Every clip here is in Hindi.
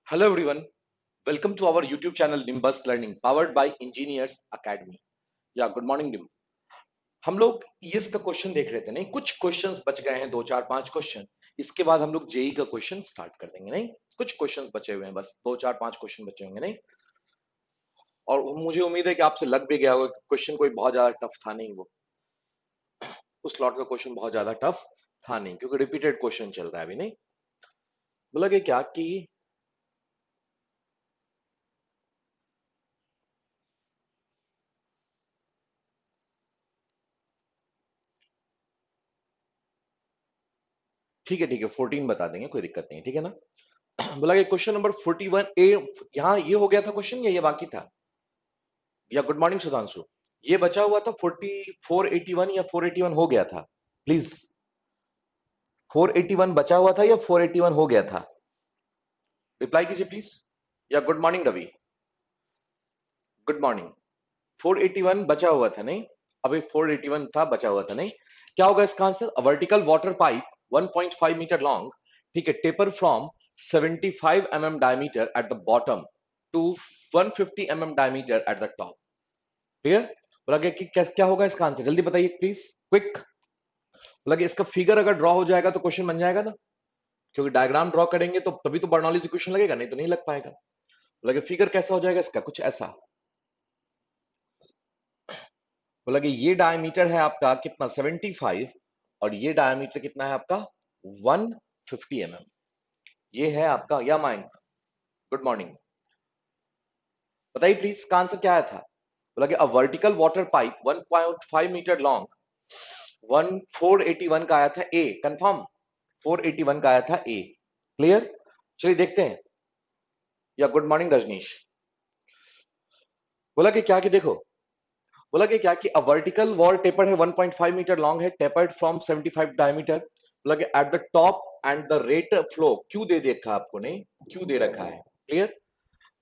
Hello everyone, welcome to our YouTube channel Nimbus Learning powered by Engineers Academy. या गुड मॉर्निंग निम। हम लोग ईएस का क्वेश्चन देख रहे थे नहीं, कुछ क्वेश्चंस बच गए हैं, 2 4 5 क्वेश्चन। इसके बाद हम लोग जेई का क्वेश्चन स्टार्ट कर देंगे नहीं, कुछ क्वेश्चंस बचे हुए हैं, बस 2 4 5 क्वेश्चन बचे होंगे नहीं। और मुझे उम्मीद है कि आपसे लग भी गया होगा, क्वेश्चन कोई बहुत ज्यादा टफ था नहीं, वो उस लॉट का क्वेश्चन बहुत ज्यादा टफ था नहीं, क्योंकि रिपीटेड क्वेश्चन चल रहा है अभी नहीं। बोला कि क्या कि ठीक है 14 बता देंगे, कोई दिक्कत नहीं है, ठीक है ना। बोला कि क्वेश्चन नंबर 41 ए, यहाँ ये हो गया था क्वेश्चन या ये बाकी था? या गुड मॉर्निंग सुधांशु, ये बचा हुआ था 481 या 481 हो गया था? प्लीज 481 बचा हुआ था या 481 हो गया था? रिप्लाई कीजिए प्लीज। या good morning Ravi, good morning. 481 बचा हुआ था नहीं, अभी 481 था बचा हुआ था नहीं। क्या होगा इसका answer? A vertical water pipe 1.5 metre long, ठीक है, taper from 75 mm diameter at the bottom to 150 mm diameter at the top. Clear? बोला गया कि क्या होगा इसका आंसर, जल्दी बताइए प्लीज, क्विक। बोला कि इसका फिगर अगर ड्रॉ हो जाएगा तो क्वेश्चन बन जाएगा ना, क्योंकि डायग्राम ड्रॉ करेंगे तो तभी तो बर्नौलीज इक्वेशन लगेगा, नहीं तो नहीं लग पाएगा। बोला कि फिगर कैसा हो जाएगा इसका, कुछ ऐसा। बोला कि ये डायमीटर है आपका कितना, 75, और ये डायमीटर कितना है आपका, 150 mm। ये है आपका, या माइंड, गुड मॉर्निंग, बताइए प्लीज इसका आंसर क्या आया था? बोला कि a vertical water pipe 1.5 metre long, 481 का आया था ए, कंफर्म 481 का आया था ए। क्लियर? चलिए देखते हैं। या गुड मॉर्निंग रजनीश। बोला कि क्या कि देखो, बोला कि क्या कि अ वर्टिकल वॉल टेपर्ड है, 1.5 मीटर लॉन्ग है, टेपर्ड फ्रॉम 75 डायमीटर। बोला कि eight the top and the rate flow, क्यों दे देखा आपको, नहीं क्यों दे रखा है। क्लियर?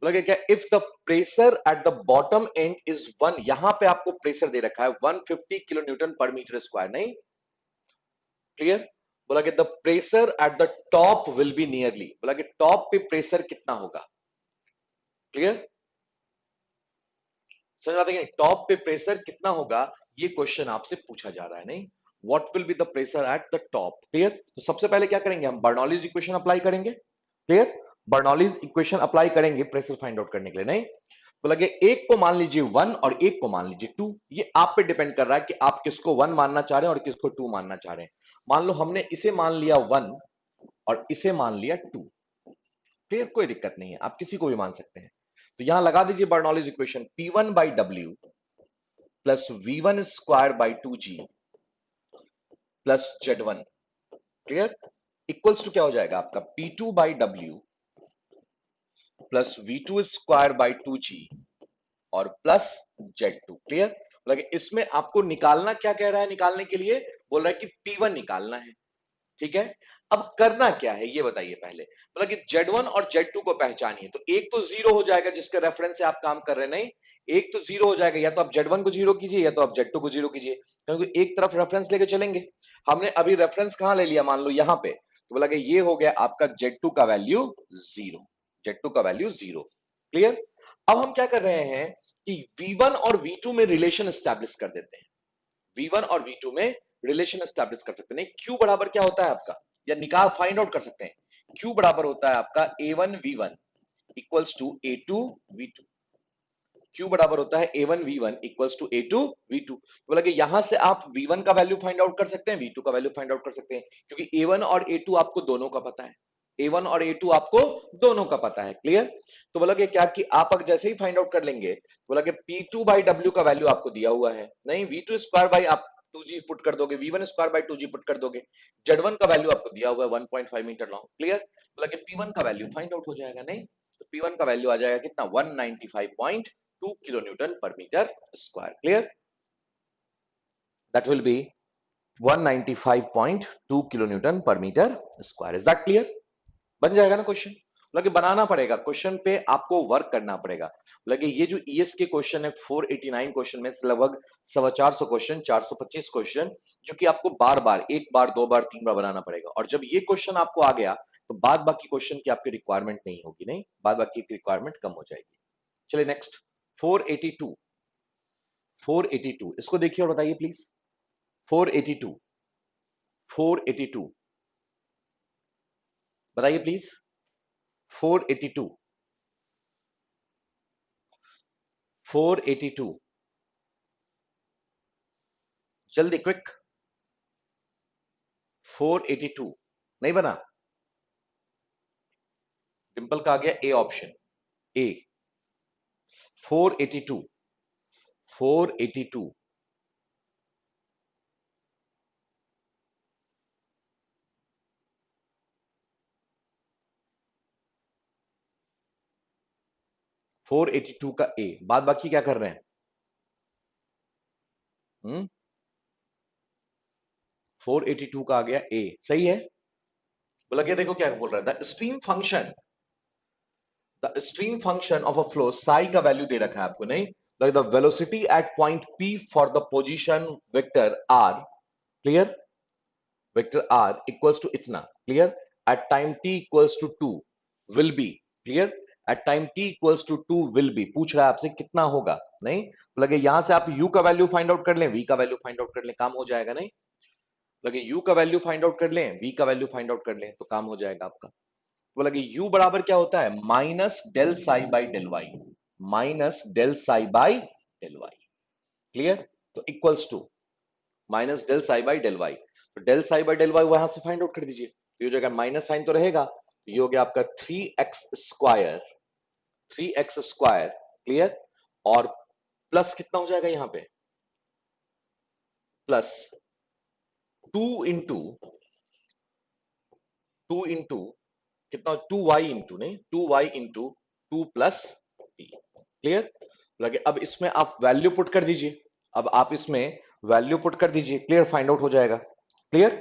बोला कि क्या, if the pressure at the bottom and is 1, यहां पे आपको प्रेशर दे रखा है 150 kilo newton per metre square, नहीं। क्लियर? बोला कि the pressure at the top will be nearly, बोला कि टॉप पे प्रेशर कितना होगा। क्लियर? समझ आते कि टॉप पे प्रेशर कितना होगा, ये क्वेश्चन आपसे पूछा जा रहा है नहीं। What will be the pressure at the top. Clear? तो सबसे पहले क्या करेंगे, हम बर्नौलीज इक्वेशन अप्लाई करेंगे। क्लियर? बर्नौलीज इक्वेशन अप्लाई करेंगे प्रेशर फाइंड आउट करने के लिए, नहीं। तो लगे एक को मान लीजिए 1 और एक को मान लीजिए 2, ये आप पे डिपेंड कर रहा है कि आप किसको 1 मानना चाह रहे हैं और किसको 2 मानना चाह रहे हैं। मान लो हमने इसे मान लिया 1 और इसे मान लिया 2। क्लियर? कोई दिक्कत नहीं है, आप किसी को भी मान सकते हैं। तो यहां लगा दीजिए Bernoulli's equation, P1 by W plus V1 square by 2G plus Z1। Clear? Equals to क्या हो जाएगा आपका, P2 by W plus V2 square by 2G और प्लस Z2। क्लियर? मतलब इसमें आपको निकालना क्या कह रहा है, निकालने के लिए बोल रहा है कि P1 निकालना है। ठीक है, अब करना क्या है ये बताइए पहले। मतलब कि Z1 और Z2 को पहचानिए, तो एक तो जीरो हो जाएगा जिसके रेफरेंस से आप काम कर रहे हैं, नहीं एक तो जीरो हो जाएगा, या तो आप Z1 को जीरो कीजिए या तो आप Z2 को जीरो कीजिए, क्योंकि एक तरफ रेफरेंस लेके चलेंगे। हमने अभी रेफरेंस कहां ले लिया, मान लो यहां पे, तो बोला कि ये हो गया आपका Z2 का वैल्यू जीरो, Z2 का वैल्यू जीरो। क्लियर? अब हम क्या कर रहे हैं कि V1 और V2 में रिलेशन स्टैब्लिश कर देते हैं। V1 और V2 में रिलेशन स्टैब्लिश कर सकते हैं। Q बराबर क्या होता है आपका, या निकाल फाइंड आउट कर सकते हैं। Q बराबर होता है आपका A1 V1 equals to A2 V2। Q बराबर होता है A1 V1 equals to A2 V2। तो लगे यहां से आप V1 का वैल्यू फाइंड आउट कर सकते हैं, V2 का वैल्यू फाइंड आउट कर सकते हैं, क्योंकि A1 और A2 आपको दोनों का पता है। A1 और A2 आपको दोनों का पता है। क्लियर? तो बोला कि क्या कि आप अगर जैसे ही फाइंड आउट कर लेंगे, बोला कि P2 बाई W का वैल्यू आपको दिया हुआ है, नहीं V2 स्क्वायर बाई आप 2G पुट कर दोगे, V1 square by 2G put कर दोगे, Z1 का वैल्यू आपको दिया हुआ है 1.5 मीटर लॉन्ग। क्लियर? बोला कि P1 का वैल्यू फाइंड आउट हो जाएगा, नहीं तो P1 का वैल्यू आ जाएगा कितना, 195.2 kilo newton per metre square. Clear? That will be 195.2 kilo newton per metre square. Is that clear? बन जाएगा ना क्वेश्चन। लगे बनाना पड़ेगा, क्वेश्चन पे आपको वर्क करना पड़ेगा। लगे ये जो ईएस के क्वेश्चन है 489 क्वेश्चन में लगभग 450 क्वेश्चन, 425 क्वेश्चन, जो कि आपको बार बार, एक बार, दो बार, तीन बार बनाना पड़ेगा। और जब ये क्वेश्चन आपको आ गया, तो बाद बाकी क्वेश्चन की आपकी रिक्वायरमेंट नहीं होगी, नहीं, बाद बाकी की रिक्वायरमेंट कम हो जाएगी। चलिए नेक्स्ट 482, 482 इसको देखिए और बताइए प्लीज। 482, 482 बताइए प्लीज। 482, 482 जल्दी क्विक। 482 नहीं बना। डिंपल का आ गया ए ऑप्शन, ए। 482, 482 482 का ए, बाद बाकी क्या कर रहे हैं? 482 का आ गया ए, सही है। बोला क्या, देखो क्या बोल रहा है, the stream function of a flow Sai का वैल्यू दे रखा है आपको, नहीं, like the velocity at point P for the position vector r, clear, vector r equals to इतना, clear, at time t equals to 2 will be, clear, at time t equals to 2 will be, पूछ रहा है आपसे कितना होगा, नहीं, लगे यहां से आप u का वैल्यू फाइंड आउट कर लें, v का वैल्यू फाइंड आउट कर लें, काम हो जाएगा, नहीं, लगे u का वैल्यू फाइंड आउट कर लें, v का वैल्यू फाइंड आउट कर लें, तो काम हो जाएगा आपका। तो लगे u बराबर क्या होता है, minus del psi by del y, minus del psi by del y, clear, तो equals to minus del psi by del y, तो del psi by del y वहां से फाइंड आउट कर दीजिए, तो ये जो माइनस साइन तो रहेगा, ये हो गया आपका 3x square, 3x square, clear, और प्लस कितना हो जाएगा यहाँ पे, प्लस 2 इंटू कितना, 2y इंटू, नहीं, 2y into 2 plus t, clear, लगे अब इसमें आप वैल्यू पुट कर दीजिए, अब आप इसमें वैल्यू पुट कर दीजिए, क्लियर, फाइंड आउट हो जाएगा, क्लियर,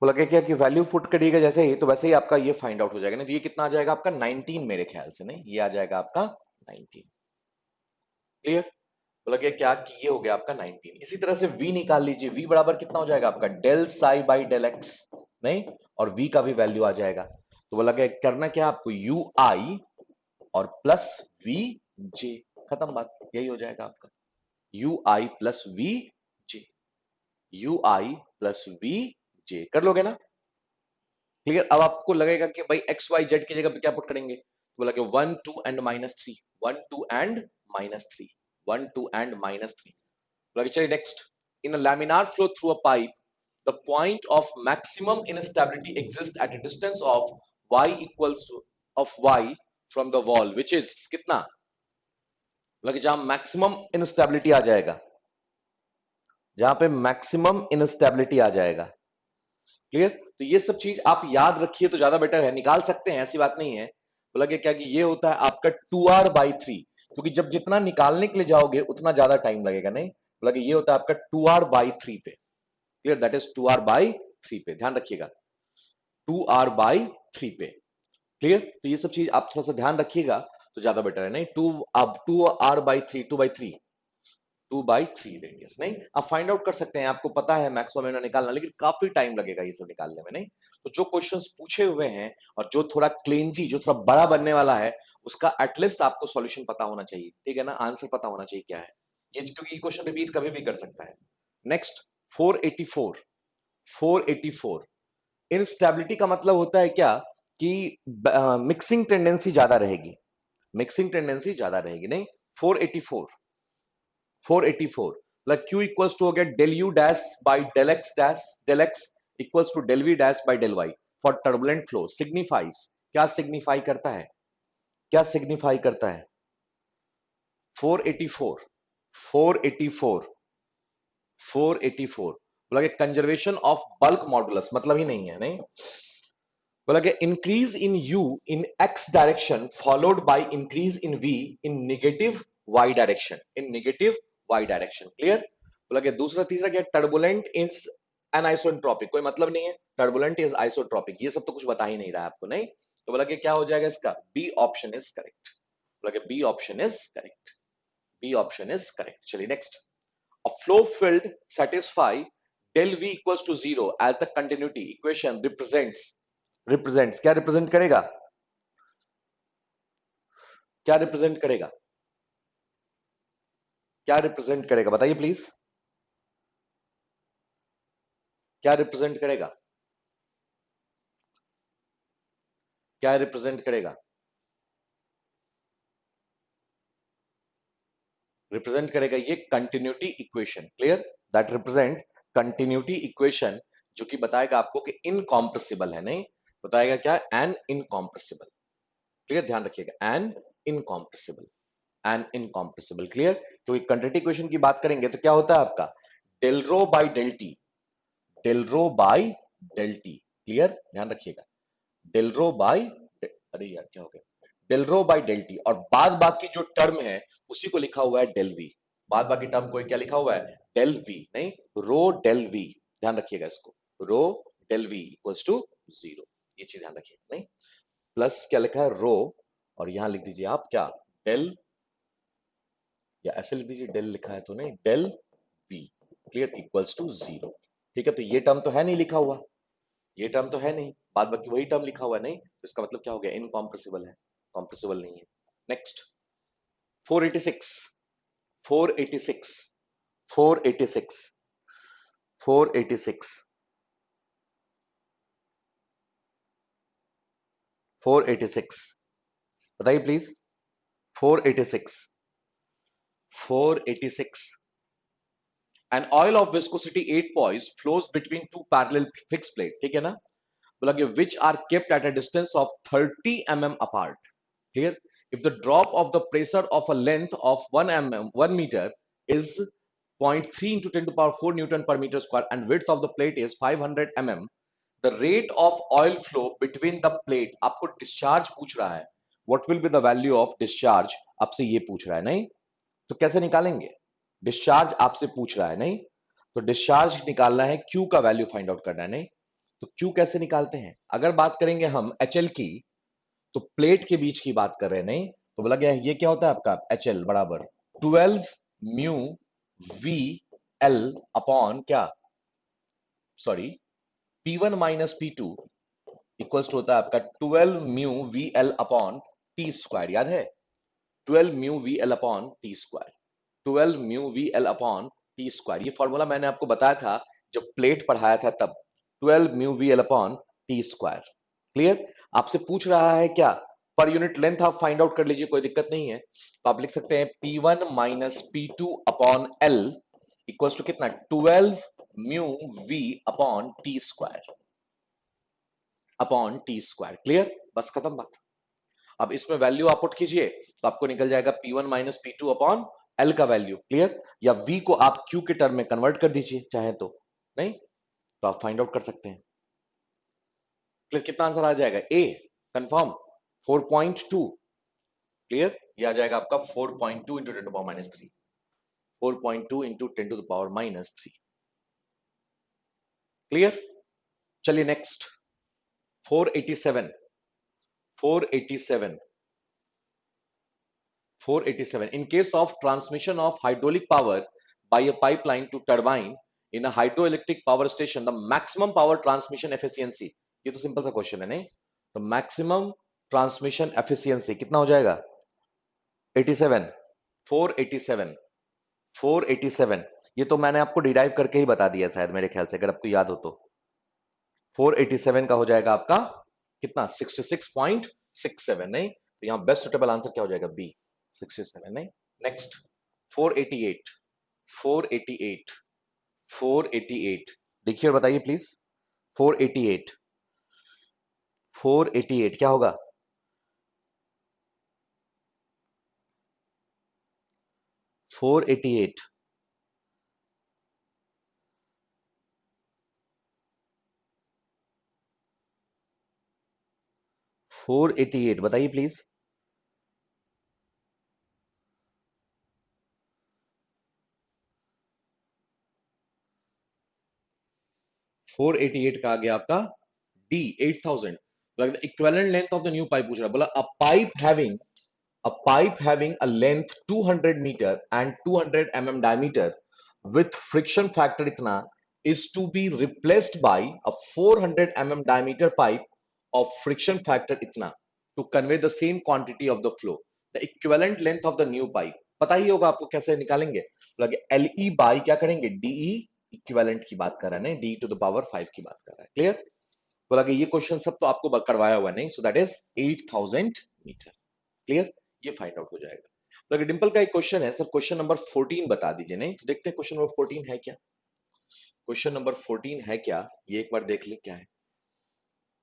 वो लगे क्या कि वैल्यू पुट करिएगा जैसे ही, तो वैसे ही आपका ये फाइंड आउट हो जाएगा, नहीं, तो ये कितना आ जाएगा आपका 19 मेरे ख्याल से, नहीं, ये आ जाएगा आपका 19, क्लियर, तो लगे क्या कि ये हो गया आपका 19। इसी तरह से v निकाल लीजिए, v बराबर कितना हो जाएगा आपका del psi by del X, नहीं, और v का भी वैल्यू आ जाएगा, तो वो लगे करना क्या आपको, यू आई और प्लस वी जे, खत्म बात, यही हो जाएगा आपका, u i plus v j, u i plus v j, कर लोगे ना, क्लियर। अब आपको लगेगा कि भाई एक्स वाई जेड की जगह पे क्या पुट करेंगे, तो बोला कि 1 2 एंड -3, 1 2 एंड -3, 1 2 एंड -3, बोला कि चलिए next, in a laminar flow through a pipe the point of maximum instability exist at a distance of y equals two of y from the wall which is कितना, बोला कि जहां मैक्सिमम इनस्टेबिलिटी आ जाएगा, जहां पे मैक्सिमम इनस्टेबिलिटी आ जाएगा, क्लियर, तो ये सब चीज आप याद रखिए तो ज्यादा बेटर है, निकाल सकते हैं ऐसी बात नहीं है, बोला कि क्या कि ये होता है आपका 2r/3, क्योंकि जब जितना निकालने के लिए जाओगे उतना ज्यादा टाइम लगेगा, नहीं, बोला कि ये होता है आपका 2r/3 पे, क्लियर, दैट इज 2r/3 पे, ध्यान रखिएगा, 2r/3 पे, क्लियर, तो ये सब चीज आप थोड़ा सा ध्यान रखिएगा तो ज्यादा बेटर है, नहीं, टू अब 2r/3, 2/3, 2/3 रेडियस, नहीं, आप फाइंड आउट कर सकते हैं, आपको पता है मैक्सिमम निकालना, लेकिन काफी टाइम लगेगा ये सब निकालने में, नहीं, तो जो क्वेश्चंस पूछे हुए हैं और जो थोड़ा क्लेंजी, जो थोड़ा बड़ा बनने वाला है, उसका एटलीस्ट आपको सॉल्यूशन पता होना चाहिए, ठीक है ना, आंसर पता होना चाहिए क्या है ये, क्योंकि ये क्वेश्चन रिपीट कभी भी कर सकता है। नेक्स्ट 484, 484 इनस्टेबिलिटी का मतलब होता है क्या कि मिक्सिंग टेंडेंसी ज्यादा रहेगी, मिक्सिंग टेंडेंसी ज्यादा रहेगी, नहीं, 484, 484 like q equals to हो गया del u dash by del x equals to del v dash by del y for turbulent flow signifies, क्या सिग्निफाई करता है, क्या सिग्निफाई करता है, 484, 484, 484 बोला कि कंजर्वेशन ऑफ बल्क मॉडुलस, मतलब ही नहीं है, नहीं, बोला कि increase in u in x direction followed by increase in v in negative y direction, in negative y direction, clear, बोला कि दूसरा तीसरा क्या, टर्बुलेंट इज एनाइसोट्रॉपिक, कोई मतलब नहीं है, टर्बुलेंट इज आइसोट्रॉपिक, ये सब तो कुछ बता ही नहीं रहा है आपको, नहीं, तो बोला कि क्या हो जाएगा इसका, बी ऑप्शन इज करेक्ट, बोला कि B option is correct, B option is correct. चलिए next, a flow field satisfy del v equals to 0 as the continuity equation represents, represents क्या रिप्रेजेंट करेगा, क्या रिप्रेजेंट करेगा, क्या रिप्रेजेंट करेगा बताइए प्लीज, क्या रिप्रेजेंट करेगा, क्या रिप्रेजेंट करेगा, रिप्रेजेंट करेगा ये continuity equation. Clear, that represent continuity equation, जो कि बताएगा आपको कि इनकॉम्प्रेसिबल है, नहीं बताएगा क्या, एन इनकॉम्प्रेसिबल। क्लियर, ध्यान रखिएगा, an incompressible, an incompressible. Clear, क्योंकि कंटिन्यूटी इक्वेशन की बात करेंगे तो क्या होता है आपका, del rho by del T, del rho by del T. Clear, ध्यान रखिएगा, डेल रो बाई, अरे यार क्या हो गया, del rho by del T, और बाद बाकी जो टर्म है उसी को लिखा हुआ है डेल वी। बाद बाकी टर्म को क्या लिखा हुआ है, डेल वी, नहीं रो डेल वी। ध्यान रखिएगा इसको, rho del v equals to zero, ये चीज ध्यान रखिएगा। नहीं, प्लस क्या लिखा है रो, और यहां लिख दीजिए आप क्या, डेल, या ऐसे लिख दीजिए, डेल लिखा है तो नहीं, del V. Clear, equals to zero. ठीक है, तो ये टर्म तो है नहीं लिखा हुआ, ये टर्म तो है नहीं, बाद बाकी वही टर्म लिखा हुआ है, नहीं तो इसका मतलब क्या हो गया, इनकॉम्प्रेसिबल है, कॉम्प्रेसिबल नहीं है। नेक्स्ट 486, 486, 486, 486, 486, बताइए please, 486, 486, an oil of viscosity 8 poise flows between two parallel fixed plate, ठीक है ना, बोला कि which are kept at a distance of 30 mm apart. Clear, if the drop of the pressure of a length of 1 mm 1 meter is 0.3 into 10 to the power 4 newton per meter square and width of the plate is 500 mm, the rate of oil flow between the plate, आपको discharge पूछ रहा है, what will be the value of discharge, आपसे ये पूछ रहा है, नहीं तो कैसे निकालेंगे, डिस्चार्ज आपसे पूछ रहा है, नहीं तो डिस्चार्ज निकालना है, क्यू का वैल्यू फाइंड आउट करना है, नहीं तो क्यू कैसे निकालते हैं, अगर बात करेंगे हम एचएल की, तो प्लेट के बीच की बात कर रहे हैं, नहीं तो बोला गया ये क्या होता है आपका, एच एल बराबर 12 म्यू वी एल अपॉन क्या, sorry P one minus P two equals to होता है आपका 12 mu V L upon T square, याद है 12 mu V L upon T square, 12 mu V L upon T square, ये फॉर्मूला मैंने आपको बताया था जब प्लेट पढ़ाया था तब, 12 mu V L upon T square. Clear, आपसे पूछ रहा है क्या, पर यूनिट लेंथ आप फाइंड आउट कर लीजिए, कोई दिक्कत नहीं है, तो आप लिख सकते हैं P1 minus P2 upon L equals to कितना, 12 mu V upon T square, upon T square. Clear, बस खत्म बात। अब इसमें वैल्यू आप पुट कीजिए तो आपको निकल जाएगा P1 minus P2 upon L का वैल्यू। क्लियर, या V को आप Q के टर्म में कन्वर्ट कर दीजिए चाहे तो, नहीं तो आप फाइंड आउट कर सकते हैं। क्लियर, कितना आंसर आ जाएगा, ए कंफर्म 4.2। क्लियर, ये आ जाएगा आपका 4.2 into 10 to power minus 3, 4.2 into 10 to the power minus 3। Clear, चलिए next 487, 487, 487, in case of transmission of hydraulic power by a pipeline to turbine in a hydroelectric power station, the maximum power transmission efficiency, ये तो सिंपल सा क्वेश्चन है, नहीं तो मैक्सिमम ट्रांसमिशन एफिशिएंसी कितना हो जाएगा, 87, 487, 487, ये तो मैंने आपको डिराइव करके ही बता दिया शायद मेरे ख्याल से, अगर आपको याद हो तो 487 का हो जाएगा आपका कितना, 66.67, नहीं तो यहाँ बेस्ट सुटेबल आंसर क्या हो जाएगा, बी 67, नहीं। नेक्स्ट 488, 488, 488, देखिए और बताइए प्लीज, 488, 488 क्या होगा, 488, 488 बताइए प्लीज, 488 का आ गया आपका D 8000, equivalent length of the new pipe पूछ रहा है, बोला a pipe having a length 200 meter and 200 mm diameter with friction factor इतना is to be replaced by a 400 mm diameter pipe of friction factor इतना to convey the same quantity of the flow. The equivalent length of the new pipe. पता ही होगा आपको कैसे निकालेंगे. लगे LE by क्या करेंगे, DE इक्विवेलेंट की बात कर रहे हैं, DE to the power 5 की बात कर रहा है. क्लियर. तो लगे ये क्वेश्चन सब तो आपको करवाया हुआ नहीं. So that is 8000 metre. Clear. ये फाइंड आउट हो जाएगा. लगे डिंपल का एक क्वेश्चन है सर, क्वेश्चन नंबर 14 बता दीजिए. नहीं तो देखते हैं क्वेश्चन नंबर 14 है क्या. क्वेश्चन नंबर 14 है क्या, ये एक बार देख ले क्या है.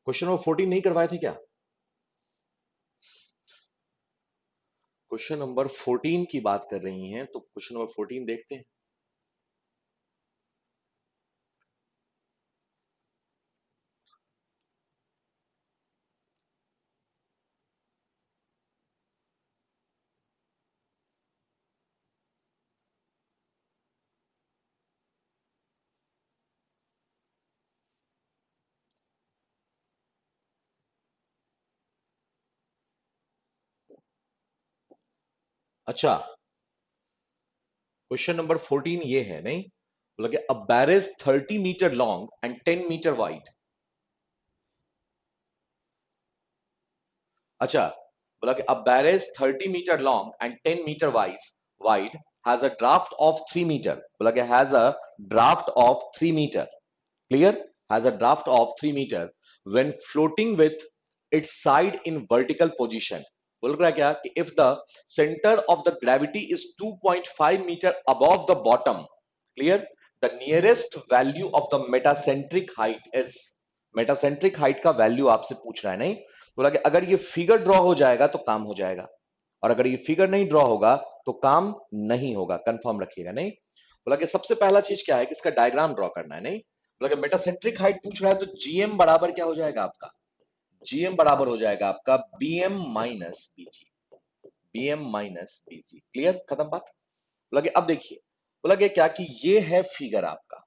क्वेश्चन नंबर 14 नहीं करवाए थे क्या. क्वेश्चन नंबर 14 की बात कर रही हैं तो क्वेश्चन नंबर 14 देखते हैं. अच्छा, क्वेश्चन नंबर 14 ये है. नहीं बोला कि a barrage 30 metre long and 10 metre wide. अच्छा, बोला कि a barrage 30 metre long and 10 metre wide has a draft of 3 metre. बोला कि has a draft of 3 metre. Clear. Has a draft of 3 metre when floating with its side in vertical position. बोल रहा है क्या कि if the centre of the gravity is 2.5 metre above the bottom. Clear. The nearest value of the metacentric height is. Metacentric height का वैल्यू आपसे पूछ रहा है. नहीं बोला कि अगर ये फिगर ड्रॉ हो जाएगा तो काम हो जाएगा, और अगर ये फिगर नहीं ड्रॉ होगा तो काम नहीं होगा. कंफर्म रखिएगा. नहीं बोला कि सबसे पहला चीज क्या है कि इसका डायग्राम ड्रॉ करना है. नहीं बोला कि मेटासेंट्रिक हाइट पूछ रहा है तो जीएम बराबर क्या हो जाएगा आपका, जीएम बराबर हो जाएगा आपका बीएम माइनस बीजी. बीएम माइनस बीजी. क्लियर. खत्म बात. बोला कि अब देखिए, बोला कि क्या कि ये है फिगर आपका.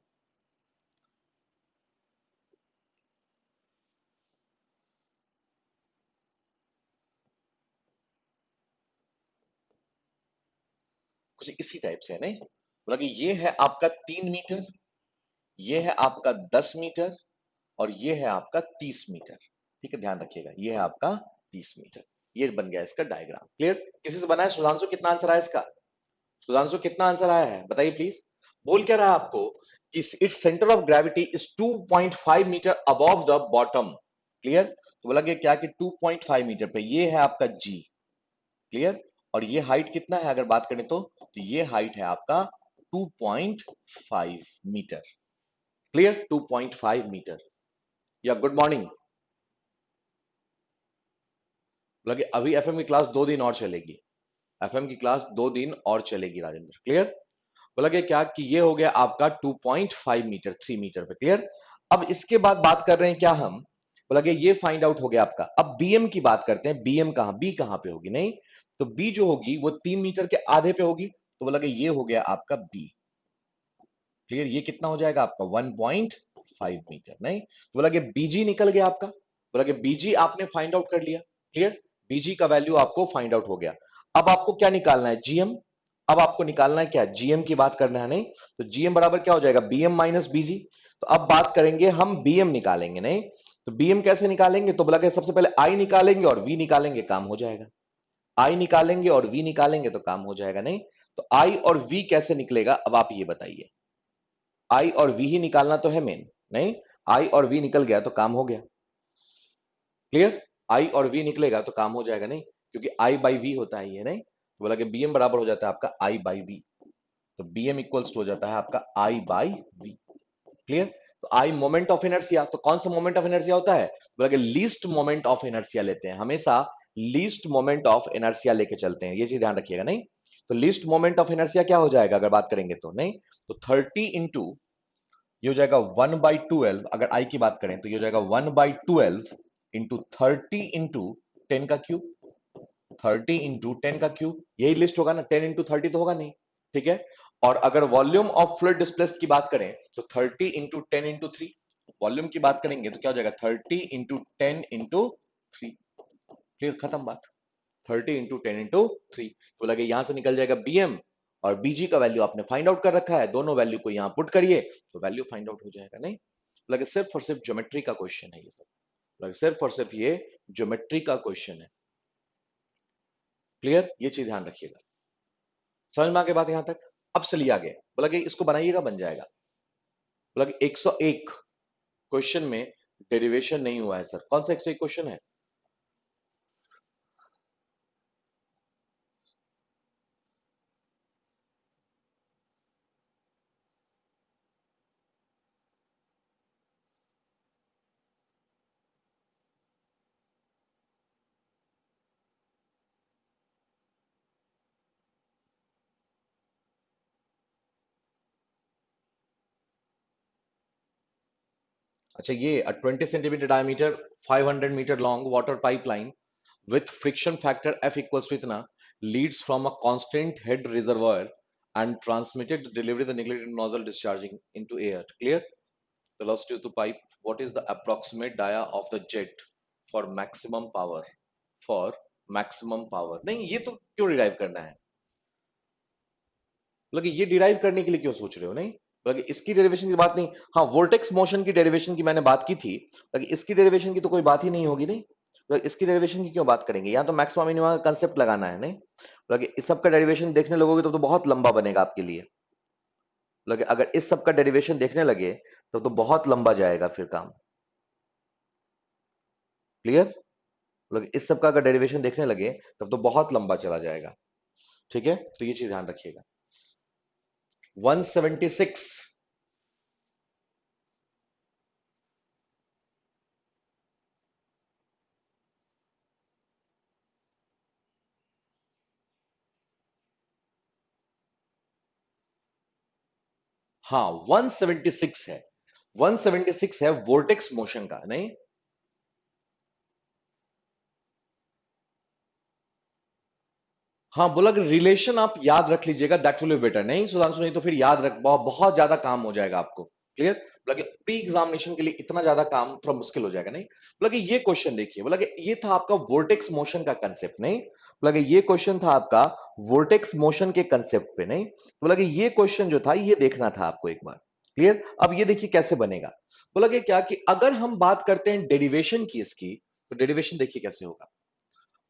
कुछ इसी टाइप से है. नहीं बोला कि ये है आपका 3 मीटर, ये है आपका 10 मीटर, और ये है आपका 30 मीटर. ठीक है, ध्यान रखिएगा. ये है आपका 30 मीटर. ये बन गया इसका डायग्राम. क्लियर. किसी से बना है. सुधांशु कितना आंसर आया इसका, सुधांशु कितना आंसर आया है बताइए प्लीज. बोल क्या रहा है आपको कि it's centre of gravity is 2.5 metre above the bottom. Clear. तो बोला कि क्या कि 2.5 मीटर पे ये है आपका जी. क्लियर. और ये हाइट कितना है अगर बात करें तो ये हाइट है आपका 2.5 मीटर. क्लियर. 2.5 मीटर. या गुड मॉर्निंग. लगे अभी एफएम की क्लास 2 दिन और चलेगी. एफएम की क्लास 2 दिन और चलेगी राजेंद्र. क्लियर. बोला कि क्या कि ये हो गया आपका 2.5 मीटर 3 मीटर पे. क्लियर. अब इसके बाद बात कर रहे हैं क्या हम. बोला कि ये फाइंड आउट हो गया आपका. अब बीएम की बात करते हैं. बीएम कहां, बी कहां पे होगी. नहीं तो बी जो होगी वो 3 मीटर के आधे पे होगी. तो बोला कि ये हो गया आपका बी. क्लियर. ये कितना हो जाएगा आपका 1.5 मीटर. नहीं तो बोला कि बीजी निकल गया आपका. बोला कि बीजी आपने फाइंड आउट कर लिया. क्लियर. बीजी का वैल्यू आपको फाइंड आउट हो गया. अब आपको क्या निकालना है, जीएम. अब आपको निकालना है क्या, जीएम की बात करना है. नहीं तो जीएम बराबर क्या हो जाएगा, बीएम माइनस बीजी. तो अब बात करेंगे हम बीएम निकालेंगे. नहीं तो बीएम कैसे निकालेंगे, तो बोला कि सबसे पहले आई निकालेंगे और वी निकालेंगे, काम हो जाएगा. आई निकालेंगे और वी निकालेंगे तो काम हो जाएगा. नहीं तो आई और वी कैसे निकलेगा, अब आप ये बताइए. आई और वी ही निकालना तो है मेन. नहीं आई और वी निकल गया तो काम हो गया. क्लियर. आई और वी निकलेगा तो काम हो जाएगा. नहीं क्योंकि आई बाई वी होता है ये. नहीं तो बोला कि बीएम बराबर हो जाता है आपका आई बाई वी. तो बीएम इक्वल्स हो जाता है आपका आई बाई वी. क्लियर. तो आई मोमेंट ऑफ इनर्शिया. तो कौन सा मोमेंट ऑफ इनर्शिया होता है, बोला कि लीस्ट मोमेंट ऑफ इनर्शिया लेते हैं हमेशा. लीस्ट मोमेंट ऑफ इनर्शिया लेके चलते हैं, ये चीज ध्यान रखिएगा. नहीं तो लीस्ट मोमेंट ऑफ इनर्शिया क्या हो जाएगा अगर बात करेंगे तो. नहीं तो 30 इंटू ये हो जाएगा 1/12. अगर आई की बात करें तो ये हो जाएगा 1/12 इंटू 30 इंटू 10 का क्यूब. 30 इंटू 10 का क्यूब, यही लिस्ट होगा ना. 10 इंटू 30 तो होगा नहीं. ठीक है. और अगर वॉल्यूम ऑफ फ्लूइड डिस्प्लेस्ड की बात करें तो 30 इंटू 10 इंटू 3. वॉल्यूम की बात करेंगे तो क्या हो जाएगा 30 इंटू 10 इंटू 3. क्लियर. खत्म बात. 30 इंटू 10 इंटू 3. तो लगे यहां से निकल जाएगा बीएम, और बीजी का वैल्यू आपने फाइंड आउट कर रखा है. दोनों वैल्यू को यहां पुट करिए तो वैल्यू फाइंड आउट हो जाएगा. नहीं लगे सिर्फ और सिर्फ ज्योमेट्री का क्वेश्चन है ये सब. सिर्फ और सिर्फ ये ज्योमेट्री का क्वेश्चन है। क्लियर, ये चीज ध्यान रखिएगा। समझ में आ गई बात यहां तक? अब चलिए आगे, बोला कि इसको बनाइएगा, बन जाएगा। बोला कि 101 क्वेश्चन में डेरिवेशन नहीं हुआ है सर। कौन सा 101 क्वेश्चन है? अच्छा, ये 20 centimetre diameter 500 metre long water pipeline with friction factor F equals to इतना leads from a constant head reservoir and transmitted delivery the neglected nozzle discharging into air. Clear? Velocity of the pipe. What is the approximate dia of the jet for maximum power? For maximum power. नहीं, ये तो क्यों डिराइव करना है? मतलब ये डिराइव करने के लिए क्यों सोच रहे हो? नहीं, मतलब इसकी डेरिवेशन की बात नहीं। हाँ, वोल्टेक्स मोशन की डेरिवेशन की मैंने बात की थी, लेकिन इसकी डेरिवेशन की तो कोई बात ही नहीं होगी। नहीं, तो इसकी डेरिवेशन की क्यों बात करेंगे? यहाँ तो मैक्सिमम मिनिमम का कंसेप्ट लगाना है। नहीं, मतलब इस सब का डेरिवेशन देखने लगोगे तो बहुत लंबा बनेगा आपके लिए। मतलब अगर इस सब का डेरिवेशन देखने लगे तो बहुत लंबा जाएगा फिर काम। क्लियर? मतलब इस सब का अगर डेरिवेशन देखने लगे तब तो बहुत लंबा चला जाएगा। ठीक है, तो ये चीज ध्यान रखिएगा। 176। हाँ, 176 है। 176 है वोर्टेक्स मोशन का। नहीं, हाँ, बोला कि रिलेशन आप याद रख लीजिएगा, दैट विल बी बेटर। नहीं सुधांशु, नहीं तो फिर याद रख, बहुत ज्यादा काम हो जाएगा आपको। क्लियर? बोला कि प्री एग्जामिनेशन के लिए इतना ज्यादा काम थोड़ा मुश्किल हो जाएगा। नहीं, बोला कि ये क्वेश्चन देखिए, बोला कि ये था आपका वोर्टेक्स मोशन का कंसेप्ट। नहीं, बोला कि ये क्वेश्चन था आपका वोर्टेक्स मोशन के कंसेप्ट पे। नहीं, बोला कि ये क्वेश्चन जो था ये देखना था आपको एक बार। क्लियर? अब ये देखिए कैसे बनेगा। बोला कि क्या, कि अगर हम बात करते हैं डेरिवेशन की इसकी, तो डेरिवेशन देखिए कैसे होगा।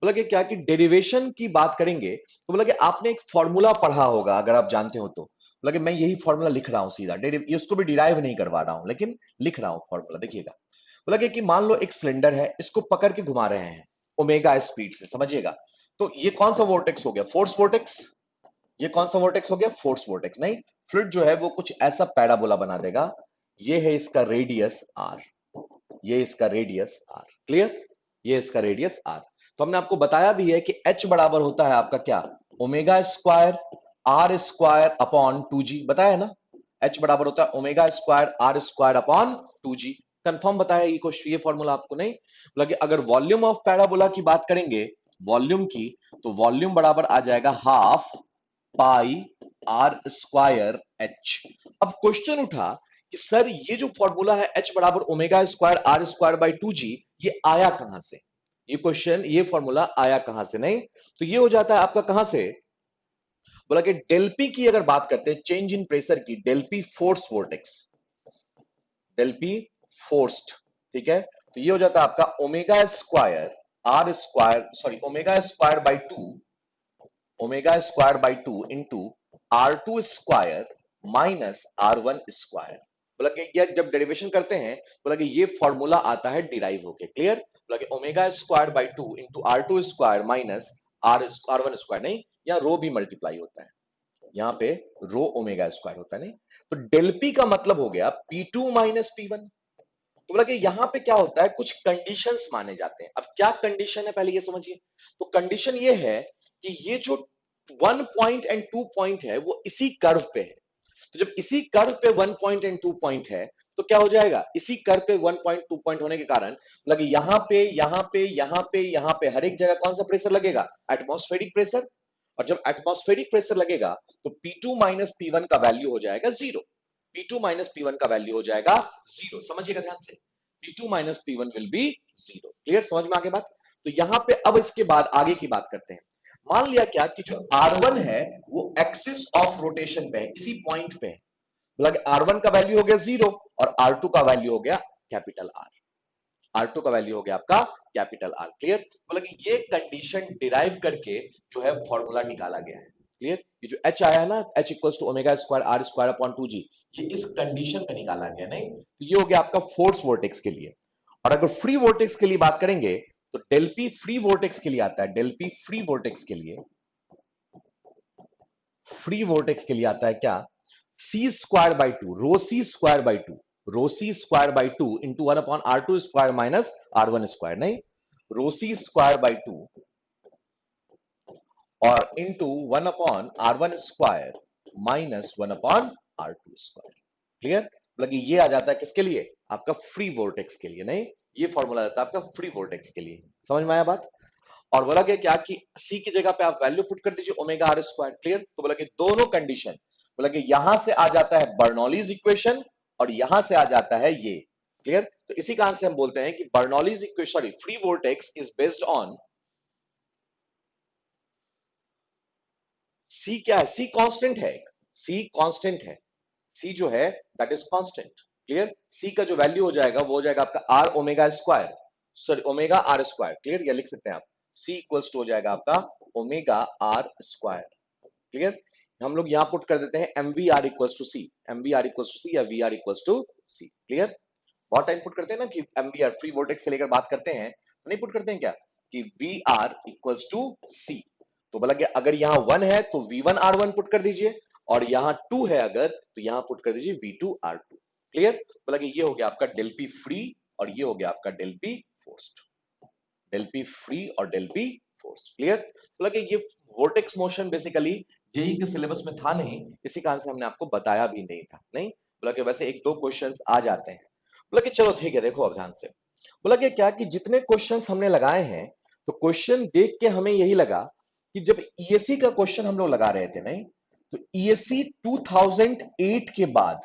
बोला कि क्या, कि डेरिवेशन की बात करेंगे तो बोला कि आपने एक फॉर्मूला पढ़ा होगा, अगर आप जानते हो तो। बोला कि मैं यही फॉर्मूला लिख रहा हूं सीधा, इसको भी डिराइव नहीं करवा रहा हूं, लेकिन लिख रहा हूं फॉर्मूला। देखिएगा, बोला कि मान लो एक सिलेंडर है, इसको पकड़ के घुमा रहे हैं ओमेगा स्पीड से। समझिएगा, तो ये कौन सा वोर्टेक्स हो गया? Force vortex. ये कौन सा वोर्टेक्स हो गया? Force vortex. नहीं, फ्लूइड जो है वो कुछ ऐसा पैराबोला बना देगा। ये है इसका रेडियस आर, ये इसका रेडियस आर। क्लियर? ये इसका रेडियस आर। तो हमने आपको बताया भी है कि एच बराबर होता है आपका क्या? Omega square R square upon 2g। बताया है ना? एच बराबर होता है omega square R square upon 2g। Confirm बताया ये क्वेश्चन, ये फॉर्मूला आपको। नहीं, लगे अगर वॉल्यूम ऑफ पैराबोला की बात करेंगे, वॉल्यूम की, तो वॉल्यूम बराबर आ जाएगा half pi R square H. अब क्वेश्चन उठा कि सर ये जो फॉर्मूला है एच बराबर omega square R square by 2g, ये आया कहां से? ये क्वेश्चन, ये फॉर्मूला आया कहां से? नहीं, तो ये हो जाता है आपका कहां से? बोला कि डेल पी की अगर बात करते हैं, चेंज इन प्रेशर की, del P force vortex, del P forced. ठीक है, तो ये हो जाता है आपका omega square R square, sorry omega square by 2, omega square by 2 into R2 square minus R1 square. बोला कि ये जब डेरिवेशन करते हैं, बोला कि ये फॉर्मूला आता है डिराइव होके। क्लियर? बोला कि omega square by 2 into R2 square minus R1 square. नहीं, यहाँ रो भी मल्टीप्लाई होता है, यहाँ पे रो ओमेगा स्क्वायर होता है। नहीं, तो डेल पी का मतलब हो गया P2 माइनस P1। तो बोला कि यहाँ पे क्या होता है, कुछ कंडीशंस माने जाते हैं। अब क्या कंडीशन है पहले ये समझिए। तो कंडीशन ये है कि ये जो 1 पॉइंट एंड 2 पॉइंट है वो इसी कर्व पे है। तो जब इसी कर्व पे 1 पॉइंट एंड 2 पॉइंट है, तो क्या हो जाएगा, इसी कर्व पे 1 पॉइंट 2 पॉइंट होने के कारण लगे यहाँ पे, यहाँ पे, यहाँ पे, यहाँ पे हर एक जगह कौन सा प्रेशर लगेगा? Atmospheric pressure. और जब एटमॉस्फेरिक प्रेशर लगेगा तो P2 माइनस P1 का वैल्यू हो जाएगा जीरो। P2 माइनस P1 का वैल्यू हो जाएगा जीरो। समझिएगा ध्यान से, P2 minus P1 will be zero. Clear? समझ में आगे बात? तो यहां पे अब इसके बाद आगे की बात करते हैं। मान लिया क्या कि जो R1 है वो एक्सिस ऑफ रोटेशन पे है, इसी पॉइंट पे है। मतलब R1 का वैल्यू हो गया जीरो और R2 का वैल्यू हो गया कैपिटल आर। R2 का वैल्यू हो गया आपका कैपिटल R। क्लियर? बोला कि ये कंडीशन डिराइव करके जो है फॉर्मूला निकाला गया है। क्लियर? ये जो H आया है ना, H equals to omega square R square upon 2G, ये इस कंडीशन पे निकाला गया। नहीं तो ये हो गया आपका फोर्स वोर्टेक्स के लिए। और अगर फ्री वोर्टेक्स के लिए बात करेंगे तो डेल पी फ्री वोर्टेक्स के लिए आता है, डेल पी फ्री वोर्टेक्स के लिए, फ्री वोर्टेक्स के लिए आता है क्या, c square by two, rho c square by two, rho c square by two into 1 upon R2 square minus R1 square. नहीं, rho c square by two और into 1 upon R1 square minus 1 upon R2 square. Clear? मतलब ये आ जाता है किसके लिए, आपका फ्री वोर्टेक्स के लिए। नहीं, ये फॉर्मूला आता है आपका फ्री वोर्टेक्स के लिए। समझ में आया बात? और बोला गया क्या कि सी की जगह पे आप वैल्यू पुट कर दीजिए ओमेगा आर स्क्वायर। क्लियर? तो बोला कि दोनों कंडीशन, बोला कि यहां से आ जाता है बर्नौलीज इक्वेशन और यहां से आ जाता है ये। क्लियर? तो इसी कारण से हम बोलते हैं कि Bernoulli's equation, sorry, free vortex is based on C. क्या है? सी कांस्टेंट है, सी कांस्टेंट है, सी जो है that is constant. Clear? C का जो वैल्यू हो जाएगा वो हो जाएगा आपका R omega square, sorry omega R square. Clear? या लिख सकते हैं आप सी इक्वल्स टू हो जाएगा आपका ओमेगा आर स्क्वायर। क्लियर? हम लोग यहां पुट कर देते हैं m v r equals to c, m v r equals to c या v r equals to c. Clear? बहुत टाइम पुट करते हैं ना कि m v r free vortex से लेकर बात करते हैं तो नहीं पुट करते हैं क्या कि वी आर इक्वल्स टू सी। तो बोला कि अगर यहाँ 1 है तो V1 R1 पुट कर दीजिए और यहाँ 2 है अगर तो यहाँ पुट कर दीजिए V2 R2। क्लियर? बोला कि ये हो गया आपका डेल पी फ्री और ये हो गया आपका del P forced, del P free और डेल पी फोर्स। क्लियर? बोला कि ये वोर्टेक्स मोशन बेसिकली जेई के सिलेबस में था नहीं, इसी कारण से हमने आपको बताया भी नहीं था। नहीं, बोला कि वैसे एक दो क्वेश्चंस आ जाते हैं। बोला कि चलो ठीक है, देखो अब ध्यान से। बोला कि क्या कि जितने क्वेश्चंस हमने लगाए हैं तो क्वेश्चन देख के हमें यही लगा कि जब ईएससी का क्वेश्चन हम लोग लगा रहे थे, नहीं तो ईएससी 2008 के बाद,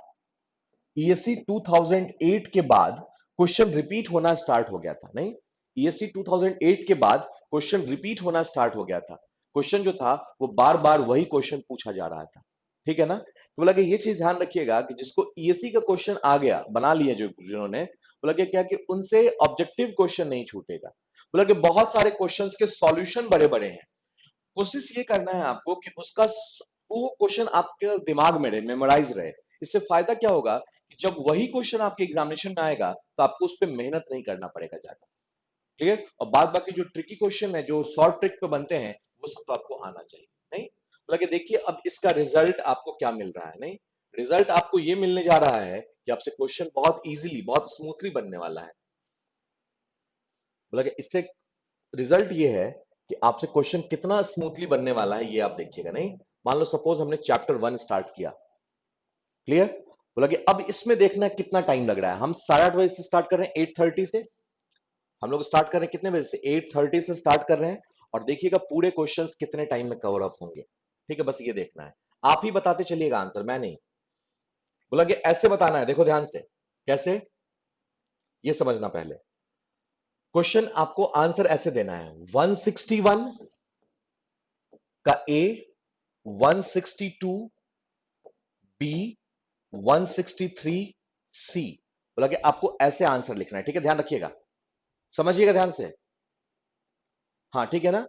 ईएससी 2008 के बाद क्वेश्चन रिपीट होना स्टार्ट हो गया था। नहीं, ईएससी 2008 के बाद क्वेश्चन रिपीट होना स्टार्ट हो गया था। क्वेश्चन जो था वो बार बार वही क्वेश्चन पूछा जा रहा था। ठीक है ना? तो बोला कि ये चीज ध्यान रखिएगा कि जिसको ईएससी का क्वेश्चन आ गया, बना लिए जो जिन्होंने, बोला कि क्या कि उनसे ऑब्जेक्टिव क्वेश्चन नहीं छूटेगा। बोला कि बहुत सारे क्वेश्चंस के सॉल्यूशन बड़े बड़े हैं, कोशिश ये करना है आपको कि उसका वो क्वेश्चन आपके दिमाग में रहे, मेमोराइज रहे। इससे फायदा क्या होगा कि जब वही क्वेश्चन आपके एग्जामिनेशन में आएगा तो आपको उस पर मेहनत नहीं करना पड़ेगा ज्यादा। क्लियर? और बाद बाकी जो ट्रिकी क्वेश्चन है, जो शॉर्ट ट्रिक पे बनते हैं, वो सब तो आपको आना चाहिए। नहीं, लगे देखिए अब इसका रिजल्ट आपको क्या मिल रहा है। नहीं, रिजल्ट आपको ये मिलने जा रहा है कि आपसे क्वेश्चन बहुत इजीली, बहुत स्मूथली बनने वाला है। बोला कि इससे रिजल्ट ये है कि आपसे क्वेश्चन कितना स्मूथली बनने वाला है ये आप देखिएगा। नहीं, मान लो सपोज हमने चैप्टर 1 स्टार्ट किया। क्लियर? बोला कि अब इसमें देखना है कितना टाइम लग रहा है। हम 8:30 बजे से स्टार्ट कर रहे हैं, 8:30 से हम लोग स्टार्ट कर रहे हैं, कितने बजे से, 8:30 से स्टार्ट कर रहे हैं। और देखिएगा पूरे क्वेश्चंस कितने टाइम में कवर अप होंगे। ठीक है, बस ये देखना है, आप ही बताते चलिएगा आंसर, मैं नहीं। बोला कि ऐसे बताना है, देखो ध्यान से कैसे, ये समझना पहले। क्वेश्चन आपको आंसर ऐसे देना है, 161 का ए, 162 बी, 163 सी। बोला कि आपको ऐसे आंसर लिखना है। ठीक है, ध्यान रखिएगा, समझिएगा ध्यान से। हाँ ठीक है ना?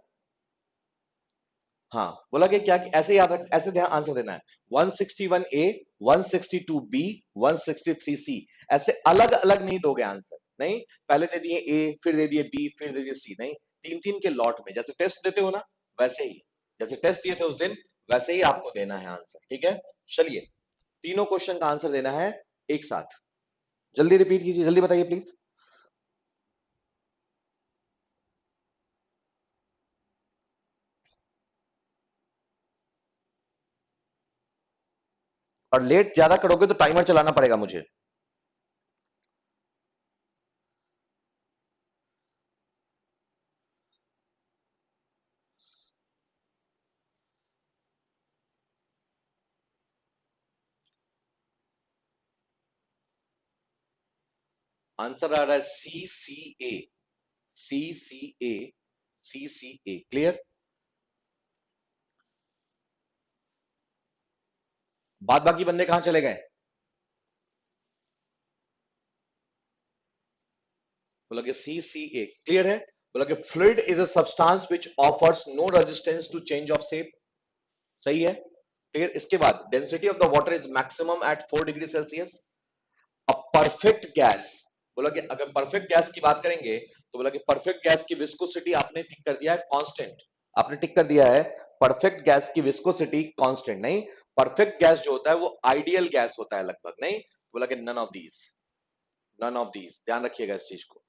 हाँ, बोला कि क्या कि ऐसे याद रख, ऐसे ध्यान आंसर देना है, 161 ए, 162 बी, 163 सी। ऐसे अलग अलग नहीं दोगे आंसर। नहीं, पहले दे दिए ए, फिर दे दिए बी, फिर दे दिए सी। नहीं, तीन तीन के लॉट में, जैसे टेस्ट देते हो ना वैसे ही, जैसे टेस्ट दिए थे उस दिन वैसे ही आपको देना है आंसर। ठीक है, चलिए तीनों क्वेश्चन का आंसर देना है एक साथ। जल्दी रिपीट कीजिए, जल्दी बताइए प्लीज। और लेट ज्यादा करोगे तो टाइमर चलाना पड़ेगा मुझे। आंसर आ रहा है सी सी ए, सी सी ए, सी सी ए। क्लियर? बाद बाकी बंदे कहां चले गए? बोलोगे CCA, क्लियर है? बोलोगे fluid is a substance which offers no resistance to change of shape, सही है, क्लियर। इसके बाद density of the water is maximum at 4 degree Celsius. A perfect gas, बोलोगे अगर परफेक्ट गैस की बात करेंगे तो बोलोगे परफेक्ट गैस की विस्कोसिटी आपने टिक कर दिया है कांस्टेंट, आपने टिक कर दिया है परफेक्ट गैस की विस्कोसिटी कांस्टेंट, नहीं, परफेक्ट गैस जो होता है वो आइडियल गैस होता है लगभग, नहीं, बोलोगे none of these, none of these, ध्यान रखिएगा इस चीज को,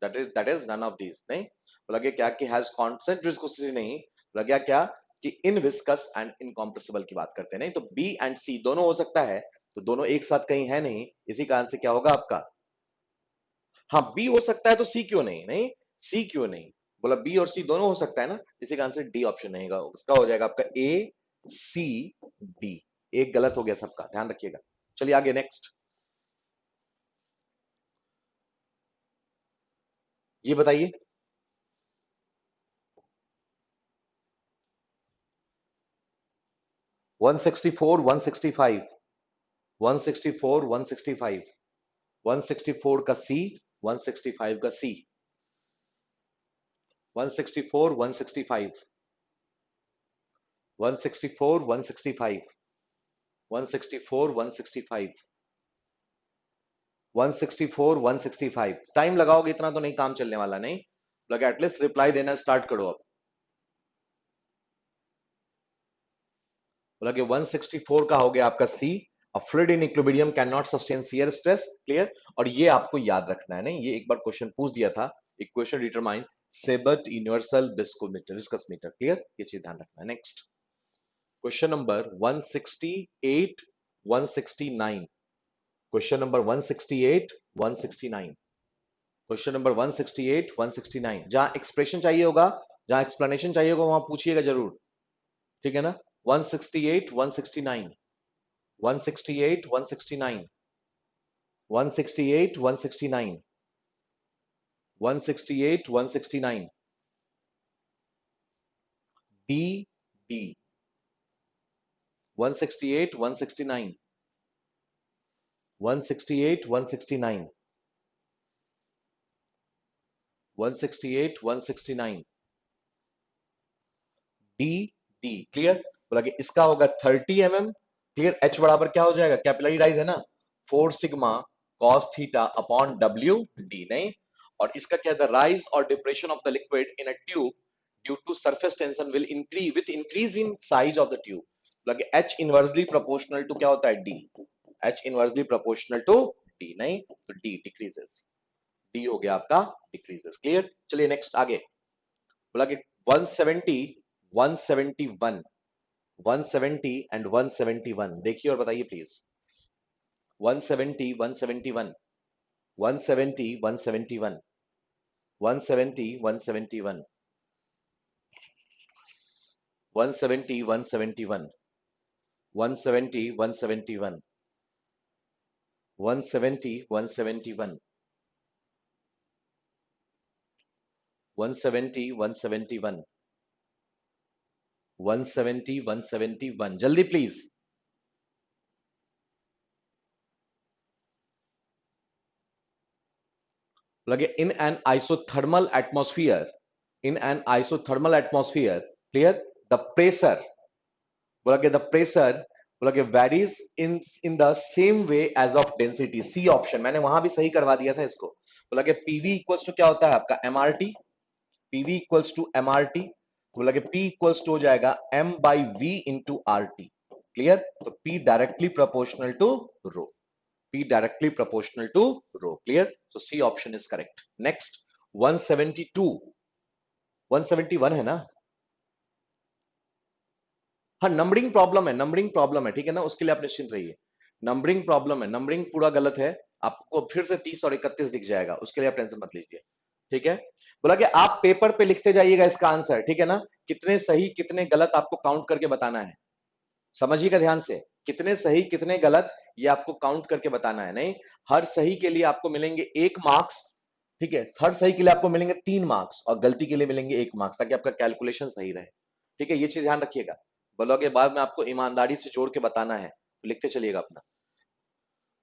that is none of these, नहीं, बोलोगे क्या कि हैज कांस्टेंट विस्कोसिटी, नहीं, बोलोगे क्या कि इन विस्कस एंड इनकॉम्प्रेसिबल की बात करते हैं, नहीं, तो बी एंड सी दोनों हो सकता है, तो दोनों एक साथ कहीं है नहीं, इसी कारण से क्या होगा आपका, हाँ बी हो सकता है तो सी क्यों नहीं, नहीं, सी क्यों नहीं, बोला बी और सी दोनों हो सकता है ना, इसी कारण से डी ऑप्शन नहीं होगा, उसका हो जाएगा आपका ए सी डी, एक गलत हो गया सबका, ध्यान रखिएगा। चलिए आगे नेक्स्ट, ये बताइए 164 165 164 165 164 का सी 165 का सी 164 165 164 165 164 165 164 165, टाइम लगाओगे इतना तो नहीं काम चलने वाला, नहीं, लगे एटलीस्ट रिप्लाई देना स्टार्ट करो अब, बोला कि 164 का हो गया आपका C, a fluid in equilibrium can not sustain shear stress, clear, और ये आपको याद रखना है, नहीं, ये एक बार क्वेश्चन पूछ दिया था, equation determine Saybolt universal viscometer viscous meter, clear, ये चीज ध्यान रखना है। Next question number 168 169, question number 168 169, question number 168 169, जहां एक्सप्रेशन चाहिए होगा, जहां एक्सप्लेनेशन चाहिए होगा वहां पूछिएगा जरूर, ठीक है ना, 168 169 168 169 168 169 168 169 D D 168 169 168 169 168 169 D D, clear, बोला कि इसका होगा 30 mm, क्लियर, एच बराबर क्या हो जाएगा, कैपिलरी राइज है ना, 4 sigma cos theta upon W D, नहीं, और इसका क्या है, राइज और depression of the liquid in a tube due to surface tension will increase with increase in size of the tube, बोला कि एच इनवर्सली प्रोपोर्शनल टू क्या होता है, D, H inversely proportional to D, नहीं, तो डी डिक्रीजेस, डी हो गया आपका डिक्रीजेस, क्लियर। चलिए नेक्स्ट आगे, बोला कि 170 171 170 एंड 171, देखिए और बताइए प्लीज, 170 171 170 171 170 171 170 171 170 171 170 171 170 171 170 171, जल्दी प्लीज, लगे in an isothermal atmosphere, in an isothermal atmosphere, clear, the pressure, बोला कि द प्रेशर, बोला कि varies in in the same way as of density, C option, मैंने वहां भी सही करवा दिया था इसको, बोला कि पीवी इक्वल्स टू क्या होता है आपका mRT, PV equals to mRT, बोला कि पी इक्वल्स टू हो जाएगा m by V into R T, clear, तो P directly proportional to rho, P directly proportional to rho, clear, so C option is correct. Next 172 171 है ना, हाँ नंबरिंग प्रॉब्लम है, नंबरिंग प्रॉब्लम है, ठीक है ना, उसके लिए आप निश्चिंत रहिए, नंबरिंग प्रॉब्लम है, नंबरिंग पूरा गलत है, आपको फिर से 30 और 31 दिख जाएगा, उसके लिए आप टेंशन मत लीजिए, ठीक है, बोला कि आप पेपर पे लिखते जाइएगा इसका आंसर, ठीक है ना, कितने सही कितने गलत आपको काउंट करके बताना है, समझिएगा ध्यान से, कितने सही कितने गलत ये आपको काउंट करके बताना है, नहीं, हर सही के लिए आपको मिलेंगे 1 मार्क्स, ठीक है, हर सही के लिए आपको मिलेंगे 3 मार्क्स और गलती के लिए मिलेंगे 1 मार्क्स, ताकि आपका कैलकुलेशन सही रहे, ठीक है, ये चीज ध्यान रखिएगा, बोलोगे बाद में आपको ईमानदारी से जोड़ के बताना है, तो लिखते चलिएगा अपना,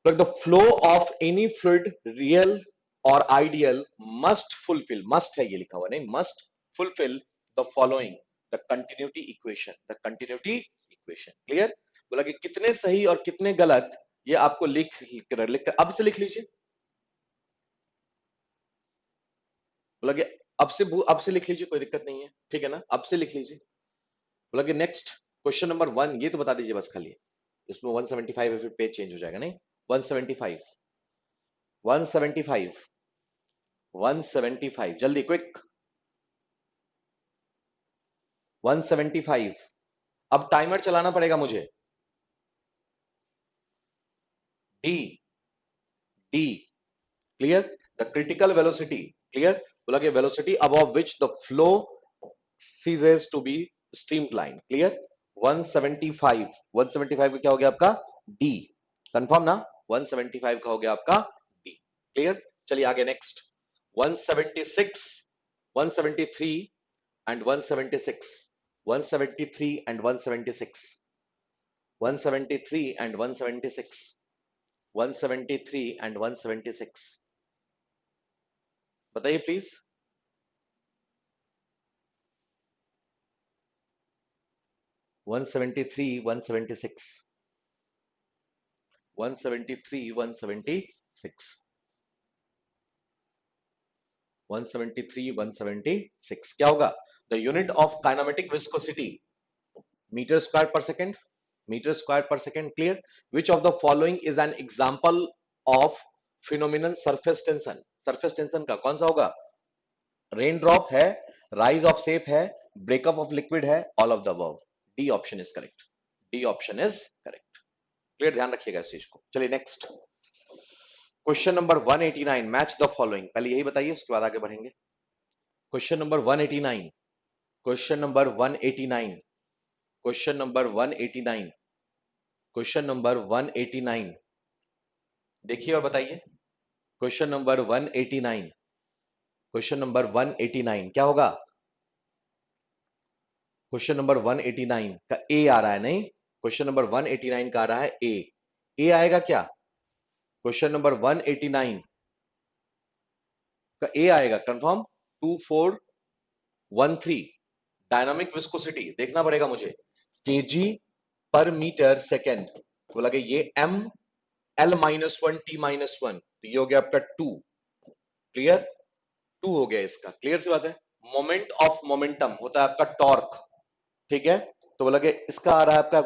but the flow of any fluid real और आइडियल मस्ट फुलफिल, मस्ट है ये लिखा हुआ नहीं, must fulfil the following, the continuity equation, the continuity equation. Clear? बोला कि कितने सही और कितने गलत, ये आपको लिख कर अब से लिख लीजिए। बोला कि अब से लिख लीजिए, कोई दिक्कत नहीं है, ठीक है ना, अब से लिख लीजिए। बोला कि नेक्स्ट क्वेश्चन नंबर 1, ये तो बता दीजिए बस खाली, इसमें 175 है, फिर पेज चेंज हो जाएगा नहीं। 175, 175, 175, जल्दी क्विक। 175, अब टाइमर चलाना पड़ेगा मुझे। D, D, clear? The critical velocity, clear? बोला कि velocity above which the flow ceases to be streamlined, clear? 175, 175 का क्या हो गया आपका? डी, कंफर्म ना? 175 का हो गया आपका डी, क्लियर? चलिए आगे next. 176, 173 and 176, 173 and 176, 173 and 176, 173 and 176, बताइए प्लीज। 173, 176, 173, 176, 173, 176, क्या होगा? The unit of kinematic viscosity metre square per second, metre square per second, clear? Which of the following is an example of phenomenal surface tension, surface tension का कौन सा होगा? रेन ड्रॉप है, राइज ऑफ सेप है, ब्रेकअप ऑफ लिक्विड है, all of the above. D option is correct, D option is correct, clear? ध्यान रखिएगा इस चीज को। चलिए next question number 189, match the following, पहले यही बताइए उसके बाद आगे बढ़ेंगे। Question number 189, question number 189, question number 189, question number 189, देखिए और बताइए। क्वेश्चन नंबर 189, क्वेश्चन नंबर 189 क्या होगा? क्वेश्चन नंबर 189 का ए आ रहा है नहीं, क्वेश्चन नंबर 189 का आ रहा है ए, ए आएगा क्या? क्वेश्चन नंबर 189 का ए आएगा कंफर्म। 2413 डायनामिक विस्कोसिटी देखना पड़ेगा मुझे, केजी पर मीटर सेकेंड, तो लगे ये एम एल -1 टी -1, तो ये हो गया आपका 2, क्लियर? 2 हो गया इसका, क्लियर सी बात है। मोमेंट ऑफ मोमेंटम होता है आपका टॉर्क, ठीक है? तो बोला कि इसका आ रहा है आपका,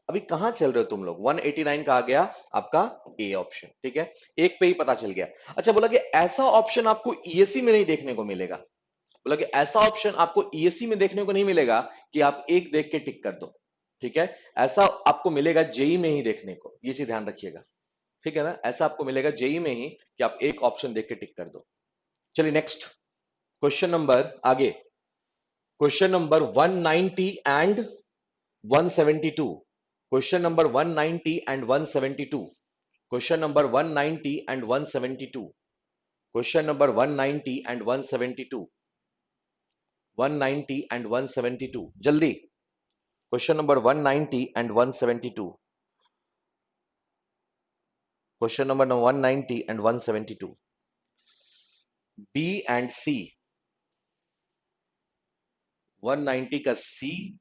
अभी कहां चल रहे हो तुम लोग? 189 का आ गया आपका ए ऑप्शन, ठीक है? एक पे ही पता चल गया। अच्छा, बोला कि ऐसा ऑप्शन आपको ईएससी में नहीं देखने को मिलेगा, बोला कि ऐसा ऑप्शन आपको ईएससी में देखने को नहीं मिलेगा कि आप एक देख के टिक कर दो, ठीक है? ऐसा आपको मिलेगा जेई में ही देखने को, ये चीज ध्यान रखिएगा, ठीक है ना? ऐसा आपको मिलेगा जेई में ही कि आप एक ऑप्शन देख के टिक कर दो। चलिए नेक्स्ट क्वेश्चन नंबर आगे, question number 190 and 172, question number 190 and 172, question number 190 and 172, question number 190 and 172, 190 and 172, जल्दी। Question number 190 and 172, question number 190 and 172, B and C, 190 का सी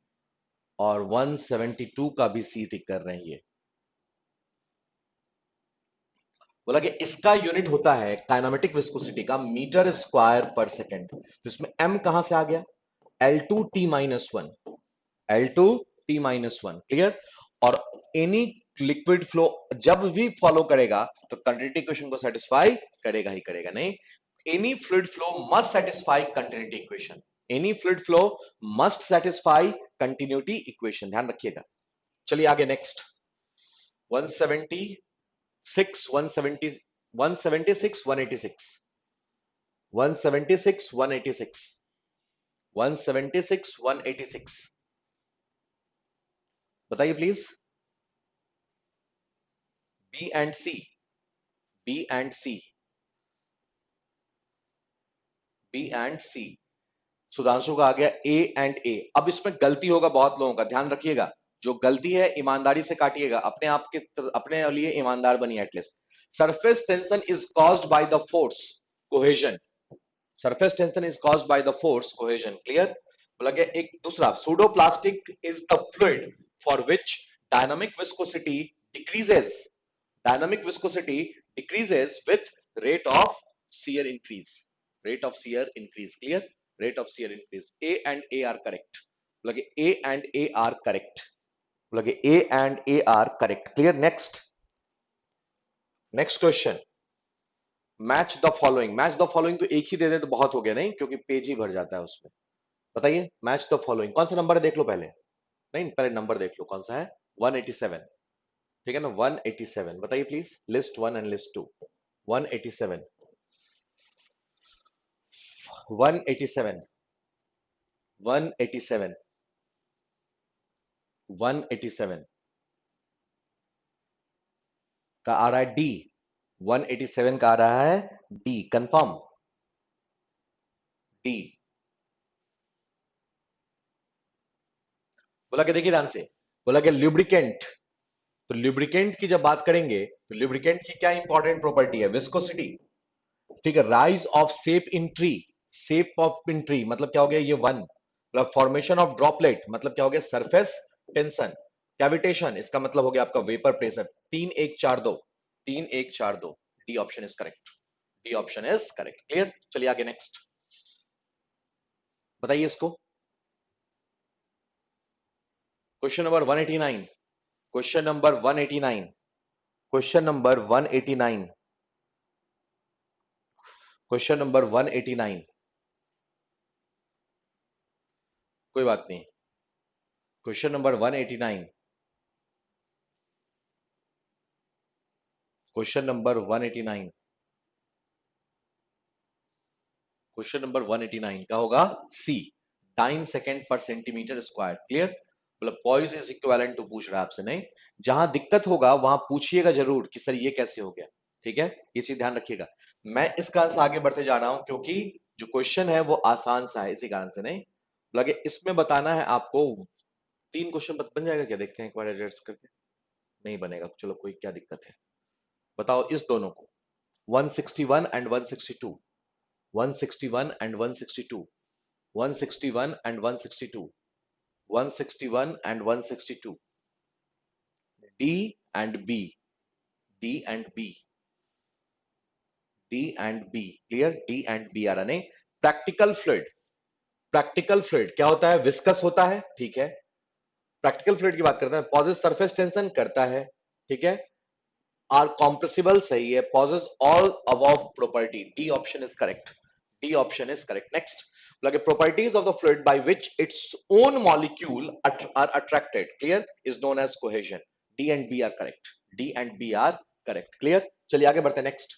और 172 का भी सी टिक कर रहे हैं ये। बोला कि इसका यूनिट होता है काइनेमेटिक विस्कोसिटी का मीटर स्क्वायर पर सेकेंड, तो इसमें m कहां से आ गया? L2T-1, L2T-1, clear? और एनी लिक्विड फ्लो जब भी फॉलो करेगा तो कंटिन्यूटी इक्वेशन को सेटिस्फाई करेगा ही करेगा नहीं। Any fluid flow must satisfy continuity equation, any fluid flow must satisfy continuity equation, ध्यान रखिएगा। चलिए आगे नेक्स्ट 176, 170, 176, 186, 176, 186, 176, 186, बताइए please. B and C, B and C, B and C, Sudhanshu का आ गया ए एंड ए। अब इसमें गलती होगा बहुत लोगों का, ध्यान रखिएगा, जो गलती है ईमानदारी से काटिएगा, अपने आप के अपने लिए ईमानदार बनिए at least. Surface tension is caused by the force, cohesion, surface tension is caused by the force cohesion, clear. बोला गया एक दूसरा, pseudoplastic is the fluid for which dynamic viscosity decreases, dynamic viscosity decreases with rate of shear increase, rate of shear increase, clear, rate of shear increase, a and a are correct, लगे a and a are correct, लगे a and a are correct, clear। next question, match the following, match the following तो एक ही दे दे तो बहुत हो गया नहीं, क्योंकि पेज ही भर जाता है उसमें। बताइए मैच द फॉलोइंग कौन सा नंबर है, देख लो पहले, नहीं पहले नंबर देख लो कौन सा है, 187, ठीक है ना, 187, बताइए प्लीज, लिस्ट 1 एंड लिस्ट 2, 187, 187, 187, 187 का आ रहा है डी, 187 का आ रहा है डी, कंफर्म डी। बोला कि देखिए ध्यान से, बोला कि ल्यूब्रिकेंट, तो ल्यूब्रिकेंट की जब बात करेंगे तो ल्यूब्रिकेंट की क्या इंपॉर्टेंट प्रॉपर्टी है, विस्कोसिटी, ठीक है, rise of shape in tree, shape of in tree मतलब क्या हो गया ये 1, मतलब फॉर्मेशन ऑफ ड्रॉपलेट मतलब क्या हो गया सरफेस टेंशन, कैविटेशन इसका मतलब हो गया आपका vapour pressure, 3 1 4 2, 3 1 4 2, D option is correct, D option is correct, clear. चलिए आगे नेक्स्ट बताइए इसको, question number 189, question number 189, question number 189, question number 189, कोई बात नहीं, question number 189, question number 189, question number 189 का होगा सी, 9 सेकेंड पर सेंटीमीटर स्क्वायर, क्लियर। मतलब पॉइज इज इक्विवेलेंट टू पूछ रहा है आपसे, नहीं जहां दिक्कत होगा वहां पूछिएगा जरूर कि सर ये कैसे हो गया, ठीक है, ये चीज ध्यान रखिएगा। मैं इस कारण से आगे बढ़ते जा रहा हूं क्योंकि जो क्वेश्चन है वो आसान सा है, इसी कारण से, नहीं लगे इसमें बताना है आपको, 3 क्वेश्चन बन जाएगा क्या, देखते हैं एक बार एडजस्ट करके, नहीं बनेगा, चलो कोई क्या दिक्कत है, बताओ इस दोनों को, 161 and 162, 161 and 162, 161 and 162, 161 and 162, D and B, D and B, D and B, clear, D and B आ रहा, नहीं प्रैक्टिकल फ्लूइड, प्रैक्टिकल फ्लूइड क्या होता है, विस्कस होता है, ठीक है, प्रैक्टिकल फ्लूइड की बात करते हैं, पॉजेस सरफेस टेंशन करता है, ठीक है, आर कॉम्प्रेसिबल सही है, possess all above property, D option is correct, D option is correct. Next, like properties of the fluid by which its own molecule are attracted, clear, is known as cohesion, D and B are correct, D and B are correct, clear। चलिए आगे बढ़ते हैं, next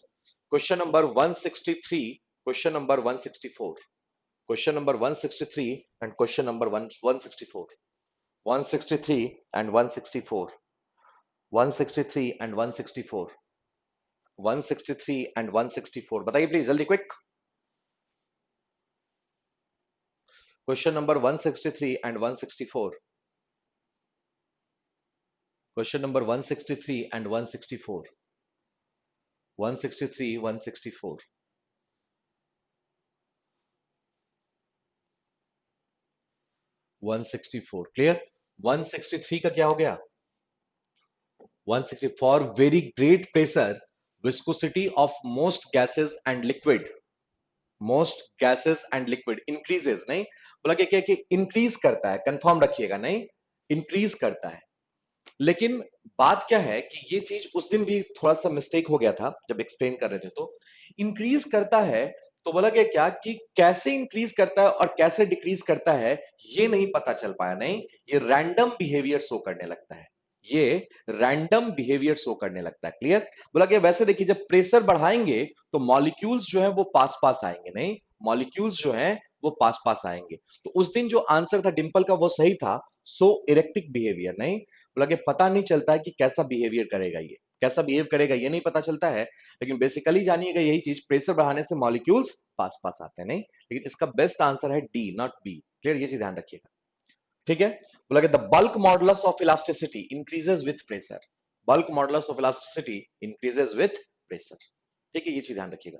question number 163, question number 164, question number 163 and question number 164, 163 and 164, 163 and 164, 163 and 164, बताइए प्लीज जल्दी quick, question number 163 and 164, question number 163 and 164, 163 164, 164, clear. 163 का क्या हो गया, 160 for very great pressure viscosity of most gases and liquid, most gases and liquid increases, नहीं बोला क्या कि इंक्रीज करता है, कंफर्म रखिएगा, नहीं इंक्रीज करता है, लेकिन बात क्या है कि ये चीज उस दिन भी थोड़ा सा मिस्टेक हो गया था जब एक्सप्लेन कर रहे थे, तो इंक्रीज करता है तो बोला गया क्या कि कैसे इंक्रीज करता है और कैसे डिक्रीज करता है ये नहीं पता चल पाया, नहीं ये रैंडम बिहेवियर शो करने लगता है, ये रैंडम बिहेवियर शो करने लगता है, क्लियर। बोला गया वैसे देखिए जब प्रेशर बढ़ाएंगे तो मॉलिक्यूल्स जो है वो पास पास आएंगे, नहीं मॉलिक्यूल्स जो है वो पास पास आएंगे, तो उस दिन जो आंसर था डिंपल का वो सही था, सो इरेक्टिक बिहेवियर, नहीं बोला कि पता नहीं चलता है कि कैसा बिहेवियर करेगा, ये कैसा बिहेव करेगा ये नहीं पता चलता है, लेकिन बेसिकली जानिएगा यही चीज, प्रेशर बढ़ाने से मॉलिक्यूल्स पास पास आते हैं, नहीं लेकिन इसका बेस्ट आंसर है डी नॉट बी, क्लियर, ये चीज ध्यान रखिएगा, ठीक है। बोला कि the bulk modulus of elasticity increases with pressure, bulk modulus of elasticity increases with pressure, ठीक है, ये चीज ध्यान रखिएगा,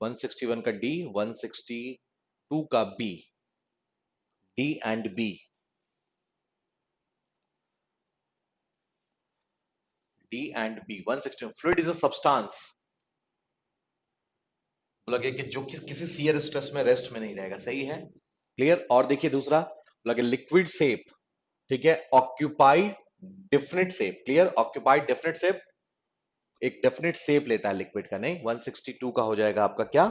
161 का डी, 162 का B, D and B, D and B 160। Fluid is a substance, लगे कि जो किसी शियर स्ट्रेस में रेस्ट में नहीं रहेगा, सही है, क्लियर। और देखिए दूसरा, लगे लिक्विड शेप, ठीक है, occupied definite shape, clear, occupied definite shape, एक डेफिनेट शेप लेता है लिक्विड का, नहीं 162 का हो जाएगा आपका क्या,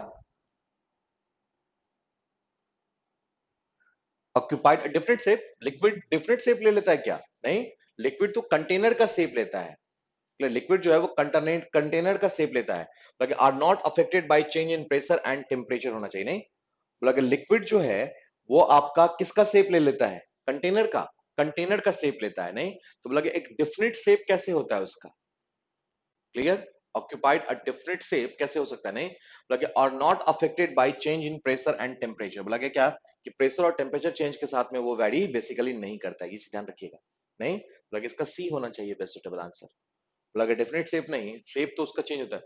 occupied definite shape, liquid definite shape ले लेता है क्या, नहीं, लिक्विड तो कंटेनर का शेप लेता है, लिक्विड जो है वो कंटेनर का शेप लेता है, मतलब are not affected by change in pressure and temperature होना चाहिए, नहीं, मतलब लिक्विड जो है वो आपका किसका शेप ले लेता है, कंटेनर का, कंटेनर का शेप लेता है, नहीं, तो मतलब एक डिफिनिट शेप कैसे होता है उसका, clear, occupied a different shape कैसे हो सकता है, नहीं, बोला कि are not affected by change in pressure and temperature, बोला कि क्या, कि प्रेशर और टेम्परेचर चेंज के साथ में वो वैरी बेसिकली नहीं करता है, ये ध्यान रखिएगा, नहीं, बोला कि इसका सी होना चाहिए बेस्ट सुटेबल आंसर, बोला कि डेफिनेट शेप नहीं, शेप तो उसका चेंज होता है,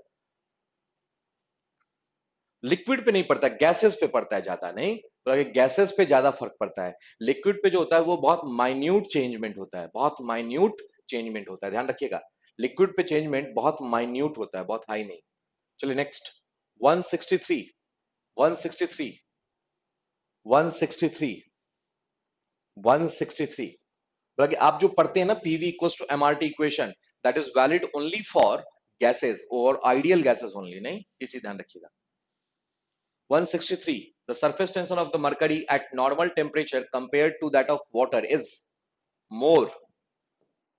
लिक्विड पे नहीं पड़ता, गैसेस पे पड़ता है ज्यादा, नहीं, बोला कि गैसेस पे ज्यादा फर्क पड़ता है, लिक्विड पे जो होता है वो बहुत माइन्यूट चेंजमेंट होता है, बहुत माइन्यूट चेंजमेंट होता है, ध्यान रखिएगा, लिक्विड पे चेंजमेंट बहुत माइन्यूट होता है, बहुत हाई नहीं। चलिए नेक्स्ट, 163, 163, 163, 163, बोला कि आप जो पढ़ते हैं ना PV equals to MRT equation, that is valid only for gases और आइडियल गैसेस ओनली, नहीं, ये चीज ध्यान रखिएगा। 163, the surface tension of the mercury at normal temperature compared to that of water is more,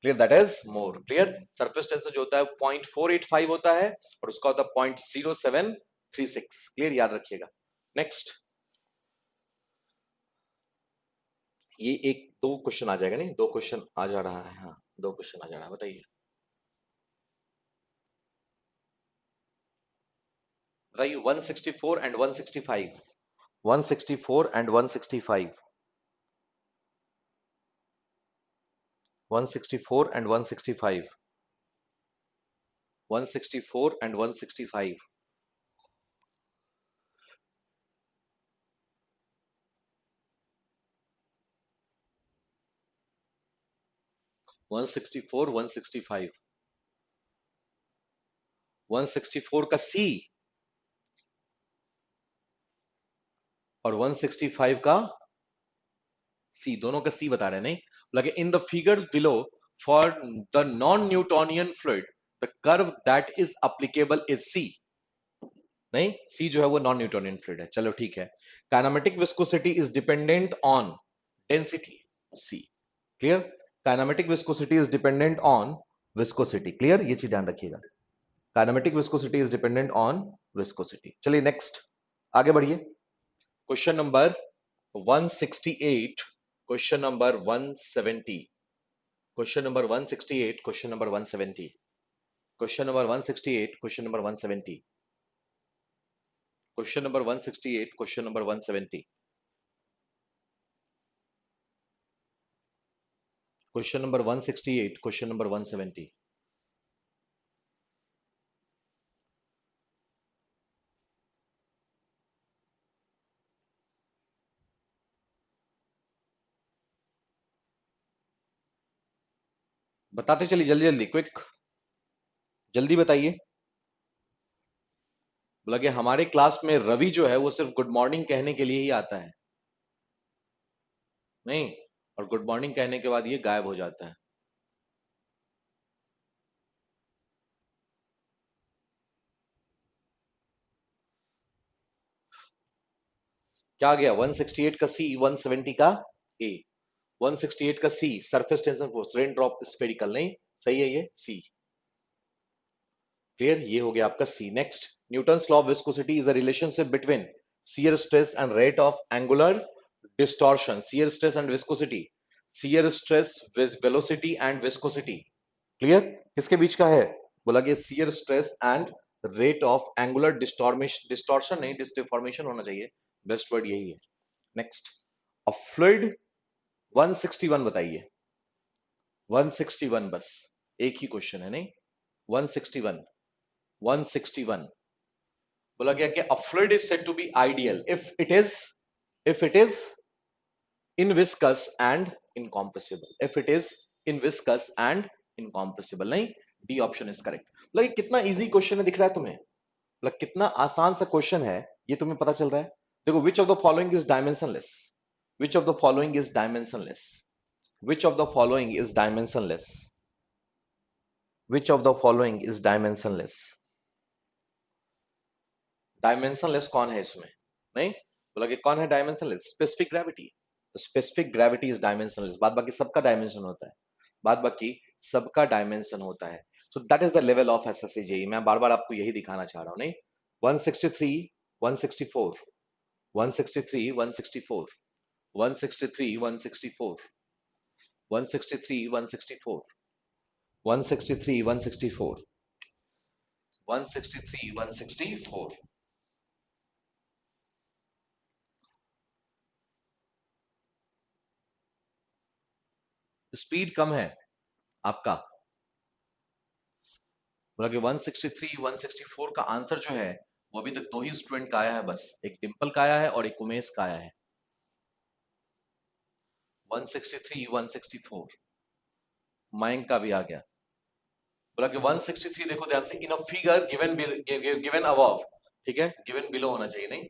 clear, that is more, clear, surface tension जो होता है 0.485 होता है और उसका होता है 0.0736, क्लियर, याद रखिएगा। नेक्स्ट, ये एक दो क्वेश्चन आ जाएगा, नहीं, दो क्वेश्चन आ जा रहा है, हाँ दो क्वेश्चन आ जा रहा है, बताइए, बताइए 164 एंड 165, 164 एंड 165, 164 एंड 165, 164 एंड 165, 164, 165, 164 का सी और 165 का सी, दोनों का सी बता रहे हैं, नहीं, लगे in the figures below for the non Newtonian fluid the curve that is applicable is C, नहीं, सी जो है वो नॉन न्यूटोनियन फ्लूइड है, चलो ठीक है, kinematic viscosity is dependent on density, C, clear, kinematic viscosity is dependent on viscosity, clear, ये चीज ध्यान रखिएगा, kinematic viscosity is dependent on viscosity. चलिए नेक्स्ट, आगे बढ़िए, question number 168, question number 170, question number 168, question number 170, question number 168, question number 170, question number 168, question number 170, question number 168, question number 170, बताते चलिए जल्दी जल्दी, क्विक, जल्दी बताइए। बोला कि हमारे क्लास में रवि जो है वो सिर्फ गुड मॉर्निंग कहने के लिए ही आता है, नहीं, और गुड मॉर्निंग कहने के बाद ये गायब हो जाता है, क्या आ गया, 168 का सी, 170 का ए, 168 का C surface tension force, rain drop spherical, नहीं, सही है ये सी, क्लियर, ये हो गया आपका C. Next, Newton's law of viscosity is a relationship between shear stress and rate of angular distortion, shear stress and viscosity, shear stress velocity and viscosity, clear, किसके बीच का है, बोला कि shear stress and rate of angular deformation, distortion नहीं, डिफॉर्मेशन होना चाहिए, बेस्ट वर्ड यही है। नेक्स्ट, अ फ्लूइड 161 बताइए, 161 बस, एक ही क्वेश्चन है, नहीं, 161, 161, बोला गया कि a fluid is said to be ideal if it is inviscous and incompressible, if it is inviscous and incompressible। नहीं, डी ऑप्शन इज करेक्ट। मतलब कितना इजी क्वेश्चन है, दिख रहा है तुम्हें? मतलब कितना आसान सा क्वेश्चन है, ये तुम्हें पता चल रहा है? देखो, विच of the following is dimensionless, which of the following is dimensionless, which of the following is dimensionless, which of the following is dimensionless. Dimensionless कौन है इसमें? नहीं, बोला कि कौन है dimensionless? Specific gravity. Specific gravity is dimensionless, बाद बाकी सबका डायमेंशन होता है, बाद बाकी सबका डायमेंशन होता है। सो that is the level of SSC JEE. मैं बार बार आपको यही दिखाना चाह रहा हूं। नहीं, 163 164 163 164 163 164 163 164 163 164 163 164। स्पीड कम है आपका। बोला कि 163 164 का आंसर जो है वो अभी तक दो ही स्टूडेंट का आया है बस, एक डिंपल का आया है और एक उमेश का आया है। 163 164 मयंक का भी आ गया। बोला कि 163 देखो ध्यान से, in a figure given given above, ठीक है, गिवन बिलो होना चाहिए, नहीं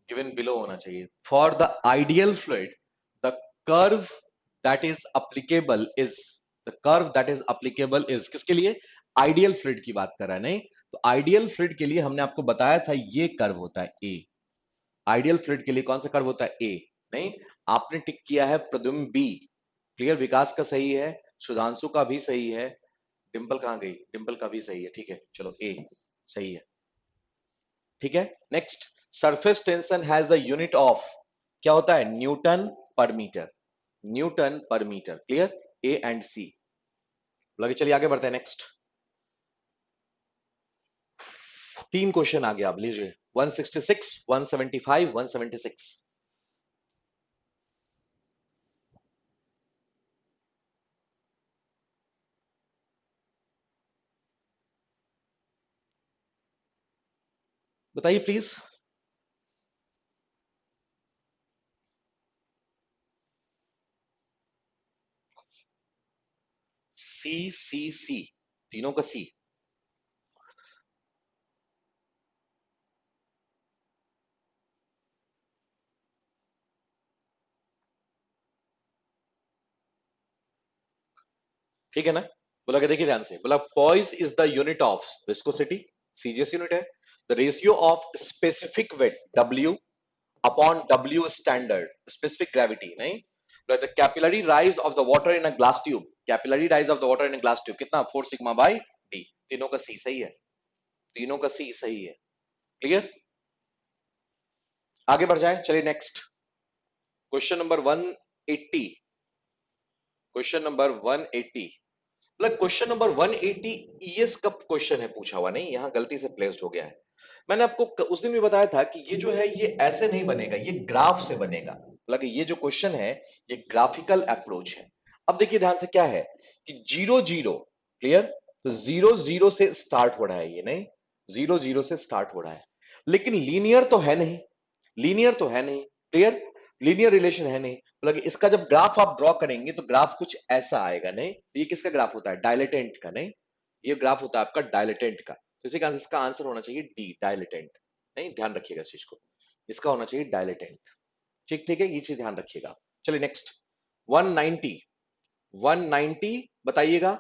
गिवन बिलो होना चाहिए। For the ideal fluid the curve that is applicable is, the curve that is applicable is, किसके लिए? आइडियल फ्लूइड की बात कर रहा है। नहीं, तो आइडियल फ्लूइड के लिए हमने आपको बताया था ये कर्व होता है ए। आइडियल फ्लूइड के लिए कौन सा कर्व होता है? ए। नहीं, आपने टिक किया है प्रद्युम्न बी। क्लियर, विकास का सही है, सुधांशु का भी सही है, डिंपल कहां गई? डिंपल का भी सही है, ठीक है, चलो ए सही है, ठीक है। Next, surface tension has the unit of, क्या होता है? Newton per metre, Newton per metre. Clear, A and सी। लगे, चलिए आगे बढ़ते हैं। नेक्स्ट, तीन क्वेश्चन आ गया, आप लीजिए। 166 175 176। बताइए प्लीज। सी, तीनों का सी। ठीक है ना? बोला कि देखिए ध्यान से, बोला poise is the unit of viscosity, CGS unit है। The ratio of specific weight W upon W standard specific gravity. नहीं, the capillary rise of the water in a glass tube, capillary rise of the water in a glass tube कितना? 4 सिग्मा बाई डी। तीनों का सी सही है, तीनों का सी सही है। क्लियर, आगे बढ़ जाए, चलिए next question number 180। Question number 180, मतलब क्वेश्चन नंबर 180 ईएस का क्वेश्चन है पूछा हुआ, नहीं यहां गलती से प्लेस्ड हो गया है। मैंने आपको उस दिन भी बताया था कि ये जो है ये ऐसे नहीं बनेगा, ये ग्राफ से बनेगा। मतलब ये जो क्वेश्चन है ये ग्राफिकल अप्रोच है। अब देखिए ध्यान से, क्या है कि 0 0, क्लियर, तो 0 0 से स्टार्ट हो रहा है ये, नहीं 0 0 से स्टार्ट हो रहा है, लेकिन लीनियर तो है नहीं, लीनियर तो है नहीं, क्लियर, लीनियर रिलेशन है नहीं। मतलब इसका जब ग्राफ आप ड्रॉ करेंगे तो ग्राफ कुछ ऐसा आएगा। नहीं, तो ये किसका ग्राफ होता है? डायलेटेंट का। नहीं, ये ग्राफ होता है आपका डायलेटेंट का। तो इसी कारण इसका आंसर होना चाहिए डी, डायलेटेंट। नहीं, ध्यान रखिएगा इस चीज को, इसका होना चाहिए डायलेटेंट। ठीक, ठीक है, ये चीज ध्यान रखिएगा। चलिए नेक्स्ट, 190 190 बताइएगा।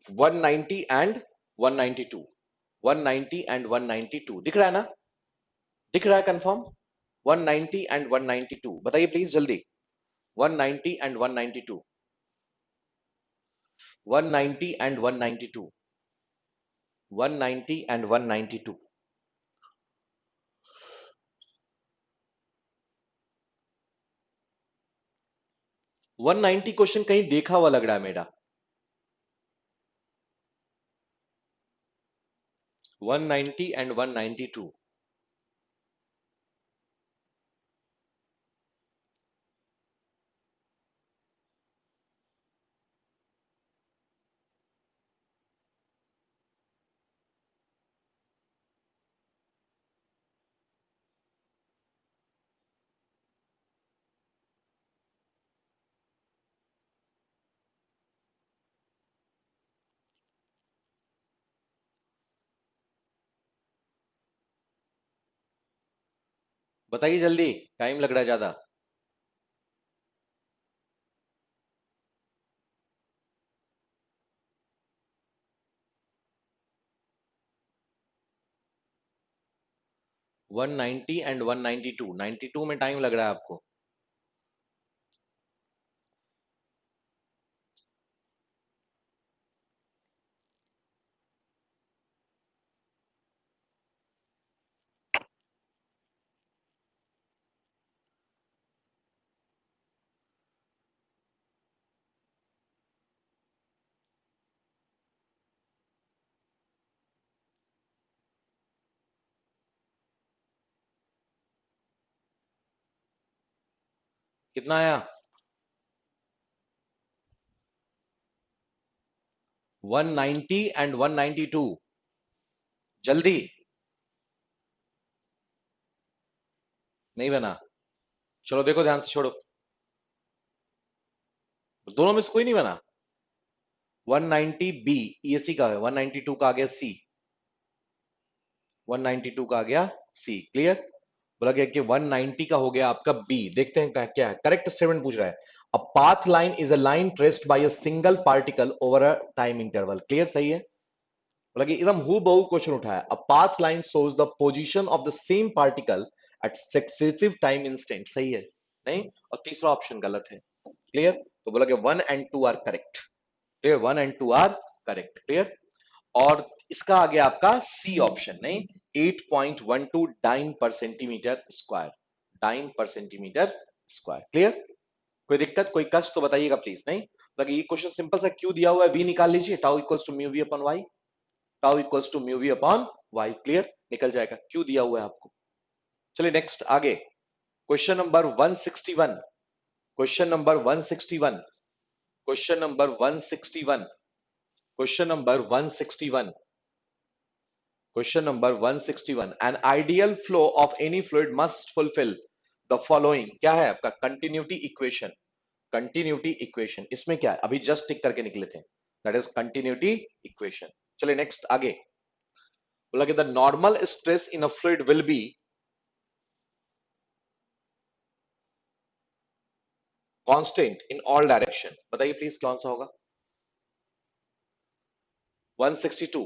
190 एंड 192, 190 एंड 192 दिख रहा है ना? दिख रहा है कंफर्म? 190 एंड 192 बताइए प्लीज जल्दी। 190 एंड 192, 190 एंड 192, 190 एंड 192। 190 क्वेश्चन कहीं देखा हुआ लग रहा है मेरा। 190 एंड 192, बताइए जल्दी, टाइम लग रहा है ज्यादा। वन 90 एंड 192, 92 में टाइम लग रहा है आपको। कितना आया? 190 एंड 192। जल्दी। नहीं बना? चलो देखो ध्यान से, छोड़ो। दोनों में से कोई नहीं बना? 190 बी, ये सी का है, 192 का आ गया सी, 192 का आ गया सी। क्लियर? बोला गया कि 190 का हो गया आपका बी। देखते हैं क्या है। करेक्ट स्टेटमेंट पूछ रहा है, a path line is a line traced by a single particle over a time interval. Clear? सही है। बोला कि एकदम हु बहु क्वेश्चन उठाया, a path line shows the position of the same particle at successive time instant. सही है? नहीं, और तीसरा ऑप्शन गलत है। क्लियर? तो बोला कि 1 and 2 are correct. Clear? 1 and 2 are correct. Clear? और इसका आ गया आपका सी ऑप्शन। नहीं, 8.12 डाइन पर सेंटीमीटर स्क्वायर, डाइन पर सेंटीमीटर स्क्वायर। क्लियर? कोई दिक्कत, कोई कष्ट तो बताइएगा प्लीज। नहीं लगे ये क्वेश्चन सिंपल सा, क्यू दिया हुआ है, वी निकाल लीजिए, tau equals to mu V upon Y, tau equals to mu V upon Y. Clear? निकल जाएगा, क्यू दिया हुआ है आपको। चलिए नेक्स्ट आगे, question number 161, question number 161, question number 161, question number 161, question number 161, an ideal flow of any fluid must fulfil the following. क्या है आपका? Continuity equation. कंटिन्यूटी इक्वेशन, इसमें क्या है, अभी जस्ट टिक करके निकले थे, दैट इज कंटिन्यूटी इक्वेशन। चलिए नेक्स्ट आगे, बोला कि the normal stress in a fluid will be, constant in all direction. बताइए प्लीज कौन सा होगा? 162,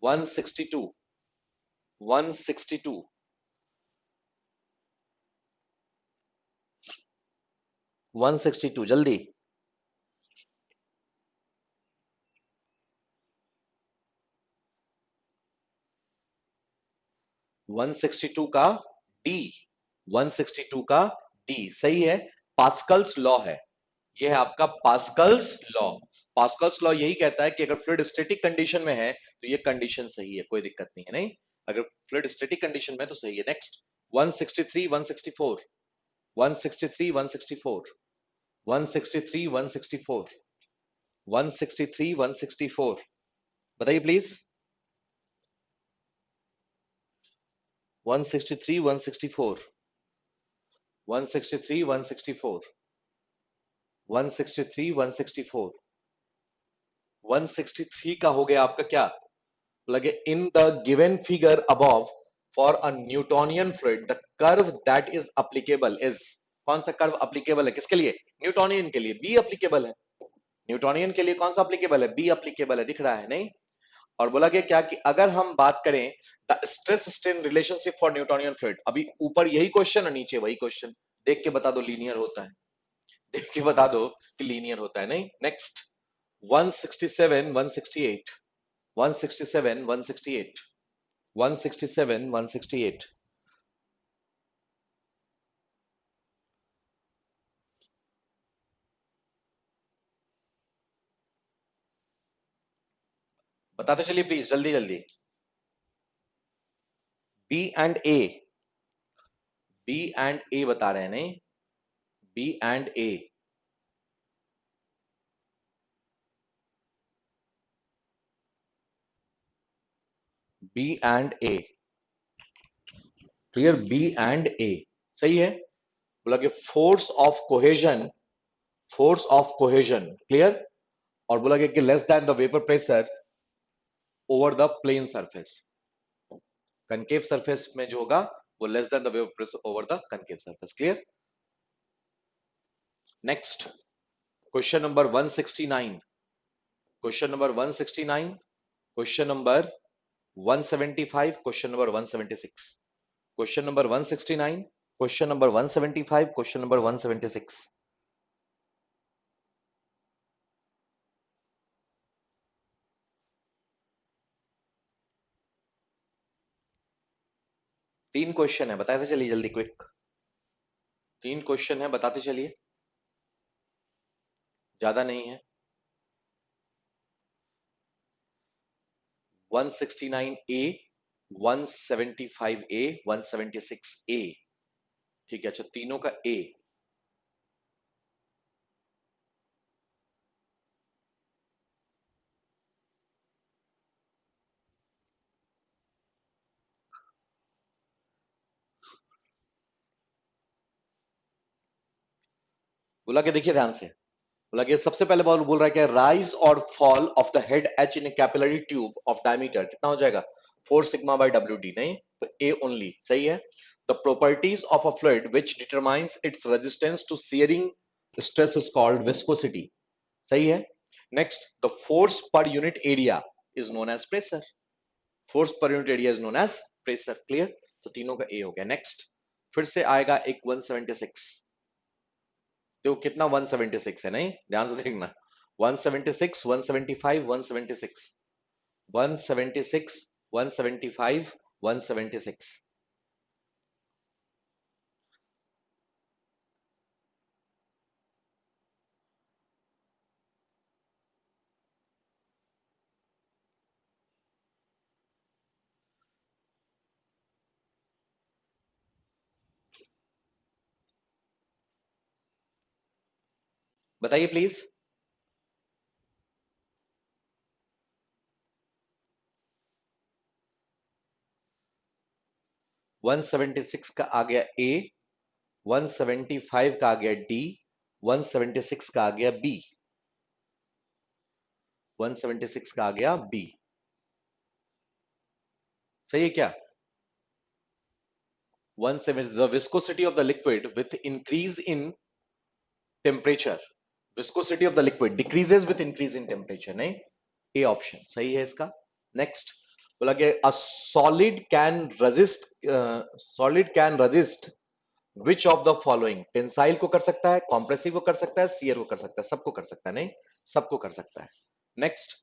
162, 162, 162, जल्दी। 162 का डी, 162 का डी सही है। पास्कल्स लॉ है, ये है आपका पास्कल्स लॉ। पास्कल्स लॉ यही कहता है कि अगर फ्लूइड स्टैटिक कंडीशन में है तो ये कंडीशन सही है, कोई दिक्कत नहीं है। नहीं, अगर फ्लूइड स्टैटिक कंडीशन में है तो सही है। नेक्स्ट 163, 164, 163, 164, 163, 164, 163, 164। बताइए प्लीज। 163, 164, 163, 164, 163, 164, 163 का हो गया आपका क्या? लगे in the given figure above for a Newtonian fluid the curve that is applicable is. कौन सा कर्व अप्लीकेबल है किसके लिए? न्यूटोनियन के लिए बी अप्लीकेबल है। न्यूटोनियन के लिए कौन सा अप्लीकेबल है? बी अप्लीकेबल है, दिख रहा है? नहीं। और बोला गया क्या कि अगर हम बात करें the stress strain relationship for Newtonian fluid, अभी ऊपर यही क्वेश्चन और नीचे वही क्वेश्चन, देख के बता दो लीनियर होता है, देख के बता दो कि लीनियर होता है। नहीं। नेक्स्ट 167, 168, 167, 168, 167, 168। बताते चलिए प्लीज, जल्दी जल्दी। B and A, B and A बता रहे हैं। नहीं, B and A, B and A. Clear? B and A सही है। बोला कि force of cohesion, force of cohesion. Clear? और बोला गया कि less than the vapour pressure over the plane surface. Concave surface में जो होगा वो less than the wave pressure over the concave surface. Clear? Next question number 169, question number 169, question number 175, question number 176, question number 169, question number 175, question number 176। तीन क्वेश्चन है, बताते चलिए जल्दी, क्विक। तीन क्वेश्चन है, बताते चलिए, ज्यादा नहीं है। 169A, 175A, 176A। ठीक है, अच्छा तीनों का ए। बोला कि देखिए ध्यान से, बोला कि सबसे पहले बोल रहा है कि राइज और fall of the head H in A capillary tube of diameter कितना हो जाएगा, 4 सिग्मा बाय डब्ल्यू डी। नहीं तो ए ओनली सही है। The properties of a fluid which determines its resistance to shearing stress is called viscosity. सही है। Next, the force per unit area is known as pressure. Force per unit area is known as pressure. Clear? तो तीनों का ए हो गया। नेक्स्ट फिर से आएगा एक 176। तो कितना 176 है, नहीं ध्यान से देखना, 176, 175, 176, 176, 175, 176। बताइए प्लीज। 176 का आ गया ए, 175 का आ गया डी, 176 का आ गया बी, 176 का आ गया बी। सही है क्या? 176, the viscosity of the liquid with increase in temperature, viscosity of the liquid decreases with increase in temperature। नहीं, ए ऑप्शन सही है इसका। नेक्स्ट बोला कि a solid can resist, solid can resist which of the following, tensile को कर सकता है, कॉम्प्रेसिव को कर सकता है, सीयर को कर सकता है, सबको कर सकता है। नहीं, सबको कर सकता है। नेक्स्ट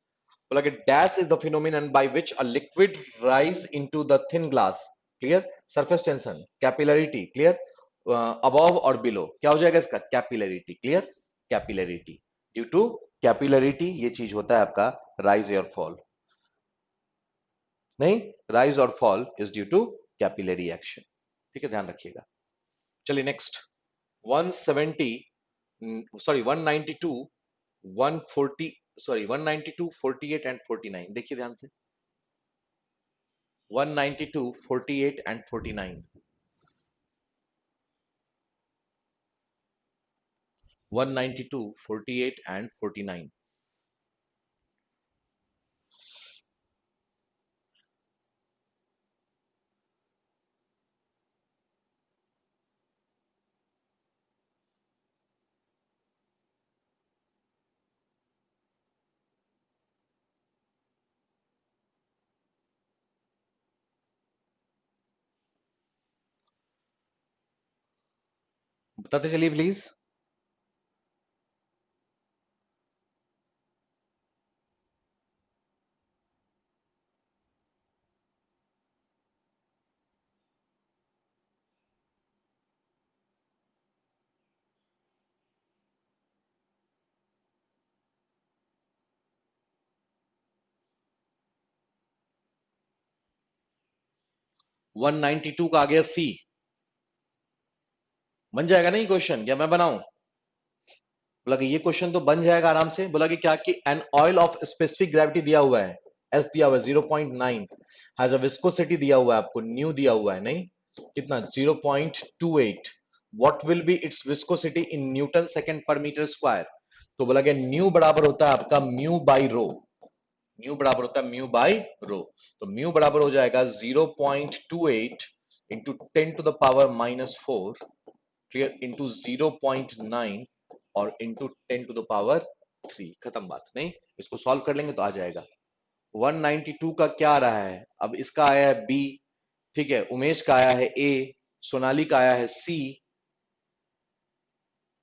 बोला कि dash is the phenomenon by which a liquid rise into the thin glass. Clear? Surface tension, capillarity. Clear? Above और बिलो क्या हो जाएगा इसका, capillarity. Clear? Capillarity, due to capillarity ये चीज होता है आपका राइज और फॉल। नहीं, राइज और fall is due to capillary action. ठीक है, ध्यान रखिएगा। चलिए नेक्स्ट 170, सॉरी 192, 140, सॉरी 192, 48 एंड 49। देखिए ध्यान से, 192, 48 एंड 49, 192, 48 एंड 49। बताते चलिए प्लीज। वन 192 का आ गया सी। बन जाएगा नहीं क्वेश्चन, क्या मैं बनाऊं? बोला कि ये क्वेश्चन तो बन जाएगा आराम से। बोला कि क्या कि an oil of specific gravity दिया हुआ है, एस दिया हुआ है 0.9, हैज अ विस्कोसिटी दिया हुआ है आपको, न्यू दिया हुआ है, नहीं कितना 0.28। What will be it's viscosity in newton second पर मीटर स्क्वायर। तो बोला कि न्यू बराबर होता है आपका म्यू बाई रो, म्यू बराबर होता है म्यू बाई रो। तो म्यू बराबर हो जाएगा 0.28 इंटू 10⁻⁻⁴, क्लियर, इंटू 0.9 और इंटू 10⁻3। खत्म बात। नहीं, इसको सॉल्व कर लेंगे तो आ जाएगा। 192 का क्या आ रहा है, अब इसका आया है बी, ठीक है, उमेश का आया है ए, सोनाली का आया है सी,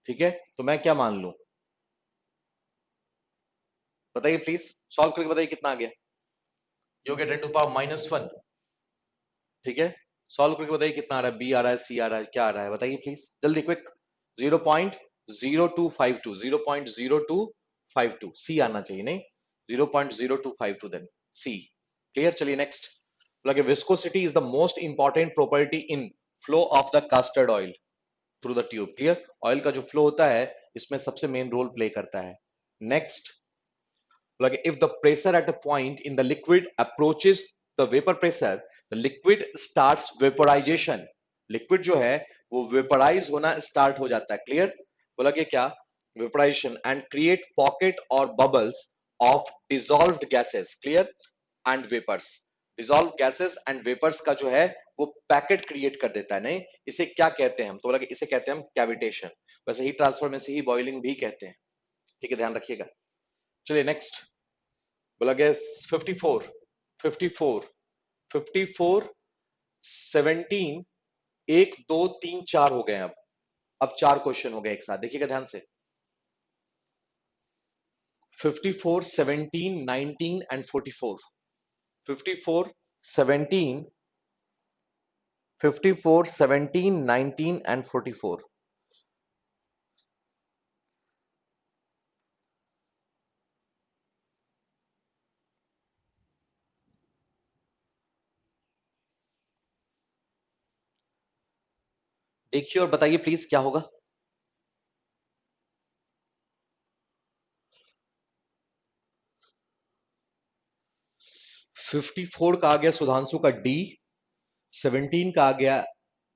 ठीक है, तो मैं क्या मान लूं, बताइए प्लीज, सॉल्व करके बताइए कितना आ गया। ये हो गया 10⁻⁻1, ठीक है, सॉल्व करके बताइए कितना आ रहा है, बी आ रहा है, सी आ रहा है, क्या आ रहा है, बताइए प्लीज जल्दी क्विक। 0.0252, 0.0252, सी आना चाहिए, नहीं 0.0252, देन सी। क्लियर, चलिए नेक्स्ट। लगे viscosity is the most important property in flow of the castor oil through the tube. Clear, oil का जो फ्लो होता है इसमें सबसे मेन रोल प्ले करता है। Next, like if the pressure at a point in the liquid approaches the vapor pressure, the liquid starts vaporization, liquid जो है वो वेपराइज होना स्टार्ट हो जाता है। क्लियर, बोला कि क्या, वेपराइजेशन एंड क्रिएट पॉकेट और bubbles of dissolved gases, clear, and vapours. Dissolve gases and vapours का जो है वो पैकेट क्रिएट कर देता है। नहीं, इसे क्या कहते हैं हम, तो बोला कि इसे कहते हैं हम कैविटेशन। वैसे हीट ट्रांसफर में से ही बॉइलिंग भी कहते हैं, ठीक है, ध्यान रखिएगा। चलिए नेक्स्ट, बोला गया 54, 54, 54, 17, 1 2 3 4 हो गए। अब 4 क्वेश्चन हो गए एक साथ, देखिएगा ध्यान से। 54, 17, 19 एंड 44। 54, 17, 54, 17, 19 एंड 44। देखिए और बताइए प्लीज क्या होगा। 54 का आ गया सुधांशु का डी, 17 का आ गया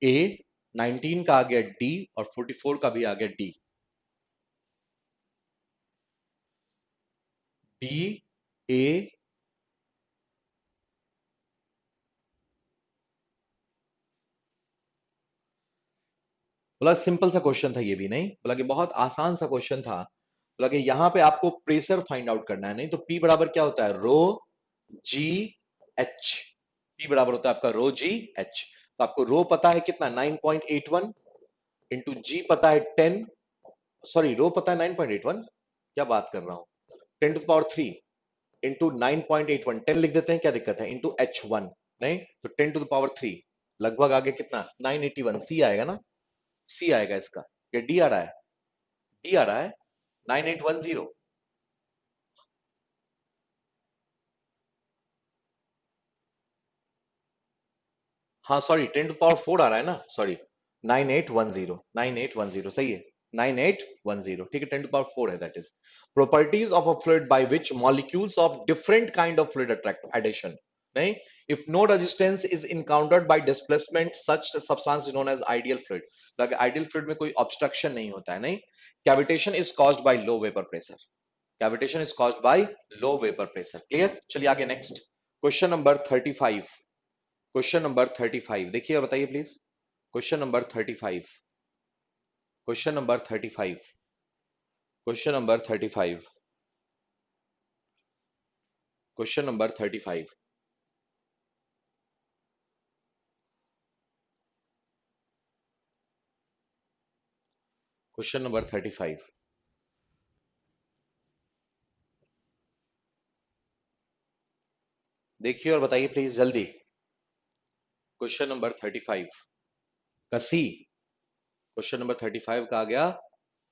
ए, 19 का आ गया डी और 44 का भी आ गया डी। डी, ए, बोला सिंपल सा क्वेश्चन था ये भी, नहीं बोला कि बहुत आसान सा क्वेश्चन था। बोला कि यहाँ पे आपको प्रेशर फाइंड आउट करना है। नहीं तो पी बराबर क्या होता है, रो जी एच। पी बराबर होता है आपका रो जी एच। तो आपको रो पता है कितना, 9.81, इंटू जी पता है 10, सॉरी रो पता है 9.81, क्या बात कर रहा हूं, 10⁻³ इंटू 9.81, 10 लिख देते हैं, क्या दिक्कत है, इंटू H1। नहीं तो 10⁻³ लगभग आगे कितना, 981, सी आएगा ना, सी आएगा इसका। ये डी आ रहा है, डी आ रहा है 9810। हाँ सॉरी 10⁻⁴ आ रहा है ना, सॉरी 9810, 9810 सही है, 9810, ठीक है, 10⁻⁴ है that is. Properties of a fluid by which molecules of different kind of fluid attract addition. नहीं, if no resistance is encountered by displacement such substance is known as ideal fluid. like ideal fluid में कोई ऑब्स्ट्रक्शन नहीं होता है। नहीं, cavitation is caused by low vapour pressure, cavitation is caused by low vapour pressure. Clear, चलिए आगे next, question number 35। Question number 35 देखिए, बताइए please. Question number 35, question number 35, question number 35, question number 35, question number 35। देखिए और बताइए प्लीज जल्दी। क्वेश्चन नंबर 35 का सी, क्वेश्चन नंबर 35 का आ गया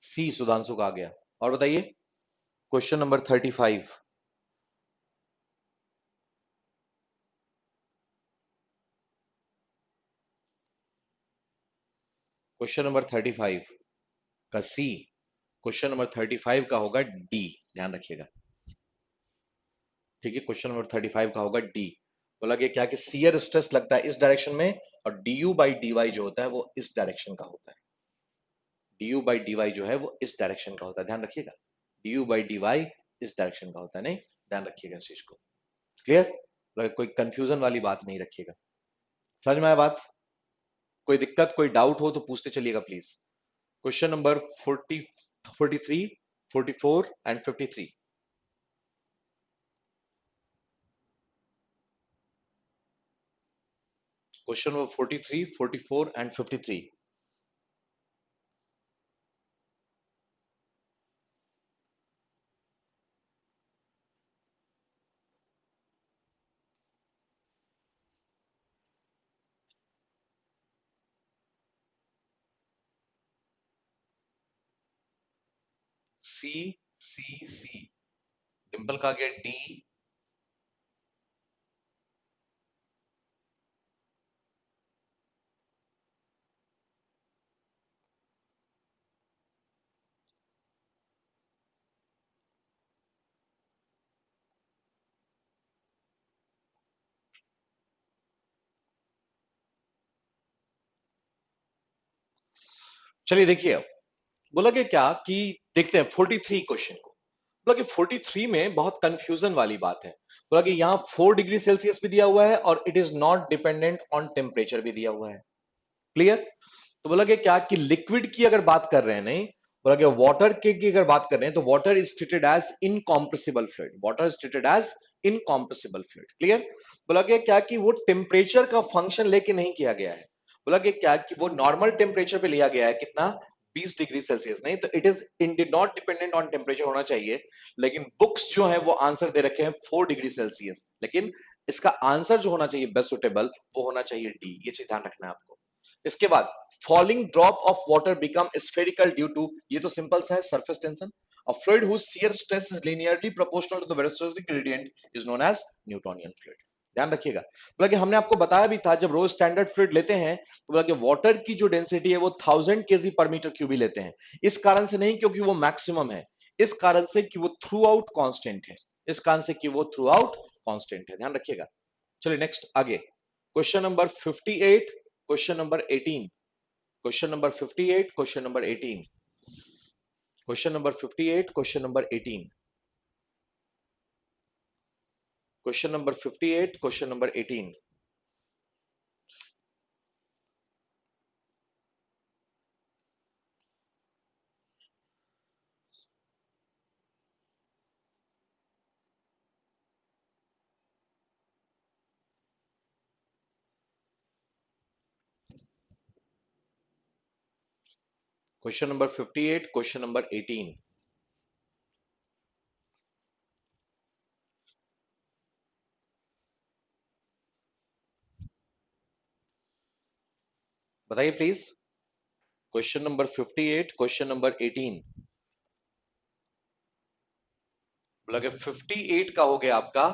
सी, सुधांशु का आ गया। और बताइए क्वेश्चन नंबर 35, क्वेश्चन नंबर 35 का सी, क्वेश्चन नंबर 35 का होगा डी, ध्यान रखिएगा, ठीक है, क्वेश्चन नंबर 35 का होगा डी। बोला कि क्या कि शियर स्ट्रेस लगता है इस डायरेक्शन में और du बाई डी वाई जो होता है वो इस डायरेक्शन का होता है। du बाई डी वाई जो है वो इस डायरेक्शन का होता है, ध्यान रखिएगा, du बाई डी वाई इस डायरेक्शन का होता है। नहीं, ध्यान रखिएगा इस चीज को। क्लियर, कोई कंफ्यूजन वाली बात नहीं रखिएगा, समझ में आया बात। कोई दिक्कत, कोई डाउट हो तो पूछते चलिएगा please. Question number 40, 43, 44 and 53। Question number 43, 44 and 53। सी, सी, डिंपल का गया डी। चलिए देखिए, अब बोला कि क्या कि देखते हैं 43 क्वेश्चन को। बोला कि 43 में बहुत कंफ्यूजन वाली बात है। बोला कि यहाँ 4 डिग्री सेल्सियस भी दिया हुआ है और it is not dependent on temperature भी दिया हुआ है। क्लियर? तो बोला कि क्या कि लिक्विड की अगर बात कर रहे हैं, नहीं बोला कि वाटर के की अगर बात कर रहे हैं तो water is treated as incompressible fluid. Water is treated as incompressible fluid. Clear? बोला कि क्या कि वो टेम्परेचर का फंक्शन लेके नहीं किया गया है। बोला कि क्या कि वो नॉर्मल टेम्परेचर पे लिया गया है, कितना, 20 डिग्री सेल्सियस। नहीं तो it is not dependent on temperature होना चाहिए, लेकिन बुक्स जो है वो आंसर दे रखे हैं 4 डिग्री सेल्सियस, लेकिन इसका आंसर जो होना चाहिए बेस्ट सुटेबल वो होना चाहिए डी। ये चीज ध्यान रखना है आपको। इसके बाद falling drop of water become spherical due to, ये तो सिंपल सा है, surface tension. A fluid whose shear stress is linearly proportional to the viscosity gradient is known as Newtonian fluid. ध्यान रखिएगा। बोला कि हमने आपको बताया भी था जब रोज स्टैंडर्ड फ्लूइड लेते हैं तो बोला कि वाटर की जो डेंसिटी है वो 1000 केजी पर मीटर क्यूब ही लेते हैं। इस कारण से नहीं क्योंकि वो मैक्सिमम है, इस कारण से कि वो थ्रू आउट कॉन्स्टेंट है, इस कारण से कि वो थ्रू आउट कॉन्स्टेंट है। ध्यान रखिएगा। चलिए नेक्स्ट आगे, question number 58, question number 18। Question number 58, question number 18। Question number 58, question number 18। Question number 58, question number 18। Question number 58, question number 18। बताइए please. Question number 58, question number 18। बोला कि 58 का हो गया आपका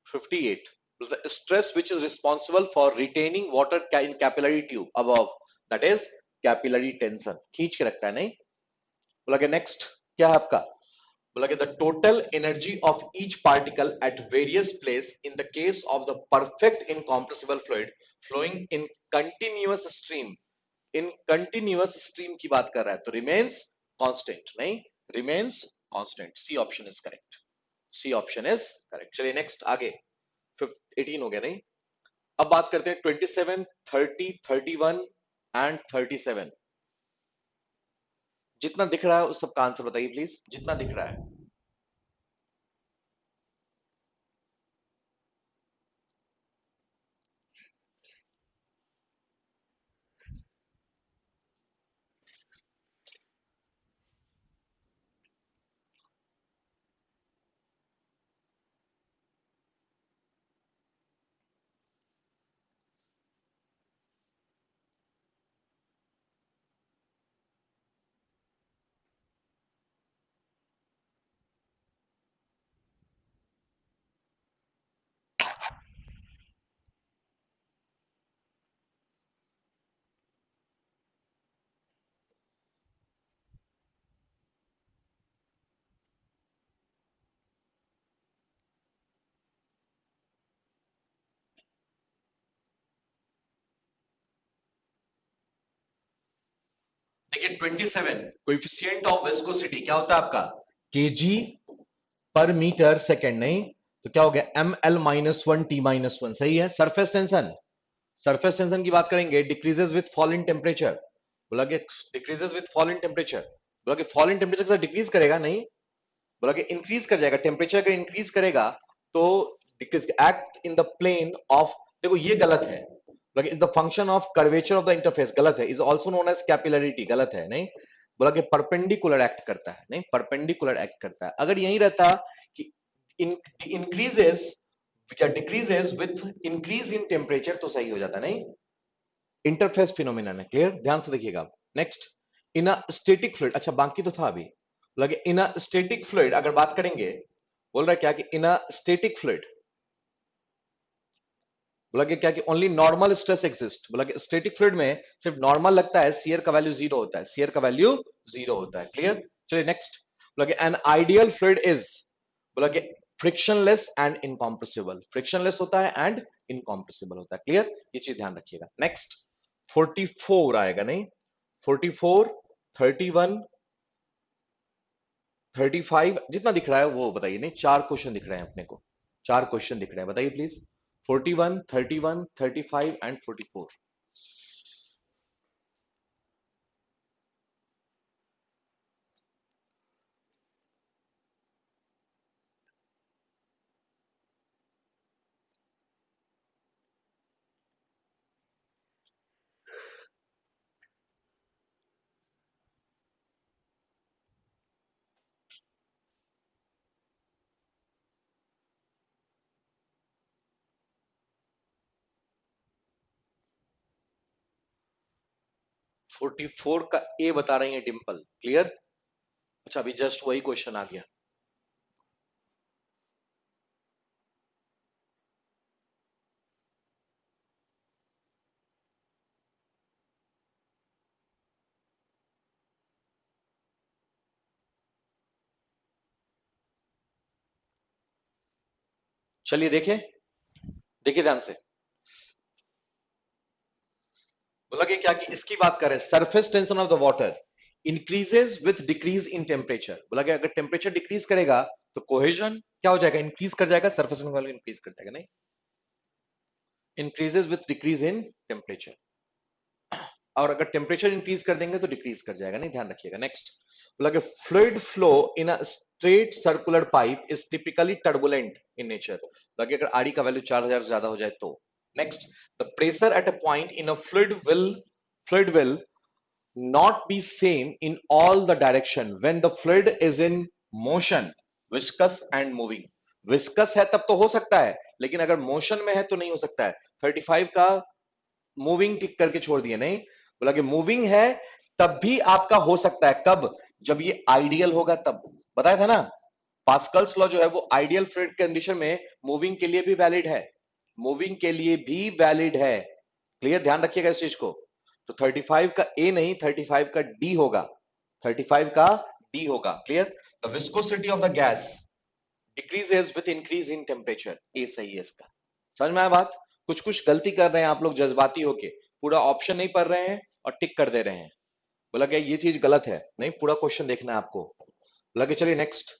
58, the stress which is responsible for retaining water in capillary tube above, that is capillary tension, खींच के रखता है, नहीं। बोला कि नेक्स्ट क्या है आपका, बोला कि the total energy of each particle at various place in the case of the perfect incompressible fluid flowing in continuous stream, in continuous stream की बात कर रहा है तो remains constant, नहीं, remains constant। C option is correct, C option is correct. चलिए नेक्स्ट आगे, 18 हो गया, नहीं। अब बात करते हैं 27, 30, 31 एंड 37। जितना दिख रहा है उस सबका आंसर बताइए प्लीज, जितना दिख रहा है। देखिए 27, कोएफिशिएंट ऑफ विस्कोसिटी क्या होता है आपका, केजी पर मीटर सेकेंड, नहीं तो क्या हो गया, एम एल -1 टी -1, सही है। सरफेस टेंशन, सरफेस टेंशन की बात करेंगे, decreases with fall in temperature, बोला कि decreases with fall in temperature, बोला कि फॉल इन टेम्परेचर के साथ डिक्रीज करेगा नहीं, बोला कि इंक्रीज कर जाएगा, टेम्परेचर अगर इंक्रीज करेगा तो decrease act in the plane of, देखो ये गलत है, बोला कि the function of curvature of the interface, गलत है, is also known as capillarity, गलत है, नहीं, बोला कि परपेंडिकुलर एक्ट करता है, नहीं, परपेंडिकुलर एक्ट करता है, अगर यही रहता कि इंक्रीजेस या decreases with increase in temperature तो सही हो जाता, नहीं, इंटरफेस फिनोमिनन है, क्लियर, ध्यान से देखिएगा। Next, in a static fluid, अच्छा बाकी तो था अभी, लगे इन अ स्टैटिक फ्लूइड अगर बात करेंगे, बोल रहा है क्या कि इन अ स्टैटिक फ्लूइड, बोला कि क्या कि ओनली नॉर्मल स्ट्रेस एग्जिस्ट, बोला कि स्टैटिक फ्लूइड में सिर्फ नॉर्मल लगता है, सीयर का वैल्यू जीरो होता है, सीयर का वैल्यू जीरो होता है, क्लियर। चलिए नेक्स्ट, बोला कि एन आइडियल फ्लूइड इज, बोला कि फ्रिक्शनलेस एंड इनकॉम्प्रेसिबल, फ्रिक्शनलेस होता है एंड इनकॉम्प्रेसिबल होता है, क्लियर, ये चीज ध्यान रखिएगा। नेक्स्ट 44 आएगा, नहीं, 44, 31, 35 जितना दिख रहा है वो बताइए, नहीं, चार क्वेश्चन दिख रहे हैं अपने को, चार क्वेश्चन दिख रहे हैं, बताइए प्लीज। 41, 31, 35 एंड 44। 44 का ए बता रही है डिंपल, क्लियर। अच्छा अभी जस्ट वही क्वेश्चन आ गया। चलिए देखें, देखिए ध्यान से, बोला कि क्या कि इसकी बात करें, surface tension of the water increases with decrease in temperature, बोला कि अगर टेम्परेचर डिक्रीज करेगा तो कोहेजन क्या हो जाएगा, इंक्रीज कर जाएगा, सरफेस टेंशन वैल्यू इंक्रीज कर जाएगा, नहीं, increases with decrease in temperature, और अगर टेम्परेचर इंक्रीज कर देंगे तो डिक्रीज कर जाएगा, नहीं, ध्यान रखिएगा। नेक्स्ट, बोला कि fluid flow in a straight circular pipe is typically turbulent in nature, बाकी अगर आरई का वैल्यू 4000 से ज्यादा हो जाए तो। Next, the pressure at a point in a fluid will not be same in all the direction when the fluid is in motion, viscous and moving, viscous है तब तो हो सकता है, लेकिन अगर मोशन में है तो नहीं हो सकता है। 35 का मूविंग टिक करके छोड़ दिया, नहीं, बोला कि मूविंग है तब भी आपका हो सकता है, कब, जब ये आइडियल होगा तब, बताया था ना, पास्कल्स लॉ जो है वो आइडियल फ्लूइड कंडीशन में मूविंग के लिए भी वैलिड है, मूविंग के लिए भी वैलिड है, क्लियर, ध्यान रखिएगा इस चीज को। तो 35 का ए नहीं, 35 का डी होगा, 35 का डी होगा, clear. The viscosity of the gas decreases with increase in temperature, A सही है इसका, समझ में आया बात। कुछ कुछ गलती कर रहे हैं आप लोग जज्बाती होके, पूरा ऑप्शन नहीं पढ़ रहे हैं और टिक कर दे रहे हैं, बोला क्या ये चीज गलत है, नहीं, पूरा क्वेश्चन देखना है आपको, बोला कि चलिए नेक्स्ट,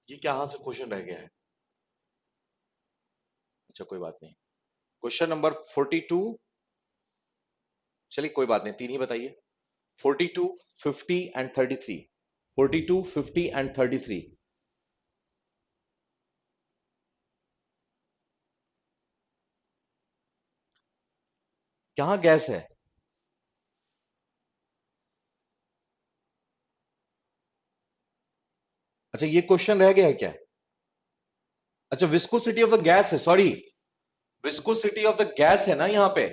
ये क्या हाथ से क्वेश्चन रह गया है, अच्छा कोई बात नहीं, क्वेश्चन नंबर 42, चलिए कोई बात नहीं, तीन ही बताइए, 42, 50 एंड 33, 42, 50 एंड 33, कहां गैस है, अच्छा ये क्वेश्चन रह गया है क्या, अच्छा विस्कोसिटी ऑफ द गैस है, sorry, viscosity of the gas है ना यहाँ पे,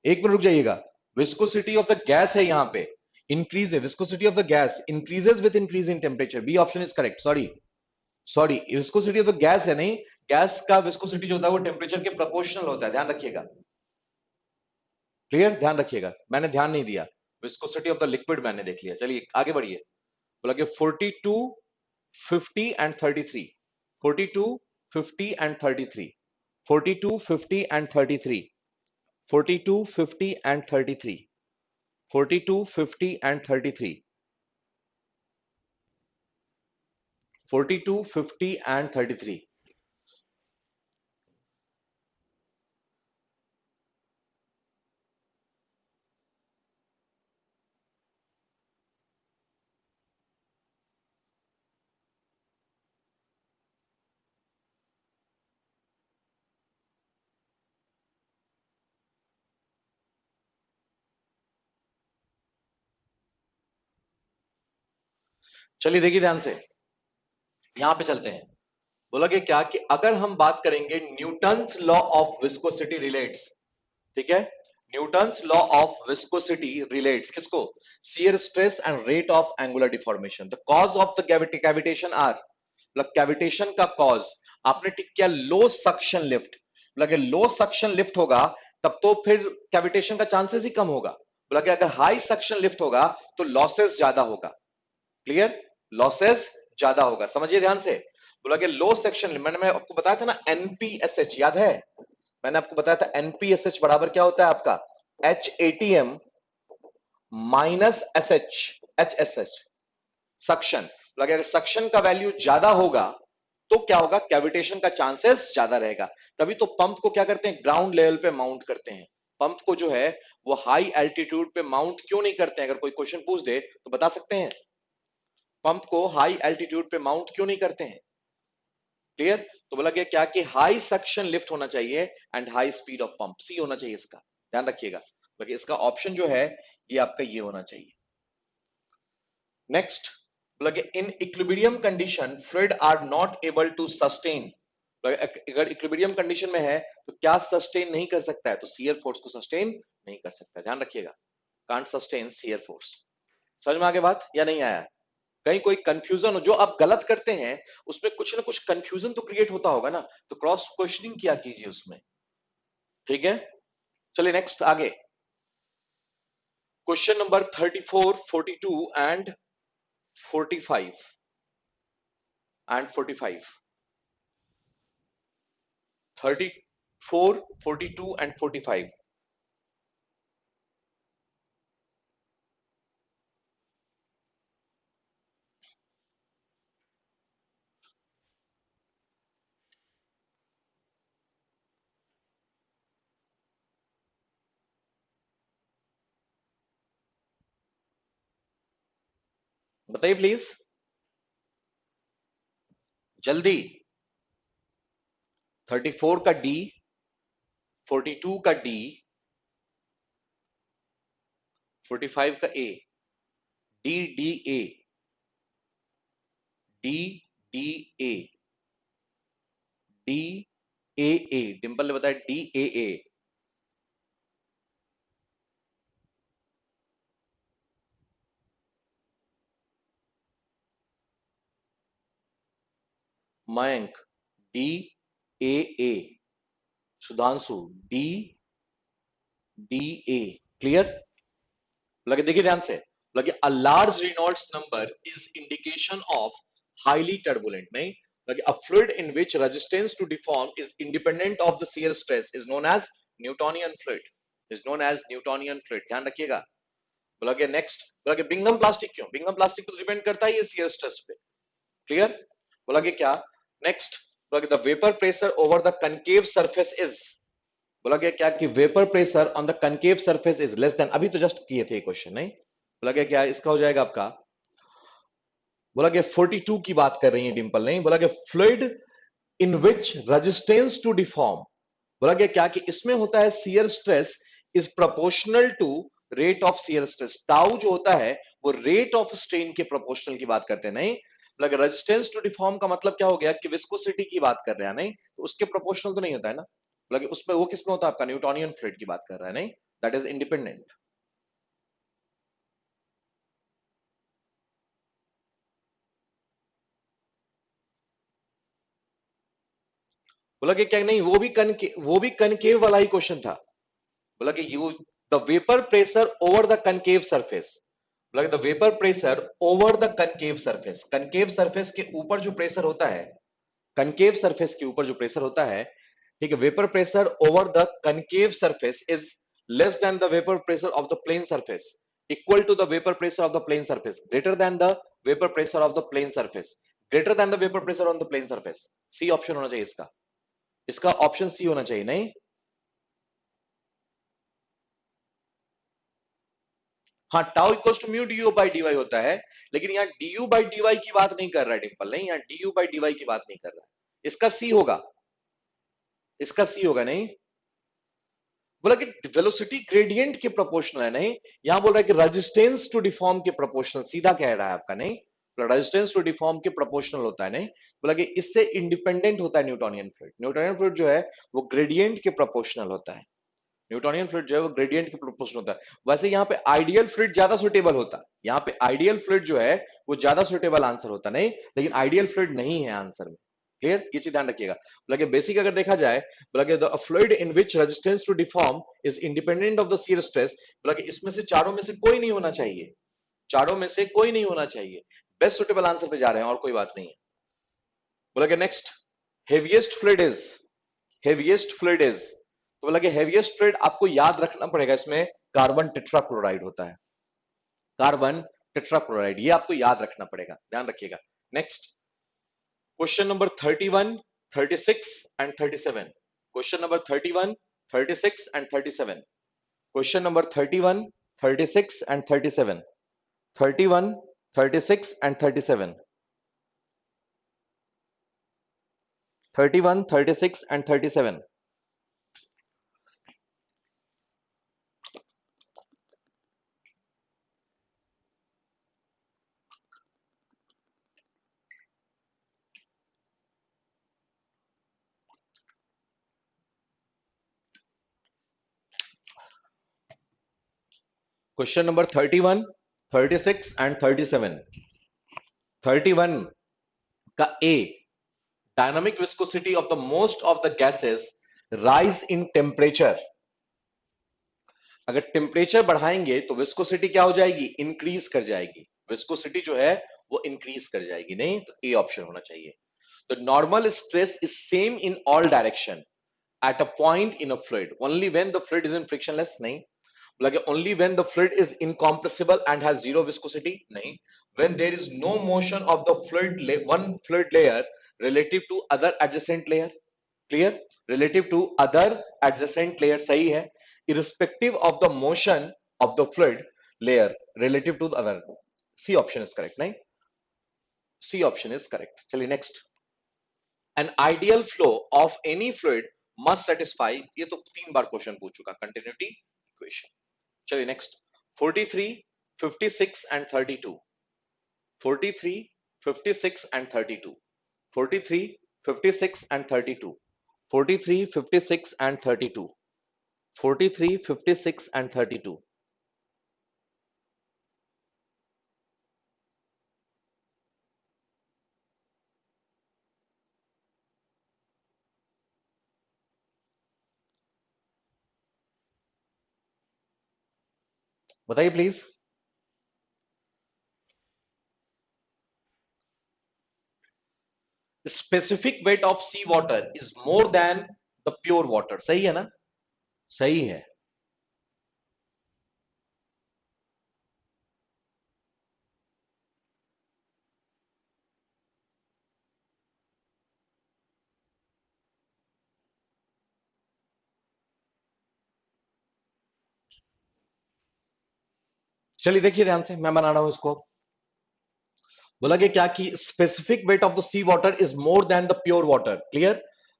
एक मिनट रुक जाइएगा, विस्कोसिटी ऑफ द गैस है यहाँ पे, इंक्रीज है, viscosity of the gas increases with increase in temperature, B option is correct, sorry, sorry, viscosity of the gas है, नहीं, गैस का विस्कोसिटी जो होता है वो टेम्परेचर के प्रोपोर्शनल होता है, ध्यान रखिएगा, क्लियर, ध्यान रखिएगा, मैंने ध्यान नहीं दिया, विस्कोसिटी ऑफ द लिक्विड मैंने देख लिया, चलिए आगे बढ़िए, बोला कि 42, 50 and 33, 42, 50 and 33, 42, 50 and 33, 42, 50 and 33, 42, 50 and 33, 42, 50 and 33, चलिए देखिए ध्यान से, यहां पे चलते हैं। बोला कि क्या कि अगर हम बात करेंगे Newton's law of viscosity relates, ठीक है, Newton's law of viscosity relates किसको, shear stress and rate of angular deformation. The cause of the cavitation are, मतलब कैविटेशन का कॉज आपने टिक किया लो सक्शन लिफ्ट, मतलब लो सक्शन लिफ्ट होगा तब तो फिर कैविटेशन का चांसेस ही कम होगा। बोला कि अगर हाई सक्शन लिफ्ट होगा तो लॉसेस ज्यादा होगा। क्लियर, लॉसेस ज्यादा होगा, समझिए ध्यान से। बोला कि लो सेक्शन, मैं आपको बताया था ना एनपीएसएच, याद है, मैंने आपको बताया था एनपीएसएच बराबर क्या होता है आपका, H minus H S H, suction. अगर सक्शन का वैल्यू ज्यादा होगा तो क्या होगा, कैविटेशन का चांसेस ज्यादा रहेगा। तभी तो पंप को क्या करते हैं, ग्राउंड लेवल पे माउंट करते हैं। पंप को जो है वो हाई एल्टीट्यूड पे माउंट क्यों नहीं करते हैं, अगर कोई क्वेश्चन पूछ दे तो बता सकते हैं, पंप को हाई एल्टीट्यूड पे माउंट क्यों नहीं करते हैं। क्लियर, तो बोला गया क्या कि हाई सक्शन लिफ्ट होना चाहिए and high speed of pump, C होना चाहिए इसका, ध्यान रखिएगा। बाकी इसका ऑप्शन जो है ये आपका ये होना चाहिए। नेक्स्ट, बोला in equilibrium condition fluid are not able to sustain, अगर इक्विलिब्रियम कंडीशन में है तो क्या सस्टेन नहीं कर सकता है, तो शियर फोर्स को सस्टेन नहीं कर सकता, ध्यान रखिएगा, कांट सस्टेन शियर फोर्स। समझ में आगे बात या नहीं आया, कहीं कोई कंफ्यूजन हो, जो आप गलत करते हैं उसमें कुछ ना कुछ कंफ्यूजन तो क्रिएट होता होगा ना, तो क्रॉस क्वेश्चनिंग किया कीजिए उसमें, ठीक है। चलिए नेक्स्ट आगे, क्वेश्चन नंबर 34, 42 एंड 45 34, 42 एंड 45। बताइए प्लीज जल्दी। 34 का डी, 42 का डी, 45 का A, D D A, D D A, D A A, Dimple ने बताया D A A. Mayank D A A, Sudhanshu D D A. Clear, लगे देखिए ध्यान से, लगे a large Reynolds number is indication of highly turbulent, नहीं लगे a fluid in which resistance to deform is independent of the shear stress is known as Newtonian fluid, is known as Newtonian fluid, ध्यान रखिएगा। बोला गया नेक्स्ट, बोला गया बिंगम प्लास्टिक क्यों, बिंगम प्लास्टिक तो डिपेंड करता है ये शियर स्ट्रेस पे। क्लियर, बोला गया क्या, नेक्स्ट बोला गया the vapour pressure over the concave surface is, बोला गया क्या कि vapour pressure on the concave surface is less then, अभी तो जस्ट किए थे क्वेश्चन, नहीं बोला गया क्या इसका हो जाएगा आपका, बोला गया 42 की बात कर रही है डिंपल, नहीं बोला गया fluid in which resistance to deform, बोला गया क्या कि इसमें होता है shear stress is proportional to rate of shear stress, tau जो होता है वो रेट ऑफ स्ट्रेन के प्रोपोर्शनल की बात करते हैं, नहीं बोला गया रेजिस्टेंस टू डिफॉर्म का मतलब क्या हो गया कि विस्कोसिटी की बात कर रहे हैं, नहीं तो उसके प्रोपोर्शनल तो नहीं होता है ना, बोला कि उसमें वो किसमें होता है आपका, न्यूटोनियन फ्लूइड की बात कर रहा है, नहीं दैट इज इंडिपेंडेंट। बोला कि क्या नहीं, वो भी कनकेव वाला ही क्वेश्चन था। बोला कि you the vapour pressure over the concave surface, बोला the vapour pressure over the concave surface के ऊपर जो प्रेशर होता है, कनकेव सरफेस के ऊपर जो प्रेशर होता है, ठीक है, vapour pressure over the concave surface is less than the vapour pressure of the plane surface, equal to the vapour pressure of the plane surface, greater than the vapour pressure of the plane surface, greater than the vapour pressure on the plane surface. C option होना चाहिए इसका, इसका ऑप्शन सी होना चाहिए, नहीं हाँ, tau equals to mu du by dy होता है, लेकिन यहाँ डीयू बाई डीवाई की बात नहीं कर रहा है डिंपल, नहीं यहाँ डीयू बाई डीवाई की बात नहीं कर रहा है, इसका सी होगा, इसका सी होगा, नहीं बोला कि वेलोसिटी ग्रेडियंट के प्रोपोर्शनल है, नहीं यहां बोल रहा है कि रेजिस्टेंस टू डिफॉर्म के प्रोपोर्शनल, सीधा कह रहा है आपका, नहीं रेजिस्टेंस टू डिफॉर्म के प्रोपोर्शनल होता है, नहीं बोला कि इससे इंडिपेंडेंट होता है न्यूटोनियन फ्लूइड। न्यूटोनियन फ्लूइड जो है वो ग्रेडियंट के प्रोपोर्शनल होता है। न्यूटोनियन फ्लूइड जो है वो ग्रेडियंट के प्रोपोर्शनल होता है। वैसे यहाँ पे आइडियल फ्लूइड ज्यादा सुटेबल होता है, यहाँ पे आइडियल फ्लूइड जो है वो ज्यादा सुटेबल आंसर होता नहीं, लेकिन आइडियल फ्लूइड नहीं है आंसर में। क्लियर, ये चीज ध्यान रखिएगा। बोला कि बेसिक अगर देखा जाए, बोला कि the fluid in which resistance to deform is independent of the shear stress, बोला कि इसमें से चारों में से कोई नहीं होना चाहिए, चारों में से कोई नहीं होना चाहिए। बेस्ट सुटेबल आंसर पे जा रहे हैं और कोई बात नहीं है। बोला कि next heaviest fluid is, heaviest fluid is, तो बोला कि हेवीएस्ट फ्लूइड आपको याद रखना पड़ेगा, इसमें कार्बन टेट्राक्लोराइड होता है, कार्बन टेट्राक्लोराइड, ये आपको याद रखना पड़ेगा, ध्यान रखिएगा। Next question number 31, 36 and 37, question number 31, 36 and 37, question number 31, 36 and 37, 31, 36 and 37, 31, 36 and 37। Question number 31, 36 and 37। 31 का A, dynamic viscosity of the most of the gases rise in temperature. अगर टेम्परेचर बढ़ाएंगे तो विस्कोसिटी क्या हो जाएगी, इंक्रीज कर जाएगी, विस्कोसिटी जो है वो इंक्रीज कर जाएगी, नहीं तो ए ऑप्शन होना चाहिए। तो normal stress is same in all direction at a point in a fluid only when the fluid is in frictionless, नहीं like only when the fluid is incompressible and has zero viscosity, नहीं when there is no motion of the fluid one fluid layer relative to other adjacent layer, clear, relative to other adjacent layer सही है, irrespective of the motion of the fluid layer relative to the other, C option is correct, नहीं C option is correct। चलिए next, an ideal flow of any fluid must satisfy, ये तो 3 बार क्वेश्चन पूछ चुका, कंटिन्यूटी इक्वेशन। चलिए next 43, 56 and 32, 43, 56 and 32, 43, 56 and 32, 43, 56 and 32, 43, 56 and 32। बताइए please. Specific weight of sea water is more than the pure water, सही है ना, सही है। चलिए देखिए ध्यान से, मैं बना रहा हूं इसको। बोला कि क्या कि specific weight of the sea water is more than the pure water, clear,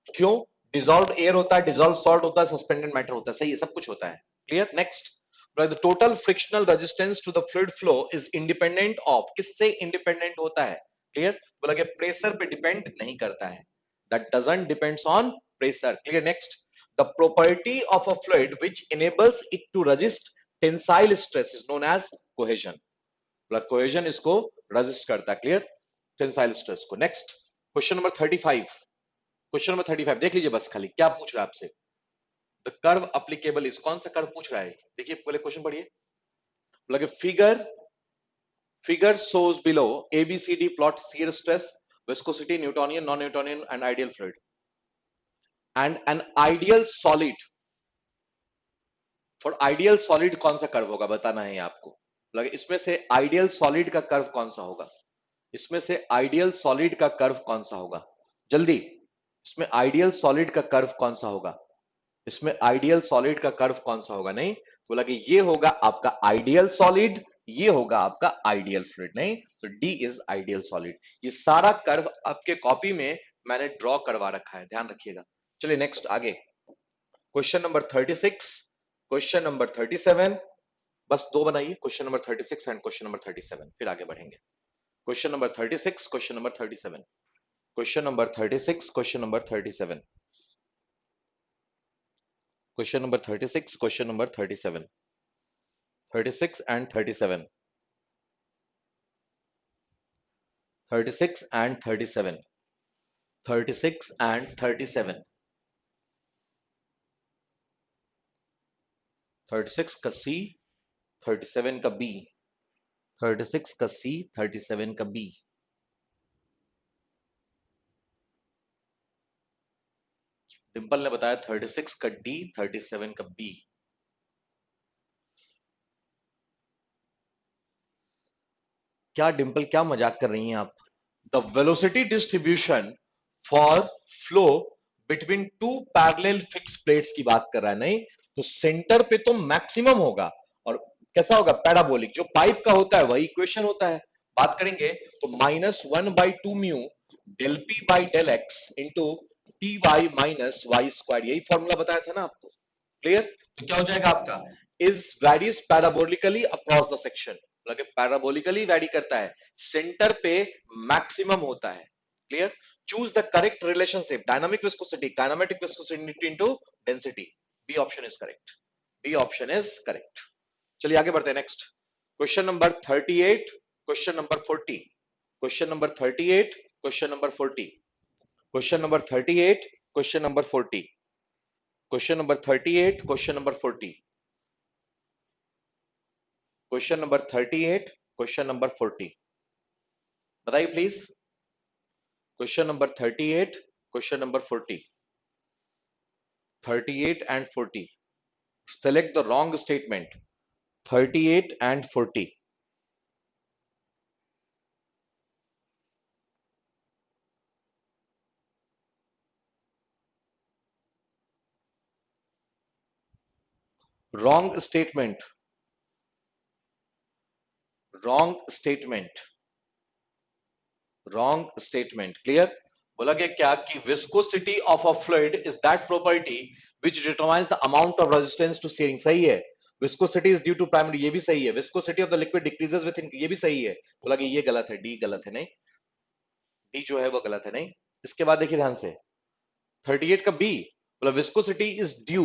क्यों, डिजॉल्व एयर होता है, डिजॉल्व सॉल्ट होता है, सस्पेंडेड मैटर होता है, सही है, सब कुछ होता है, clear. Next, the total frictional resistance to the fluid flow is independent of, किससे इंडिपेंडेंट होता है, क्लियर, बोला कि प्रेशर पे डिपेंड नहीं करता है, that doesn't depends on pressure, clear. Next, the property of a fluid which enables it to resist tensile stress is known as cohesion, cohesion इसको रेजिस्ट करता है, क्लियर, टेंसाइल स्ट्रेस को। Next question number 35, question number 35 देख लीजिए बस, खाली क्या पूछ रहा है आपसे, द कर्व अप्लीकेबल इज, कौन सा कर्व पूछ रहा है, देखिए पहले क्वेश्चन पढ़िए। लगे figure shows below ABCD plot shear stress, viscosity, Newtonian, non-Newtonian and ideal fluid and an ideal solid, for ideal solid कौन सा कर्व होगा बताना है आपको। लगे इसमें से आइडियल सॉलिड का कर्व कौन सा होगा, इसमें से आइडियल सॉलिड का कर्व कौन सा होगा, जल्दी, इसमें आइडियल सॉलिड का कर्व कौन सा होगा, इसमें आइडियल सॉलिड का कर्व कौन सा होगा, नहीं बोला कि ये होगा आपका आइडियल सॉलिड, ये होगा आपका आइडियल फ्लूइड, नहीं तो डी इज आइडियल सॉलिड। ये सारा कर्व आपके कॉपी में मैंने ड्रॉ करवा रखा है, ध्यान रखिएगा। चलिए नेक्स्ट आगे, क्वेश्चन नंबर 36, क्वेश्चन नंबर 37, बस दो बनाइए, question number 36 and question number 37, फिर आगे बढ़ेंगे। Question number 36, question number 37, question number 36, question number 37, question number 36, question number 37, 36 and 37, 36 and 37, 36 and 37, 36 का C, 37 का B, 36 का C, 37 का B। डिंपल ने बताया 36 का D, 37 का B। क्या डिंपल, क्या मजाक कर रही हैं आप? The velocity distribution for flow between two parallel fix plates की बात कर रहा है, नहीं तो सेंटर पे तो मैक्सिमम होगा, और कैसा होगा? पैराबोलिक, जो पाइप का होता है वही इक्वेशन होता है। बात करेंगे तो -1/2 mu del P by del X into T Y minus Y square, यही फॉर्मूला बताया था ना आपको। क्लियर? तो क्या हो जाएगा आपका? Is varies parabolically across the section, मतलब पैराबोलिकली वैरी करता है, सेंटर पे मैक्सिमम होता है। Clear? Choose the correct relationship dynamic viscosity kinematic viscosity into density. B option is correct, B option is correct. चलिए आगे बढ़ते हैं। Next question number 38, question number 40, question number 38, question number 40, question number 38, question number 40, question number 38, question number 40, question number 38, question number 40, बताइए please. Question number 38, question number 40, 38 and 40, select the wrong statement, 38 and 40, wrong statement, wrong statement, wrong statement। Clear? बोला गया क्या कि viscosity of a fluid is that property which determines the amount of resistance to steering. सही है। Viscosity is due to primary, ये भी सही है। Viscosity of the liquid decreases with, ये भी सही है। बोला कि ये गलत है, डी गलत है, नहीं डी जो है वो गलत है, नहीं। इसके बाद देखिए ध्यान से 38 का बी, बोला viscosity is due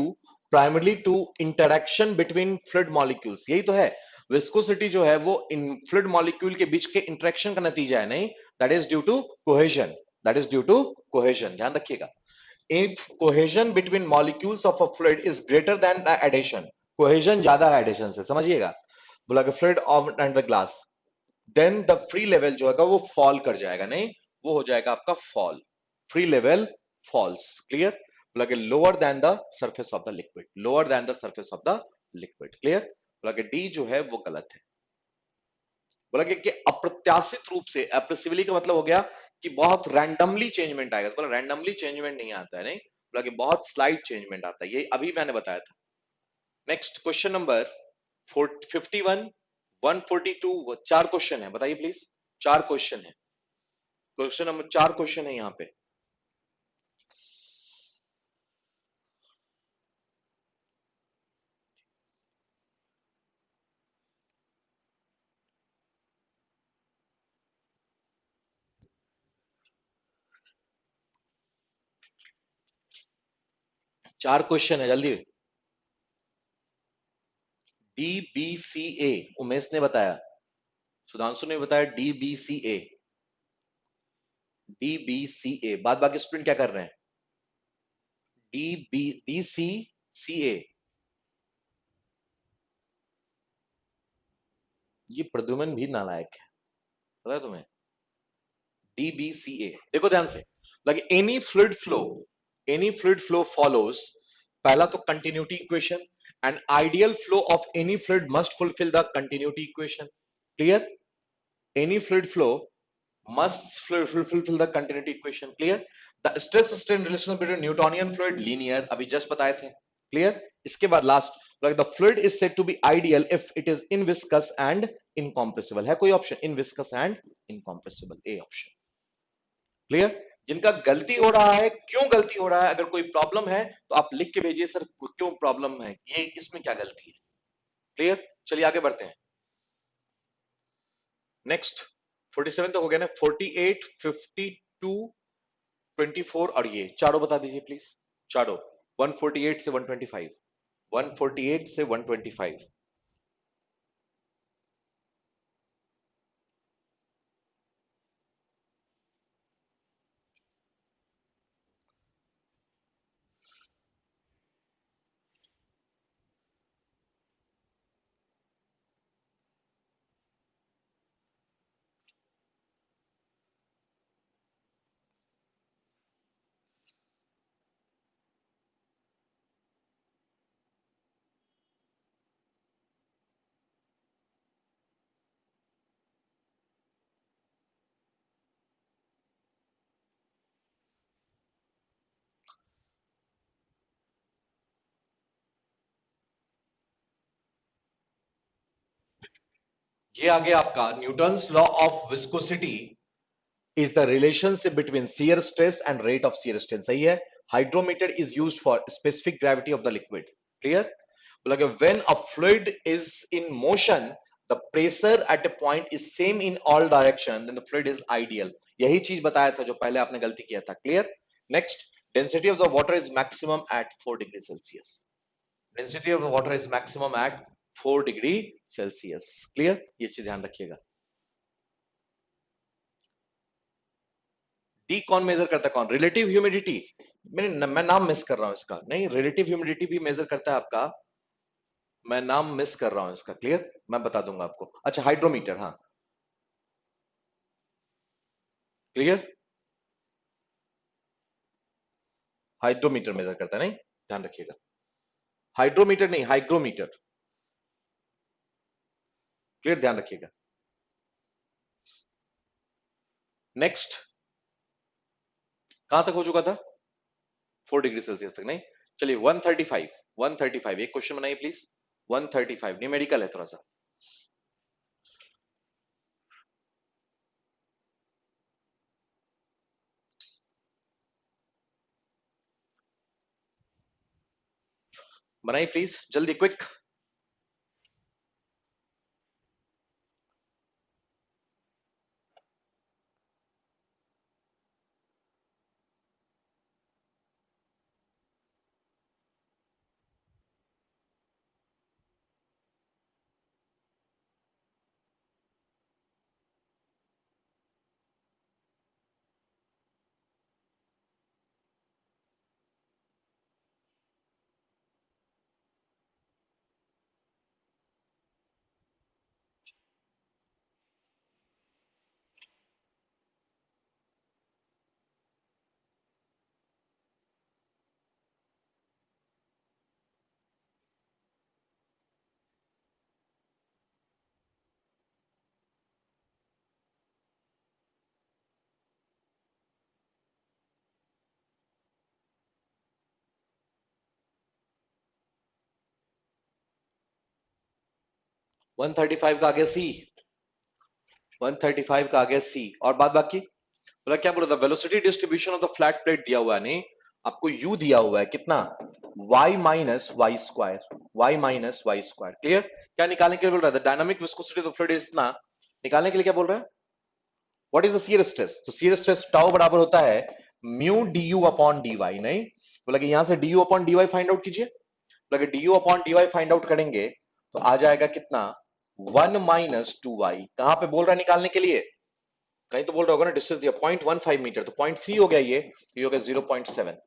primarily to interaction between fluid molecules, यही तो है। विस्कोसिटी जो है वो इन फ्लूइड मॉलिक्यूल के बीच के इंटरेक्शन का नतीजा है, नहीं, that is due to cohesion, that is due to cohesion, ध्यान रखिएगा। If cohesion between molecules of a fluid is greater than the adhesion, cohesion ज्यादा है एडिशन से, समझिएगा। बोला कि fluid of and the glass, then the free level जो है वो फॉल कर जाएगा, नहीं वो हो जाएगा आपका fall, free level falls. Clear? बोला कि lower than the surface of the liquid, lower than the surface of the liquid. Clear? बोला कि डी जो है वो गलत है। बोला कि अप्रत्याशित रूप से, एप्रेसिवली का मतलब हो गया कि बहुत रैंडमली चेंजमेंट आएगा। बोला रैंडमली चेंजमेंट नहीं आता है, नहीं बोला कि बहुत स्लाइड चेंजमेंट आता है, ये अभी मैंने बताया था। नेक्स्ट क्वेश्चन नंबर 51, 142, चार क्वेश्चन है, बताइए प्लीज। चार क्वेश्चन है, क्वेश्चन नंबर 4 क्वेश्चन है यहाँ पे। चार क्वेश्चन है, जल्दी। डी बी सी ए, उमेश ने बताया, सुधांशु ने बताया डी बी सी ए, डी बी सी ए। बाद बाकी स्टूडेंट क्या कर रहे हैं? डी बी डी सी सी ए। ये प्रद्युमन भी नालायक है, पता है तुम्हें? डी बी सी ए, देखो ध्यान से, like any fluid flow follows, पहला तो continuity equation, an ideal flow of any fluid must fulfil the continuity equation. Clear? Any fluid flow must fulfill the continuity equation। clear? The stress strain relation between Newtonian fluid linear, अभी just बताए थे। clear? इसके बाद last, like the fluid is said to be ideal if it is inviscous and incompressible। है कोई option? inviscous and incompressible, A option. Clear? जिनका गलती हो रहा है, क्यों गलती हो रहा है, अगर कोई प्रॉब्लम है तो आप लिख के भेजिए सर, क्यों प्रॉब्लम है, ये इसमें क्या गलती है। क्लियर? चलिए आगे बढ़ते हैं। नेक्स्ट 47 तो हो गया ना, 48, 52, 24 और ये चारों बता दीजिए प्लीज, चारों। 148 से 125, 148 से 125। ये आ गया आपका Newton's law of viscosity is the relationship between shear stress and rate of shear strain. सही है. Hydrometer is used for specific gravity of the liquid. Clear? Like when a fluid is in motion, the pressure at a point is same in all direction, then the fluid is ideal. यही चीज बताया था जो पहले आपने गलती किया था. Clear? Next, density of the water is maximum at 4 degree Celsius. Density of the water is maximum at 4 degree Celsius. Clear? ये चीज ध्यान रखिएगा. डी कौन मेजर करता है? कौन? Relative humidity. मैं नाम मिस कर रहा हूं इसका. नहीं, रिलेटिव ह्यूमिडिटी भी मेजर करता है आपका. मैं नाम मिस कर रहा हूं इसका. क्लियर? मैं बता दूंगा आपको. अच्छा, हाइड्रोमीटर. हाँ, क्लियर. हाइड्रोमीटर मेजर करता है. नहीं, ध्यान रखिएगा. हाइड्रोमीटर नहीं, हाइग्रोमीटर. क्लियर, ध्यान रखिएगा. नेक्स्ट, कहां तक हो चुका था? 4 डिग्री सेल्सियस तक. नहीं, चलिए 135. 135 एक क्वेश्चन बनाइए प्लीज. 135 न्यूमेरिकल है थोड़ा सा. बनाइए प्लीज, जल्दी, क्विक. वन थर्टी फाइव का आगे सी. 135 का आगे सी. और बाद बाकी बोला, क्या बोला था? Velocity distribution of the flat plate दिया हुआ है. नहीं, आपको यू दिया हुआ है. कितना? y minus Y square. y minus Y square. Clear? क्या निकालने के लिए बोल रहा था? डायनामिक विस्कोसिटी ऑफ फ्लूइड इतना निकालने के लिए क्या बोल रहा है? What is the shear stress? तो शियर स्ट्रेस टाउ बराबर होता है mu d u upon d y. नहीं, बोला कि यहां से d u upon d y find out कीजिए. बोला कि d u upon d y find out करेंगे तो आ जाएगा कितना? 1 - 2y. कहां पे बोल रहा है निकालने के लिए? कहीं तो बोल रहा होगा ना, डिस्टेंस दिया 0.15 मीटर, तो 0.3 हो गया. ये हो गया 0.7.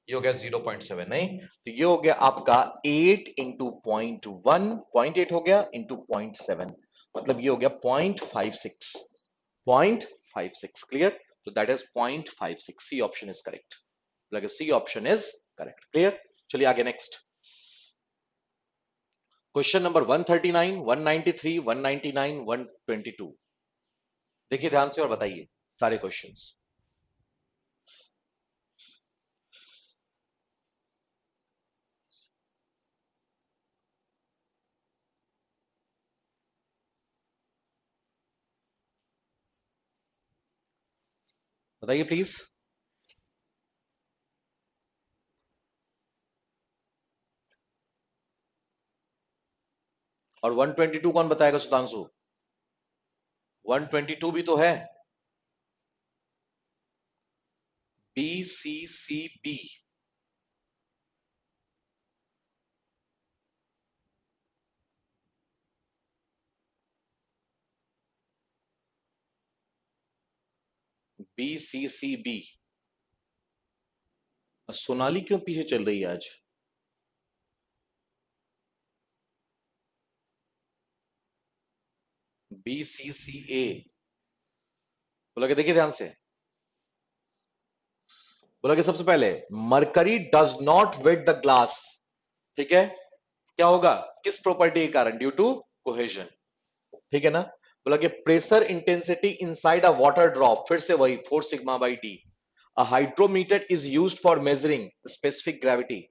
ये हो गया 0.7. नहीं, तो ये हो गया आपका 8 इंटू 0.1. 0.8 हो गया इंटू 0.7, मतलब ये हो गया 0.56. 0.56. क्लियर? तो that is 0.56. C option is correct. लगे C option is correct. Clear? चलिए आगे. Next question number 139, 193, 199, 122. देखिए ध्यान से और बताइए सारे क्वेश्चंस. बताइए प्लीज. और 122 कौन बताएगा? सुधांशु. 122 भी तो है, BCCB, BCCB। सोनाली क्यों पीछे चल रही है आज? BCCA बोला कि देखिए ध्यान से, बोला कि सबसे पहले mercury does not wet the glass, ठीक है, क्या होगा, किस प्रॉपर्टी के कारण, ड्यू टू कोहेजन, ठीक है ना। बोला कि pressure intensity inside a water drop, फिर से वही 4 sigma by t, a hydrometer is used for measuring specific gravity,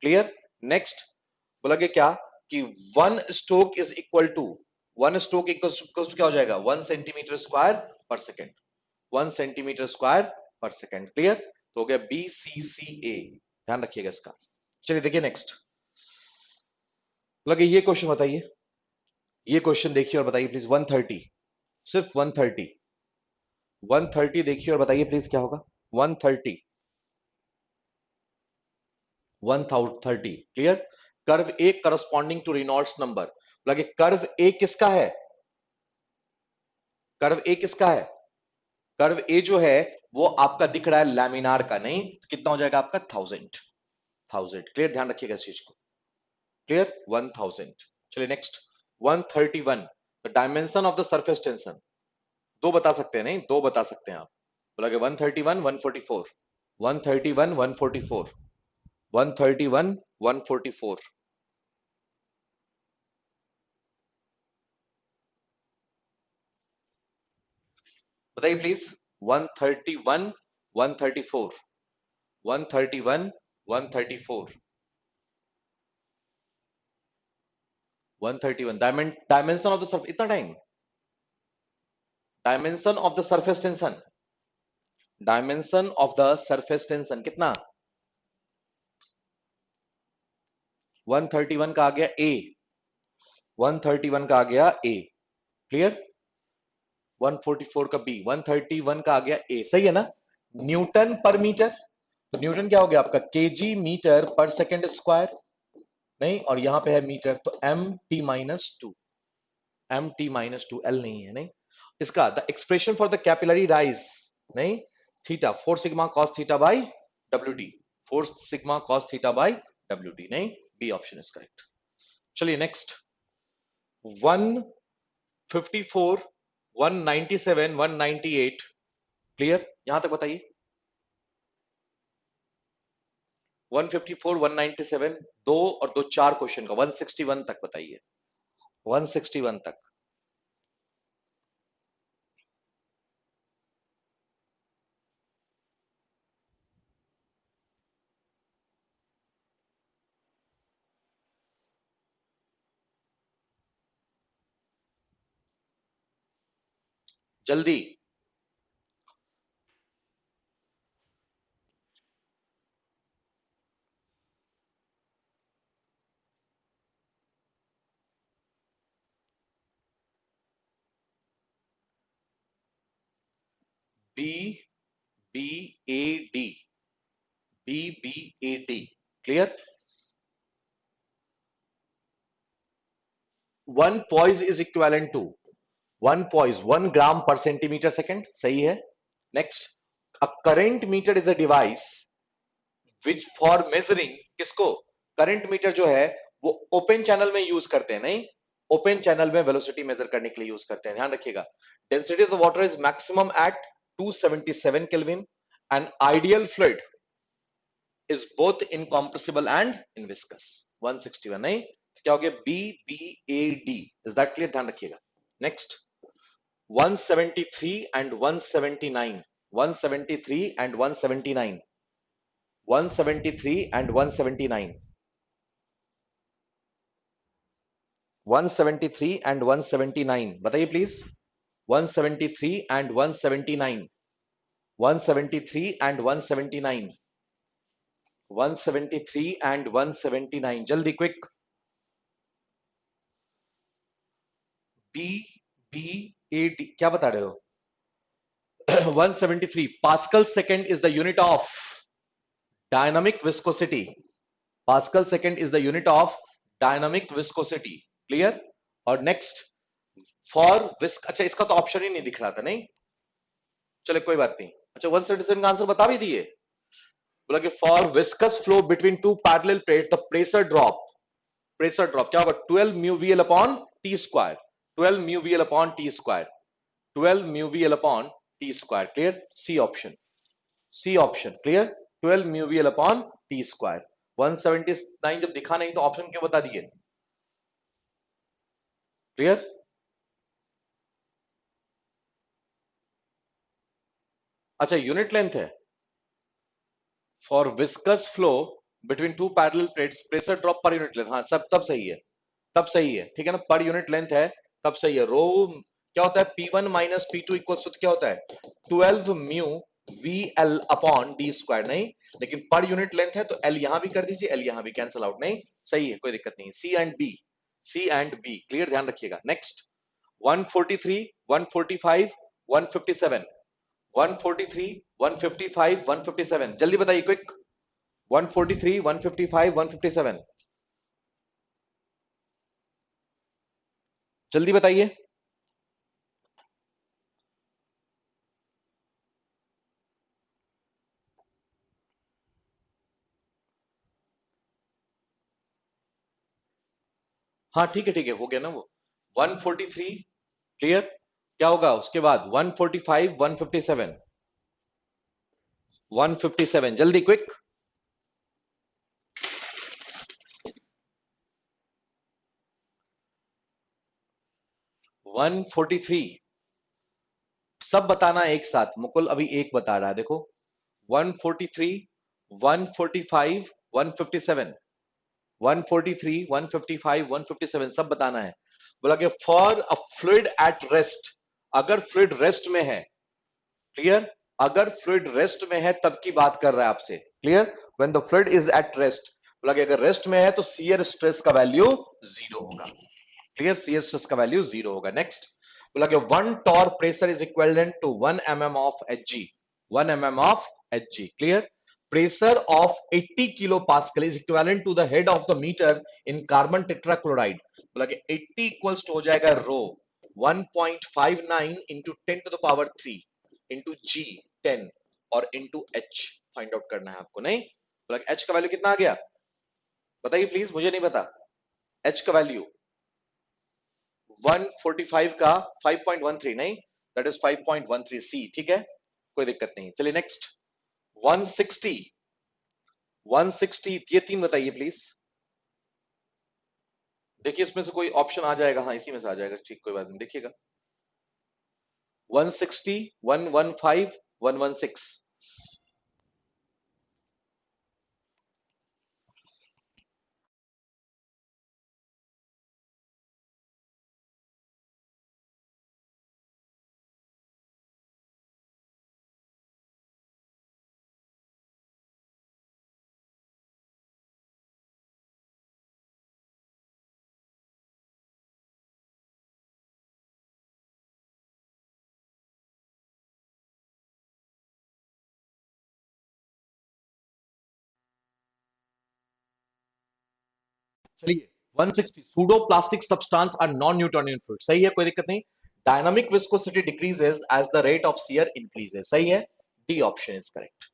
clear. Next, बोला कि क्या, कि one stroke is equal to, one stroke equal क्या हो जाएगा, 1 centimetre square per second, 1 centimetre square per second, clear. तो हो गया BCCA, ध्यान रखिएगा इसका। चलिए देखिए नेक्स्ट, लगे ये क्वेश्चन बताइए, ये क्वेश्चन देखिए और बताइए प्लीज, 130, सिर्फ 130, 130 देखिए और बताइए प्लीज क्या होगा, 130, 130, clear. Curve A corresponding to Reynolds number, लगे कर्व ए किसका है, कर्व ए किसका है, कर्व ए जो है वो आपका दिख रहा है लैमिनार का, नहीं तो कितना हो जाएगा आपका 1000, 1000, क्लियर, ध्यान रखिएगा इस चीज को, क्लियर, 1000। चलिए next, 131, the dimension of the surface tension, दो बता सकते हैं, नहीं दो बता सकते हैं आप, बोला कि 131 144, 131 144, 131 144, बताइए please, 131 134, 131 134, 131, dimension of the surface, इतना time, dimension of the surface tension, dimension of the surface tension कितना, 131 का आ गया ए, 131 का आ गया ए, क्लियर, 144 का बी, 131 का आ गया ए, सही है ना। न्यूटन पर मीटर, तो न्यूटन क्या हो गया आपका, केजी मीटर पर सेकेंड स्क्वायर, नहीं, और यहां पे है मीटर, तो M T-2, M T-2, L नहीं है, नहीं। इसका the expression for the capillary rise, नहीं, theta 4 sigma cos theta by WD, 4 sigma cos theta by WD, नहीं, बी ऑप्शन इज करेक्ट। चलिए नेक्स्ट, 154 197 198, क्लियर, यहां तक बताइए, 154 197, दो और दो चार क्वेश्चन का, 161 तक बताइए, 161 तक, जल्दी, B B A D, BBAD, clear. One poise is equivalent to, one poise 1 gram per centimetre second, सही है। Next, a current meter is a device which for measuring, किसको, करंट मीटर जो है वो ओपन चैनल में यूज करते हैं, नहीं, ओपन चैनल में वेलोसिटी मेजर करने के लिए यूज करते हैं, ध्यान रखिएगा। Density of the water is maximum at 277 kelvin, and ideal fluid is both incompressible and in viscous, 161, नहीं, तो क्या हो गया, BBAD, इज दैट क्लियर, ध्यान रखिएगा। Next, 173 and 179, 173 and 179, 173 and 179, 173 and 179, बताइए प्लीज, 173 एंड 179, 173 एंड 179, 173 एंड 179, जल्दी क्विक, B B AD क्या बता रहे हो? 173 pascal second is the unit of dynamic viscosity. Pascal second is the unit of dynamic viscosity. Clear? और नेक्स्ट फॉर विस्क, अच्छा इसका तो ऑप्शन ही नहीं दिख रहा था, नहीं चले कोई बात नहीं. अच्छा 177 का आंसर बता भी दिए. बोला कि for viscous flow between two parallel plate the pressure drop क्या होगा? 12 mu VL upon T square. 12 mu VL upon T square. 12 mu VL upon T square. Clear? C option. C option. Clear? 12 mu VL upon T square. 179 जब दिखा नहीं तो ऑप्शन क्यों बता दिए? क्लियर? अच्छा यूनिट लेंथ है for viscous flow between two parallel plates pressure drop per unit length. हाँ सब तब सही है, तब सही है, ठीक है ना. पर यूनिट लेंथ है तब सही है. रो क्या होता है? P1 minus P2 equal to क्या होता है? 12 mu V L upon D square. नहीं, लेकिन पर यूनिट लेंथ है तो एल यहां भी कर दीजिए, एल यहां भी कैंसिल आउट. नहीं सही है, कोई दिक्कत नहीं. C and B, C and B. Clear? ध्यान रखिएगा. नेक्स्ट 143, 145, 157, 143, 155, 157. जल्दी बताइए क्विक. 143, 155, 157. जल्दी बताइए. हाँ ठीक है हो गया ना वो. 143. क्लियर? क्या होगा उसके बाद? 145, 157, 157. जल्दी क्विक. 143. सब बताना एक साथ. मुकुल अभी एक बता रहा है, देखो. 143, 145, 157, 143, 155, 157 सब बताना है. बोला कि for a fluid at rest, अगर फ्लूइड रेस्ट में है. क्लियर? अगर फ्लूइड रेस्ट में है तब की बात कर रहा है आपसे. Clear? When the fluid is at rest. बोला कि अगर रेस्ट में है तो शियर स्ट्रेस का वैल्यू जीरो होगा. क्लियर? शियर स्ट्रेस का वैल्यू जीरो होगा. नेक्स्ट बोला कि one torr pressure is equivalent to 1 mm of Hg. 1 mm of Hg. Clear? Pressure of 80 kilo pascal is equivalent to the head of the meter in carbon tetrachloride. बोला कि 80 इक्वल्स टू हो जाएगा rho 1.59 into 10 to the power 3 into g 10 और इंटू एच फाइंड आउट करना है आपको. नहीं बोला एच का वैल्यू कितना आ गया? बताइए प्लीज, मुझे नहीं पता. एच का वैल्यू 145 का 5.13. नहीं, दैट इज 5.13 सी. ठीक है, कोई दिक्कत नहीं. चलिए नेक्स्ट 160. 160 ये तीन बताइए प्लीज. देखिए इसमें से कोई ऑप्शन आ जाएगा. हाँ इसी में से आ जाएगा. ठीक, कोई बात नहीं, देखिएगा. 160, 115, 116. चलिए 160 pseudo plastic substance are non Newtonian fluid. सही है, कोई दिक्कत नहीं. Dynamic viscosity decreases as the rate of shear increases. सही है. D option is correct.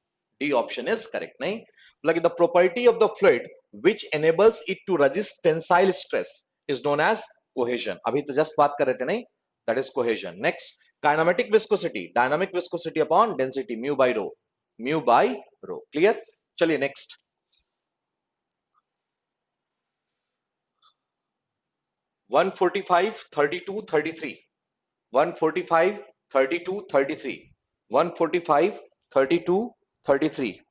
D option is correct. नहीं, like the property of the fluid which enables it to resist tensile stress is known as cohesion. अभी तो जस्ट बात कर रहे थे, नहीं, that is cohesion. Next, kinematic viscosity, dynamic viscosity upon density, mu by rho. Mu by rho. Clear? चलिए next. 145, 32, 33. 145, 32, 33. 145, 32, 33.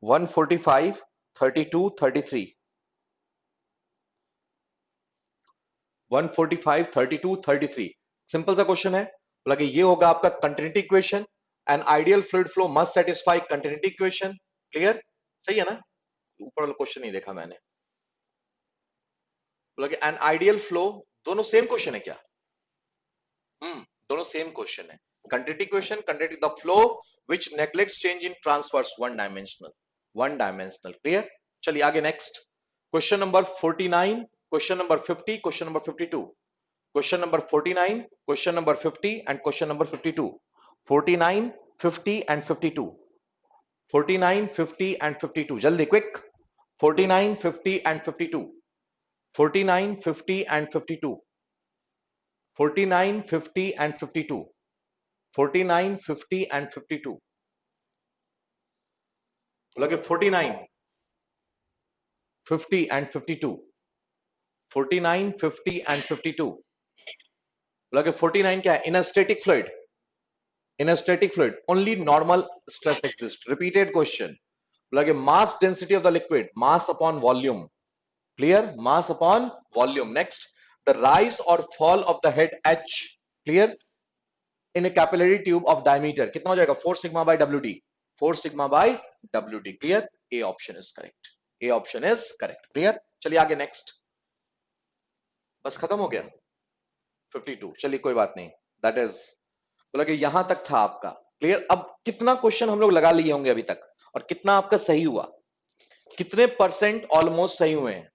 145, 32, 33. 145, 32, 33. सिंपल सा क्वेश्चन है. बोला कि ये होगा आपका continuity equation. An ideal fluid flow must satisfy continuity equation. Clear? सही है ना? ऊपर वाला क्वेश्चन नहीं देखा मैंने. बोला कि एन आइडियल फ्लो, दोनों सेम क्वेश्चन है क्या? दोनों सेम क्वेश्चन है। Continuity question, continuity the flow which neglects change in transverse one dimensional clear. चलिए आगे next question number 49, question number 50, question number 52, question number 49, question number 50 and question number 52, 49, 50 and 52, 49, 50 and 52, जल्दी quick, 49, 50 and 52, 49, 50 and 52, 49, 50 and 52, 49, 50 and 52, लगे 49, 50 एंड 52, 49, 50 एंड 52, लगे 49 क्या है? In a static fluid, in a static fluid only normal stress exists. Repeated question, like a mass density of the liquid, mass upon volume, clear, mass upon volume. Next, the rise or fall of the head H, clear, in a capillary tube of diameter कितना हो जाएगा? 4 sigma by WD, 4 sigma by WD, clear. A option is correct, A option is correct, clear. चलिए आगे next, बस खत्म हो गया 52, चलिए कोई बात नहीं, that is बोला कि यहां तक था आपका, क्लियर। अब कितना क्वेश्चन हम लोग लगा लिए होंगे अभी तक और कितना आपका सही हुआ, कितने परसेंट ऑलमोस्ट सही हुए हैं,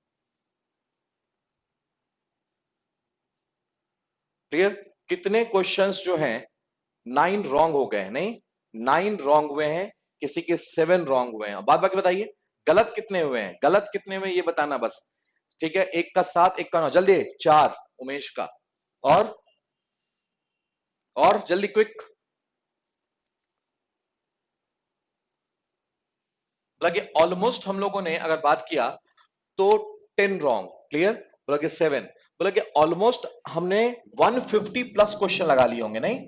क्लियर। कितने क्वेश्चंस जो हैं 9 रॉन्ग हो गए हैं, नहीं 9 रॉन्ग हुए हैं, किसी के 7 रॉन्ग हुए हैं। बात बाकी बताइए गलत कितने हुए हैं, गलत कितने हुए ये बताना बस, ठीक है। एक का 7, एक का 9, जल्दी 4 उमेश का, और जल्दी क्विक, लगे ऑलमोस्ट हम लोगों ने अगर बात किया तो 10 रॉन्ग, क्लियर। बोला कि 7, बोला कि ऑलमोस्ट हमने 150 प्लस क्वेश्चन लगा लिए होंगे, नहीं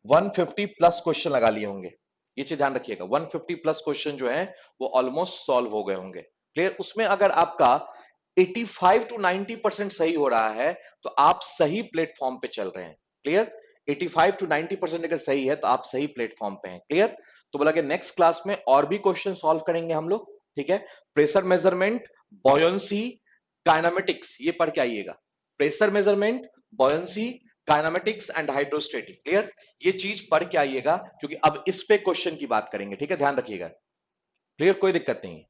150 प्लस क्वेश्चन लगा लिए होंगे, ये चीज ध्यान रखिएगा। 150 प्लस क्वेश्चन जो है वो ऑलमोस्ट सॉल्व हो गए होंगे, क्लियर। उसमें अगर आपका 85 टू 90% सही हो रहा है तो आप सही प्लेटफॉर्म पे चल रहे हैं, क्लियर। 85 टू 90% अगर सही है तो आप सही प्लेटफॉर्म पे हैं, क्लियर। तो बोला कि नेक्स्ट क्लास में और भी क्वेश्चन सॉल्व करेंगे हम लोग, ठीक है। प्रेशर मेजरमेंट, बॉयंसी, काइनेमेटिक्स, ये पढ़ के आइएगा। Pressure measurement, buoyancy, kinematics and hydrostatic, clear. ये चीज पढ़ के आइएगा क्योंकि अब इस पे क्वेश्चन की बात करेंगे, ठीक है, ध्यान रखिएगा, क्लियर, कोई दिक्कत नहीं है,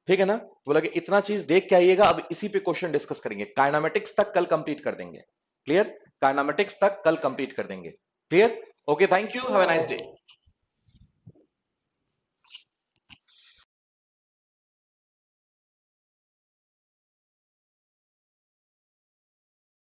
ठीक है ना। तो बोला कि इतना चीज देख के आइएगा, अब इसी पे क्वेश्चन डिस्कस करेंगे। काइनेमेटिक्स तक कल कंप्लीट कर देंगे, क्लियर, काइनेमेटिक्स तक कल कंप्लीट कर देंगे, clear. Okay, thank you, have a nice day.